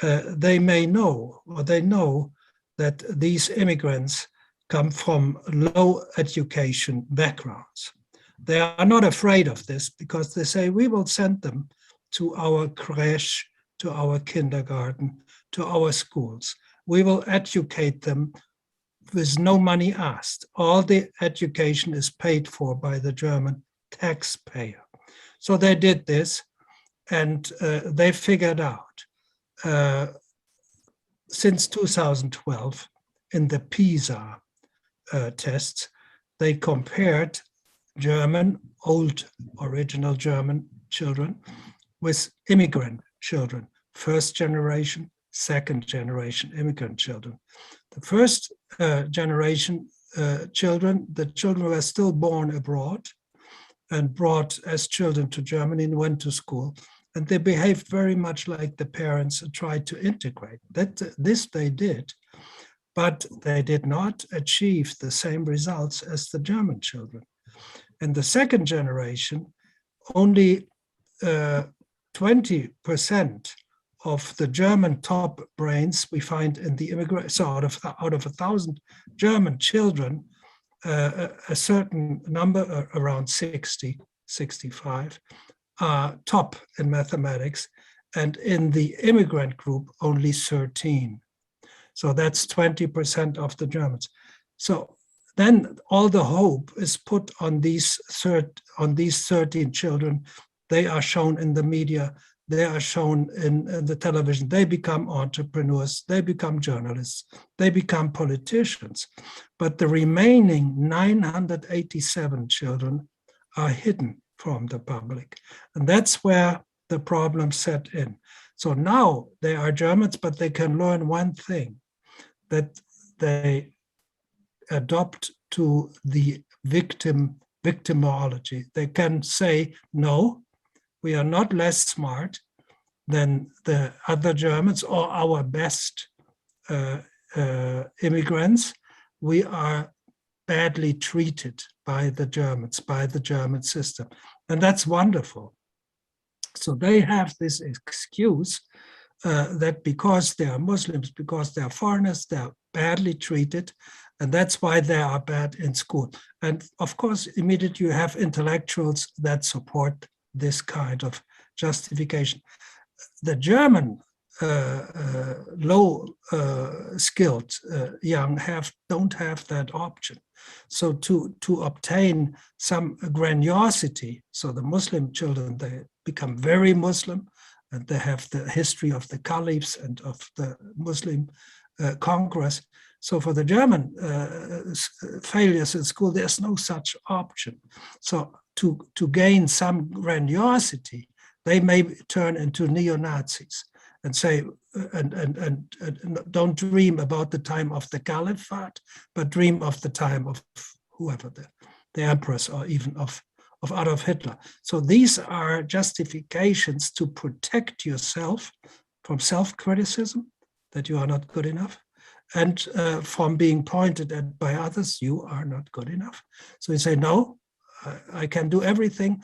they may know, or they know, that these immigrants come from low education backgrounds. They are not afraid of this because they say, we will send them to our crèche, to our kindergarten, to our schools. We will educate them with no money asked. All the education is paid for by the German taxpayer. So they did this, and they figured out since 2012 in the PISA tests, they compared German, old original German children with immigrant children, first generation, second generation immigrant children. The first generation children, the children were still born abroad and brought as children to Germany and went to school. And they behaved very much like the parents and tried to integrate. This they did, but they did not achieve the same results as the German children. In the second generation, only 20% of the German top brains we find in the immigrant, so out of 1,000 German children, a certain number, around 60, 65, are top in mathematics, and in the immigrant group, only 13. So that's 20% of the Germans. So then all the hope is put on these 13 children. They are shown in the media, they are shown in the television, they become entrepreneurs, they become journalists, they become politicians. But the remaining 987 children are hidden from the public. And that's where the problem set in. So now they are Germans, but they can learn one thing, that they adopt to the victimology. They can say, no, we are not less smart than the other Germans or our best immigrants. We are badly treated by the Germans, by the German system. And that's wonderful. So they have this excuse that because they are Muslims, because they are foreigners, they are badly treated, and that's why they are bad in school. And of course, immediately you have intellectuals that support this kind of justification. The German low-skilled young don't have that option. So to obtain some grandiosity, so the Muslim children, they become very Muslim, and they have the history of the caliphs and of the Muslim Congress. So for the German failures in school, there's no such option. So to gain some grandiosity, they may turn into neo-Nazis and say, and don't dream about the time of the Caliphate, but dream of the time of whoever the emperors, or even of Adolf Hitler. So these are justifications to protect yourself from self-criticism, that you are not good enough, and from being pointed at by others, you are not good enough. So you say, no, I can do everything,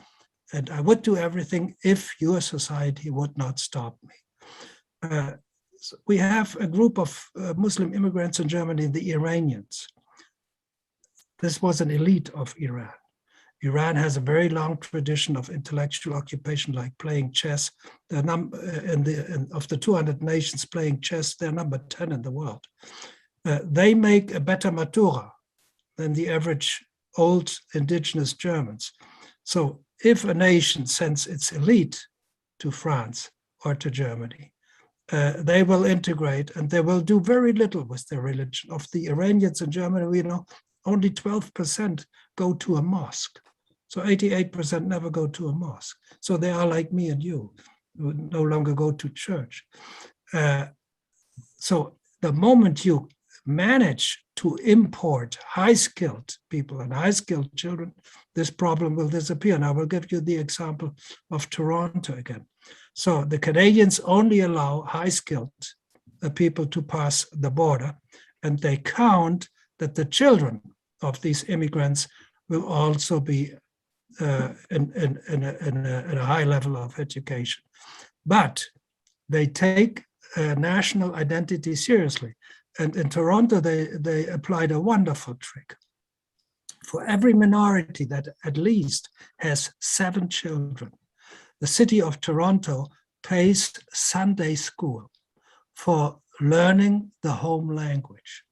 and I would do everything if your society would not stop me. So we have a group of Muslim immigrants in Germany, the Iranians. This was an elite of Iran. Iran has a very long tradition of intellectual occupation, like playing chess. Of the 200 nations playing chess, they're number 10 in the world. They make a better matura than the average old indigenous Germans. So if a nation sends its elite to France or to Germany, they will integrate, and they will do very little with their religion. Of the Iranians in Germany, we know only 12% go to a mosque. So 88% never go to a mosque. So they are like me and you, who no longer go to church. So the moment you manage to import high-skilled people and high-skilled children, this problem will disappear. And I will give you the example of Toronto again. So the Canadians only allow high-skilled people to pass the border, and they count that the children of these immigrants will also be in a high level of education. But they take national identity seriously. And in Toronto, they applied a wonderful trick. For every minority that at least has 7 children, the city of Toronto pays Sunday school for learning the home language.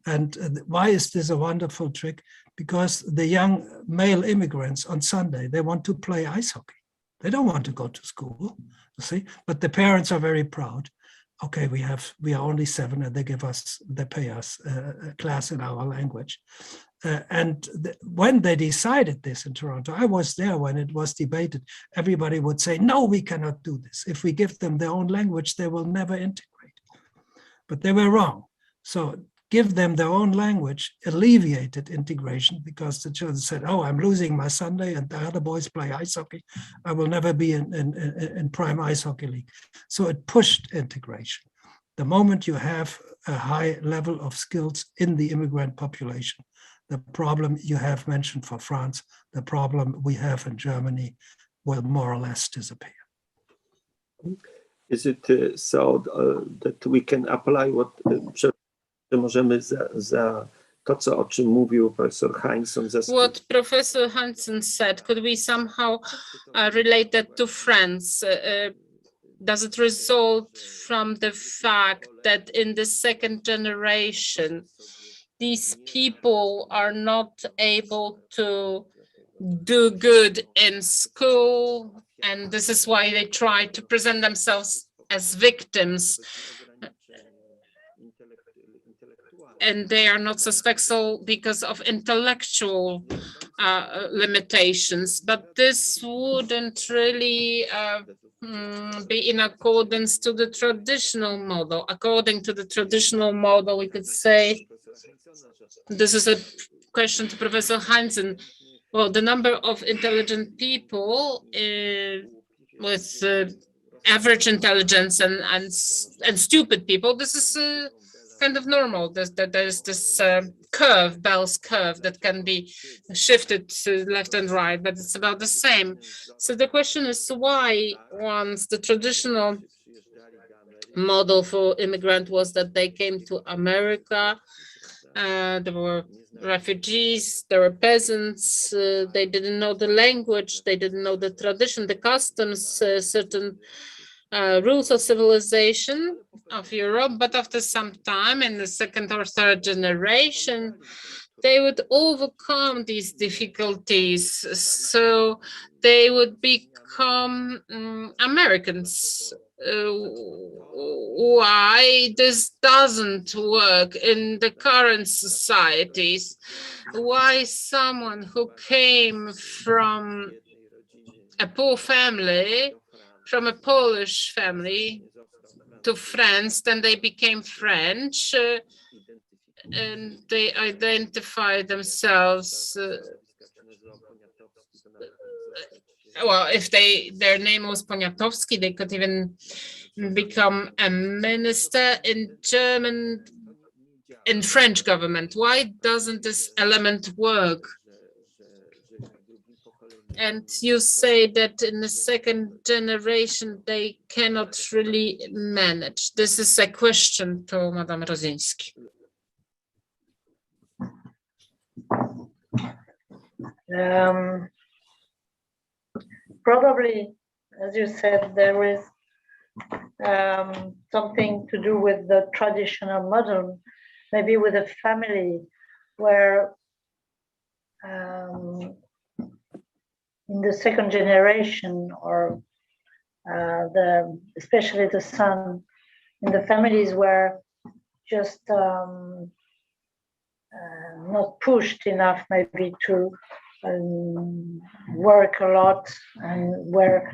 And why is this a wonderful trick? Because the young male immigrants on Sunday, they want to play ice hockey. They don't want to go to school, you see, but the parents are very proud. Okay, we are only 7, and they pay us a class in our language. When they decided this in Toronto, I was there when it was debated. Everybody would say, no, we cannot do this. If we give them their own language, they will never integrate. But they were wrong. So give them their own language alleviated integration, because the children said, oh, I'm losing my Sunday and the other boys play ice hockey. I will never be in prime ice hockey league. So it pushed integration. The moment you have a high level of skills in the immigrant population, the problem you have mentioned for France, the problem we have in Germany will more or less disappear. Is it so that we can apply what możemy za to, o czym mówił profesor Heinsohn. What Professor Heinsohn said, could we somehow relate that to France? Does it result from the fact that in the second generation, these people are not able to do good in school, and this is why they try to present themselves as victims, and they are not successful because of intellectual limitations? But this wouldn't really be in accordance to the traditional model. According to the traditional model, we could say, this is a question to Professor Heinsohn. Well, the number of intelligent people with average intelligence and stupid people, this is kind of normal. There's this curve, Bell's curve, that can be shifted to left and right, but it's about the same. So the question is, why, once the traditional model for immigrant was that they came to America, there were refugees, there were peasants, they didn't know the language, they didn't know the tradition, the customs, certain rules of civilization of Europe, but after some time, in the second or third generation, they would overcome these difficulties. So they would become Americans. Why this doesn't work in the current societies? Why someone who came from a poor family from a Polish family to France, then they became French, and they identify themselves. Well, if their name was Poniatowski, they could even become a minister in French government. Why doesn't this element work? And you say that in the second generation, they cannot really manage. This is a question to Madame Rozyński. Probably, as you said, there is something to do with the traditional model, maybe with a family where in the second generation, or especially the son, in the families were just not pushed enough, maybe to work a lot, and were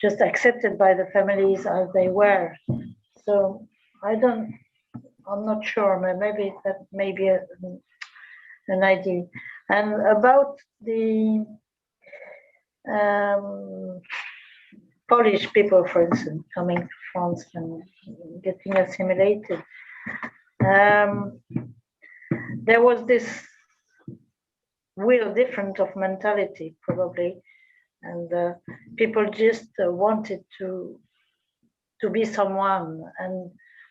just accepted by the families as they were. So I'm not sure. Maybe that may be an idea. And about the Polish people, for instance, coming to France and getting assimilated, there was this real difference of mentality, probably, and people just wanted to be someone, and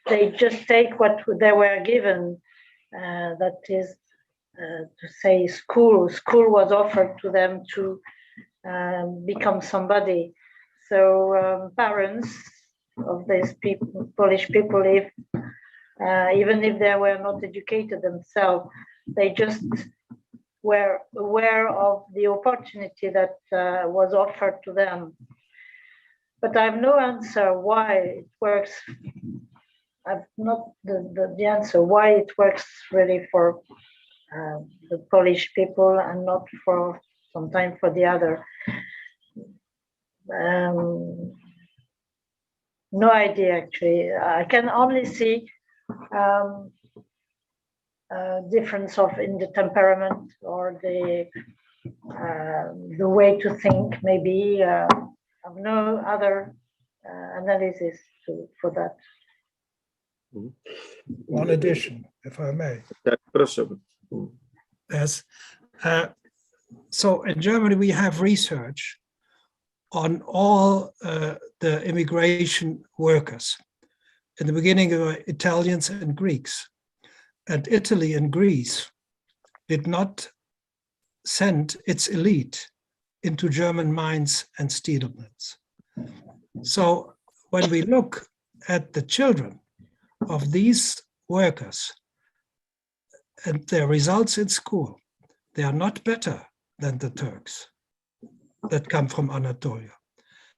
they just take what they were given. That is to say, school was offered to them to become somebody. So parents of these people, Polish people, even if they were not educated themselves, they just were aware of the opportunity that was offered to them. But I have no answer why it works. I've not the answer why it works really for the Polish people and not for sometimes for the other. No idea, actually. I can only see difference in the temperament or the way to think. Maybe I've no other analysis for that. One addition, if I may. Tak, proszę. Yes. So in Germany, we have research on all the immigration workers. In the beginning, there were Italians and Greeks. And Italy and Greece did not send its elite into German mines and steel mills. So when we look at the children of these workers and their results in school, they are not better than the Turks that come from Anatolia.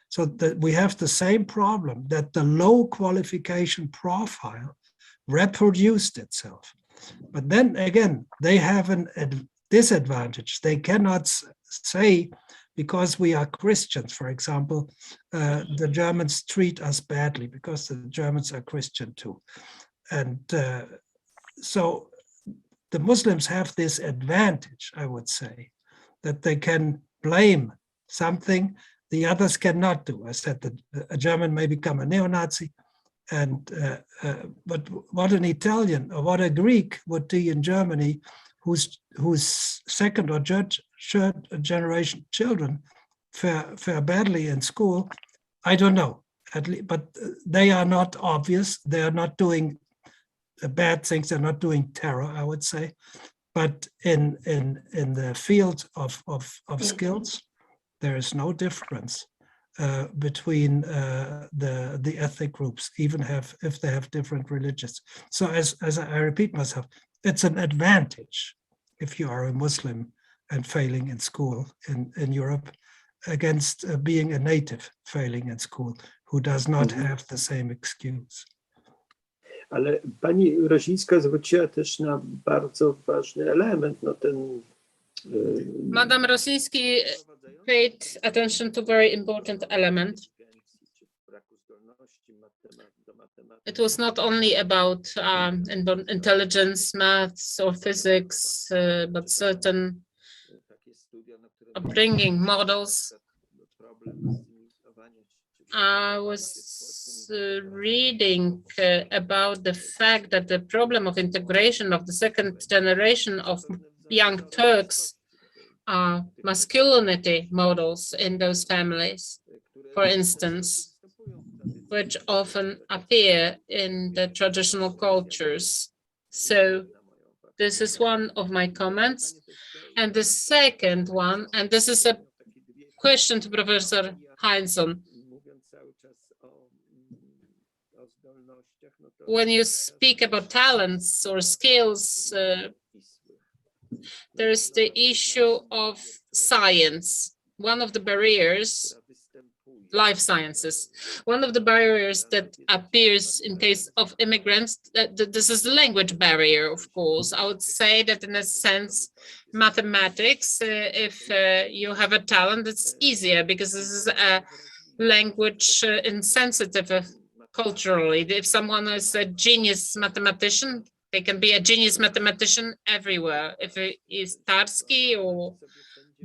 So that we have the same problem, that the low qualification profile reproduced itself. But then again, they have a disadvantage. They cannot say, because we are Christians, for example, the Germans treat us badly because the Germans are Christian too. And so the Muslims have this advantage, I would say, that they can blame something the others cannot do. I said that a German may become a neo-Nazi, but what an Italian or what a Greek would do in Germany, whose second or third generation children fare badly in school, I don't know. But they are not obvious. They are not doing bad things. They're not doing terror, I would say. But in the field of skills, there is no difference between the ethnic groups, even if they have different religions. So as I repeat myself, it's an advantage if you are a Muslim and failing in school in Europe against being a native failing in school who does not have the same excuse. Ale pani Rozińska zwróciła też na bardzo ważny element, no ten. Madame Rozyński paid attention to very important element. it was not only about intelligence, maths, or physics, but certain upbringing models. I was reading about the fact that the problem of integration of the second generation of young Turks are masculinity models in those families, for instance, which often appear in the traditional cultures. So this is one of my comments. And the second one, and this is a question to Professor Heinzson. When you speak about talents or skills, there is the issue of science. One of the barriers, life sciences, one of the barriers that appears in case of immigrants, this is the language barrier, of course. I would say that in a sense, mathematics, if you have a talent, it's easier because this is a language insensitive culturally. If someone is a genius mathematician, they can be a genius mathematician everywhere. If it is Tarski or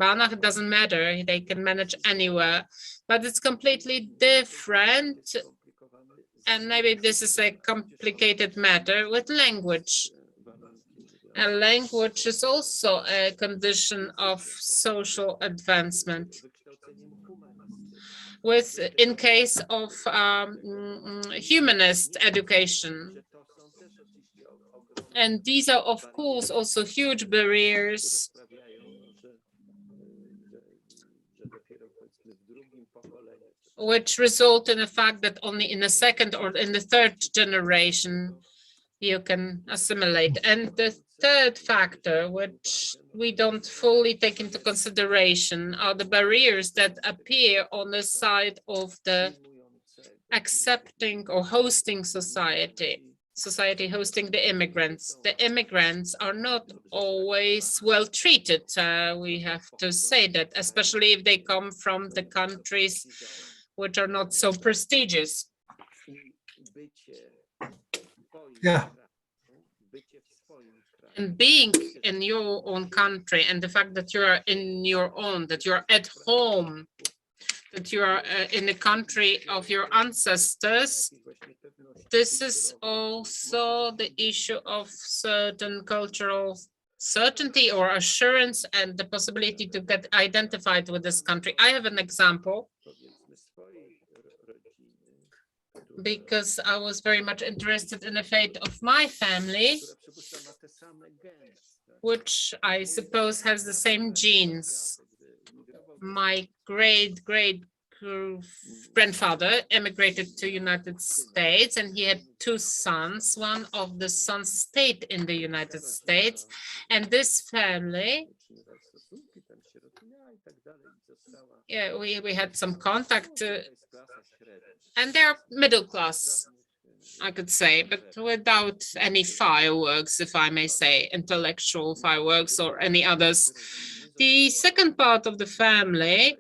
Banach, it doesn't matter. They can manage anywhere. But it's completely different. And maybe this is a complicated matter with language. And language is also a condition of social advancement. In case of humanist education. And these are, of course, also huge barriers which result in the fact that only in the second or in the third generation you can assimilate. And the third factor, which we don't fully take into consideration, are the barriers that appear on the side of the accepting or hosting society hosting the immigrants. The immigrants are not always well treated. We have to say that, especially if they come from the countries which are not so prestigious. Yeah. And being in your own country and the fact that you are in your own, that you are at home, that you are in the country of your ancestors, this is also the issue of certain cultural certainty or assurance and the possibility to get identified with this country. I have an example because I was very much interested in the fate of my family, which I suppose has the same genes. My great-great-grandfather emigrated to United States and he had two sons. One of the sons stayed in the United States, and this family, yeah, we had some contact and they're middle class, I could say, but without any fireworks, if I may say, intellectual fireworks or any others. The second part of the family,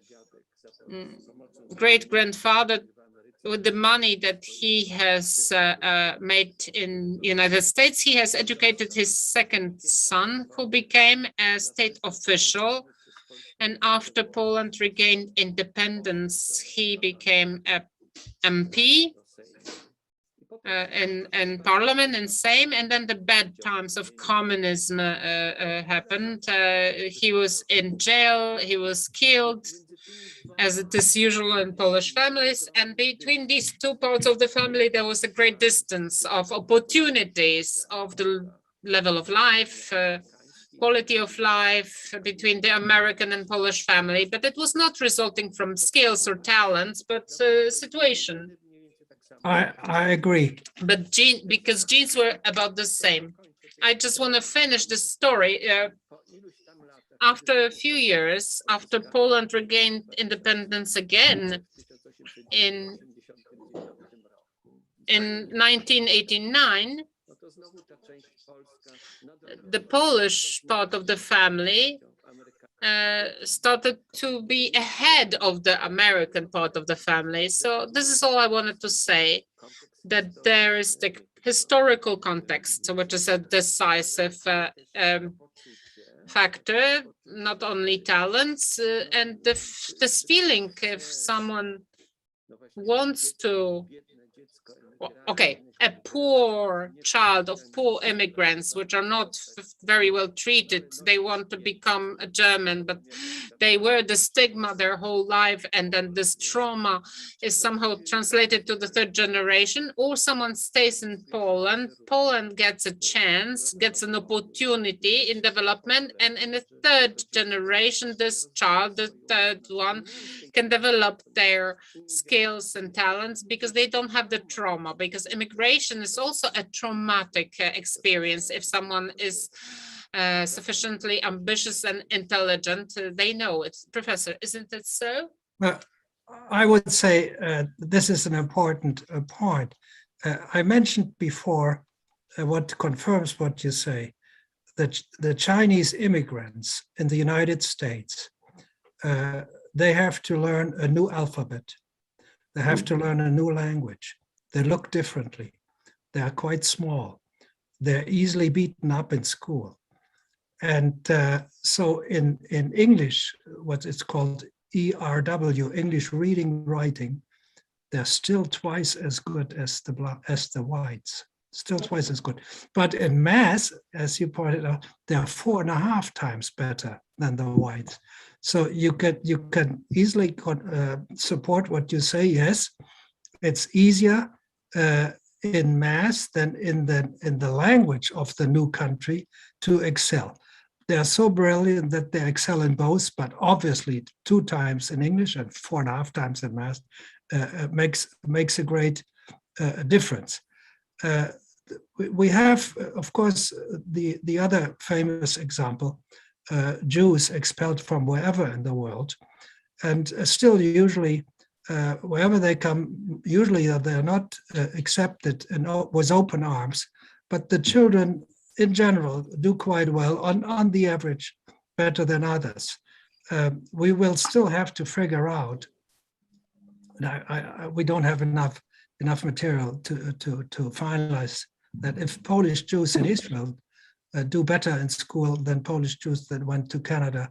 great-grandfather, with the money that he has made in United States, he has educated his second son, who became a state official. And after Poland regained independence, he became a MP in parliament and Sejm, and then the bad times of communism happened. He was in jail, he was killed, as it is usual in Polish families. And between these two parts of the family, there was a great distance of opportunities of the level of life, quality of life between the American and Polish family. But it was not resulting from skills or talents, but situation. I agree. But because genes were about the same. I just want to finish this story. After a few years, after Poland regained independence again in 1989, the Polish part of the family started to be ahead of the American part of the family. So this is all I wanted to say, that there is the historical context, which is a decisive factor, not only talents, and this feeling if someone wants to, okay, a poor child of poor immigrants, which are not very well treated, they want to become a German, but they wear the stigma their whole life, and then this trauma is somehow translated to the third generation, or someone stays in Poland. Poland gets a chance, gets an opportunity in development, and in the third generation, this child, the third one, can develop their skills and talents because they don't have the trauma, because immigration is also a traumatic experience. If someone is sufficiently ambitious and intelligent, they know it. Professor, isn't it so? Well, I would say this is an important point. I mentioned before what confirms what you say, that the Chinese immigrants in the United States, they have to learn a new alphabet. They have to learn a new language. They look differently. They are quite small. They're easily beaten up in school. And so in English, what it's called ERW, English reading, writing, they're still twice as good as the whites, still twice as good. But in math, as you pointed out, they are 4.5 times better than the whites. So you can easily support what you say. Yes, it's easier in math than in the language of the new country to excel. They are so brilliant that they excel in both, but obviously 2 times in English and 4.5 times in math makes a great difference. We have, of course, the other famous example, Jews expelled from wherever in the world, and still usually wherever they come, usually they're not accepted with open arms, but the children in general do quite well, on the average, better than others. We will still have to figure out, we don't have enough material to finalize that if Polish Jews in Israel do better in school than Polish Jews that went to Canada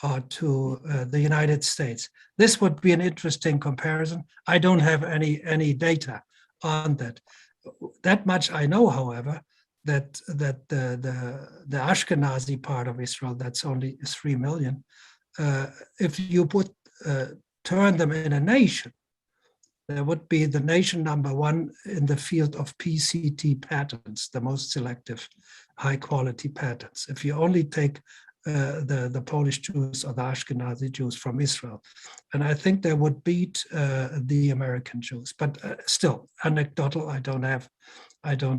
or to the United States. This would be an interesting comparison. I don't have any data on that. That much I know, however, that the Ashkenazi part of Israel, that's only 3 million, if you turn them in a nation, there would be the nation #1 in the field of PCT patterns, the most selective, high quality patterns. If you only take the Polish Jews or the Ashkenazi Jews from Israel, and I think they would beat the American Jews. But still, anecdotal. I don't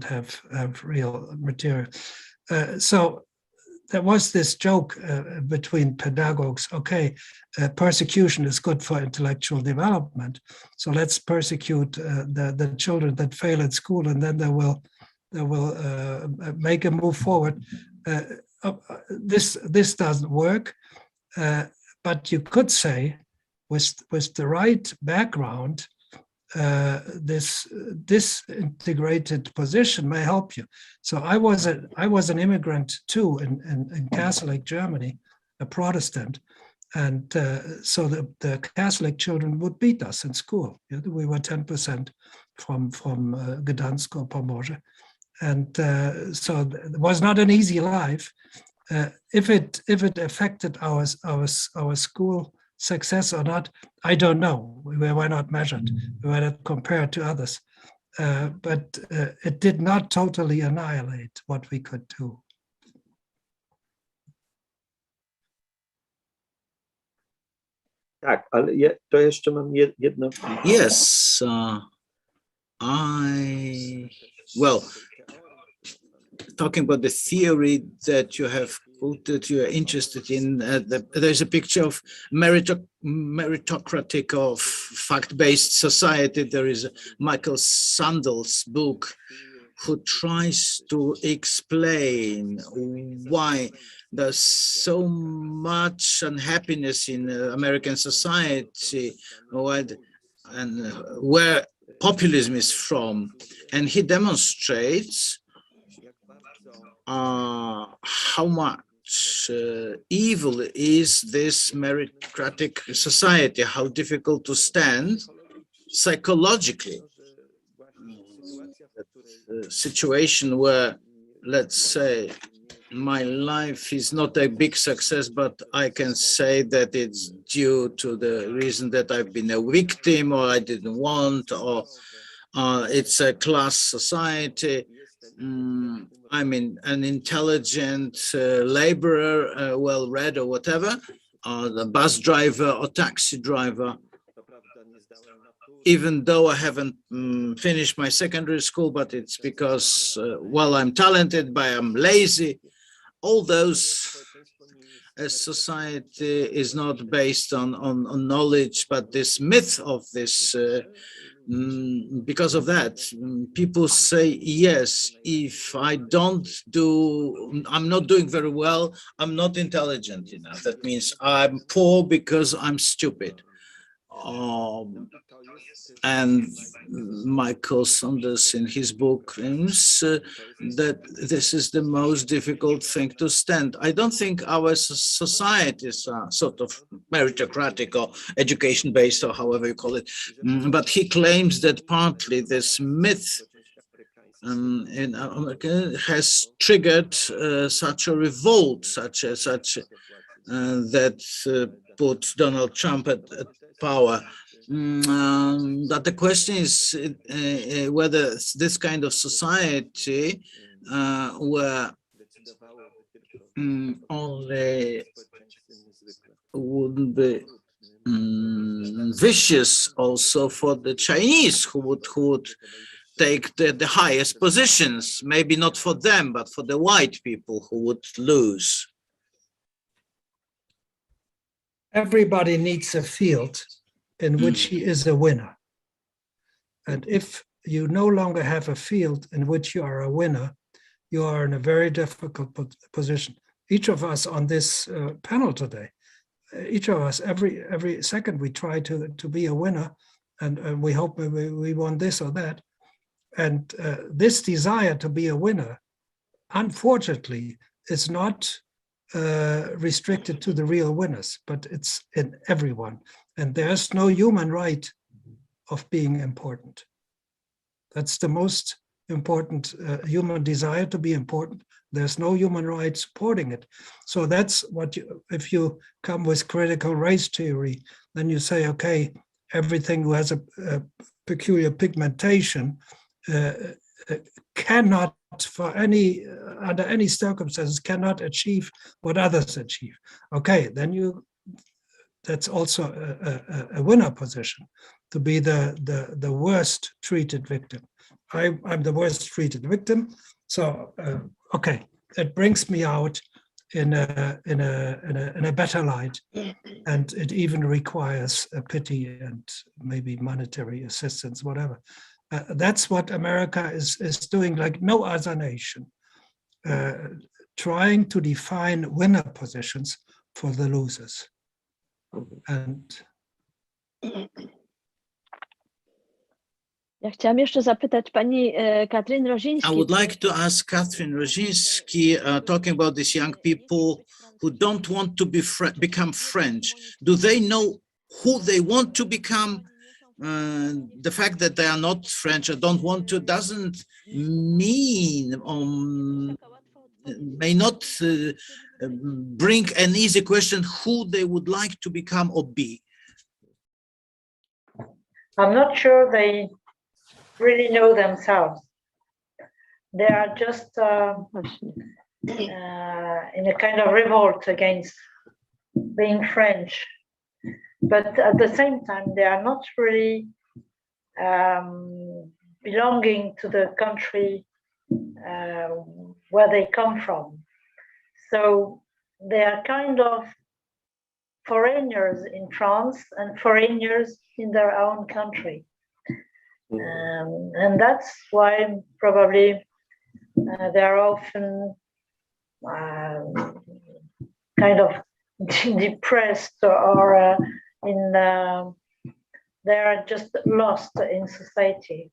have real material. So there was this joke between pedagogues. Okay, persecution is good for intellectual development, so let's persecute the children that fail at school, and then they will make a move forward. This doesn't work, but you could say with the right background, this disintegrated position may help you. So I was an immigrant too in Catholic Germany, a Protestant, and so the Catholic children would beat us in school. We were 10% from Gdansk or Pomorze. And so it was not an easy life. If it affected our school success or not, I don't know. We were not measured. We were not compared to others. But it did not totally annihilate what we could do. Tak, ale to jeszcze mam jedno. Yes, well, talking about the theory that you have that you are interested in, there's a picture of meritocratic or fact-based society. There is Michael Sandel's book, who tries to explain why there's so much unhappiness in American society, and where populism is from. And he demonstrates how much evil is this meritocratic society, how difficult to stand psychologically. Situation where, let's say, my life is not a big success, but I can say that it's due to the reason that I've been a victim, or I didn't want, or it's a class society. I'm an intelligent laborer, well-read or whatever, or the bus driver or taxi driver. Even though I haven't finished my secondary school, but it's because, well, I'm talented, but I'm lazy. All those, society is not based on knowledge, but this myth of this, because of that, people say, yes, if I'm not doing very well, I'm not intelligent enough. That means I'm poor because I'm stupid. And Michael Saunders in his book claims that this is the most difficult thing to stand. I don't think our societies are sort of meritocratic or education-based, or however you call it, but he claims that partly this myth in America has triggered such a revolt, that put Donald Trump at power. But the question is whether this kind of society where only wouldn't be vicious also for the Chinese who would take the highest positions, maybe not for them, but for the white people who would lose. Everybody needs a field in which he is a winner. And if you no longer have a field in which you are a winner, you are in a very difficult position. Each of us on this panel today, each of us, every second we try to be a winner, and we hope we won this or that. And this desire to be a winner, unfortunately, is not restricted to the real winners, but it's in everyone. And there's no human right of being important. That's the most important human desire, to be important. There's no human right supporting it. So that's what if you come with critical race theory, then you say, okay, everything who has a peculiar pigmentation cannot, under any circumstances, cannot achieve what others achieve. Okay, then that's also a winner position, to be the worst treated victim. I'm the worst treated victim. So okay, it brings me out in a better light, and it even requires a pity and maybe monetary assistance, whatever. That's what America is doing, like no other nation, trying to define winner positions for the losers. And Ja chciałam jeszcze zapytać pani Katrin Roziński. I would like to ask Katrin Roziński, talking about these young people who don't want to become French. Do they know who they want to become? The fact that they are not French or don't want to doesn't mean, may not bring an easy question who they would like to become or be. I'm not sure they really know themselves. They are just in a kind of revolt against being French. But at the same time, they are not really belonging to the country where they come from. So they are kind of foreigners in France and foreigners in their own country. And that's why probably they are often kind of depressed or they are just lost in society.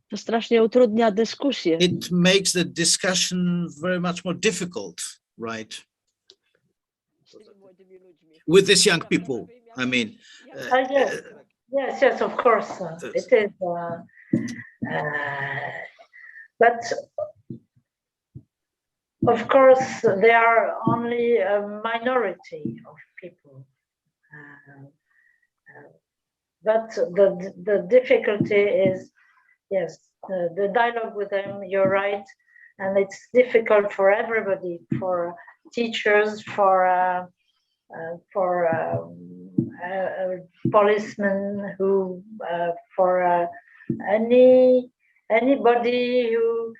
To strasznie utrudnia dyskusję. It makes the discussion very much more difficult, right? With these young people, I mean. Yes, of course, it is. But of course, they are only a minority of people. But the difficulty is, yes, the dialogue with them, you're right, and it's difficult for everybody, for teachers, for policemen, who for anybody who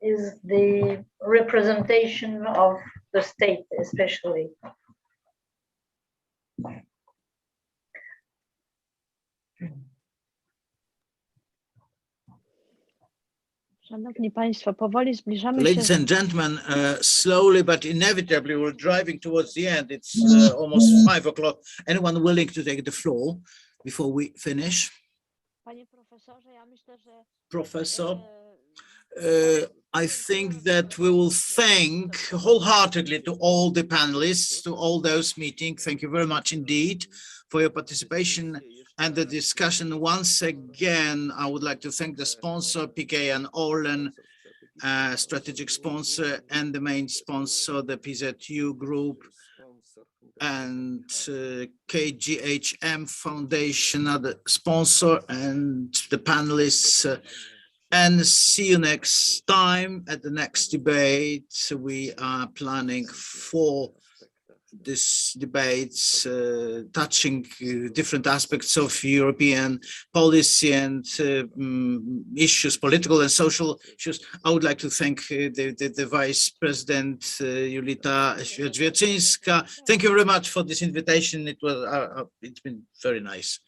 is the representation of the state, especially. Szanowni Państwo, powoli zbliżamy się. Ladies and gentlemen, slowly but inevitably we're driving towards the end. It's almost 5 o'clock. Anyone willing to take the floor before we finish? Panie profesorze, ja myślę, że Professor, I think that we will thank wholeheartedly to all the panelists, to all those meeting. Thank you very much indeed for your participation and the discussion. Once again, I would like to thank the sponsor, PKN Orlen, strategic sponsor, and the main sponsor, the PZU Group, and KGHM Foundation, other sponsor, and the panelists. And see you next time at the next debate. We are planning for this debates touching different aspects of European policy and issues, political and social issues. I would like to thank the Vice President Julita Świerczyńska. Thank you very much for this invitation. It was it's been very nice.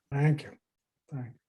Thank you. Thank you.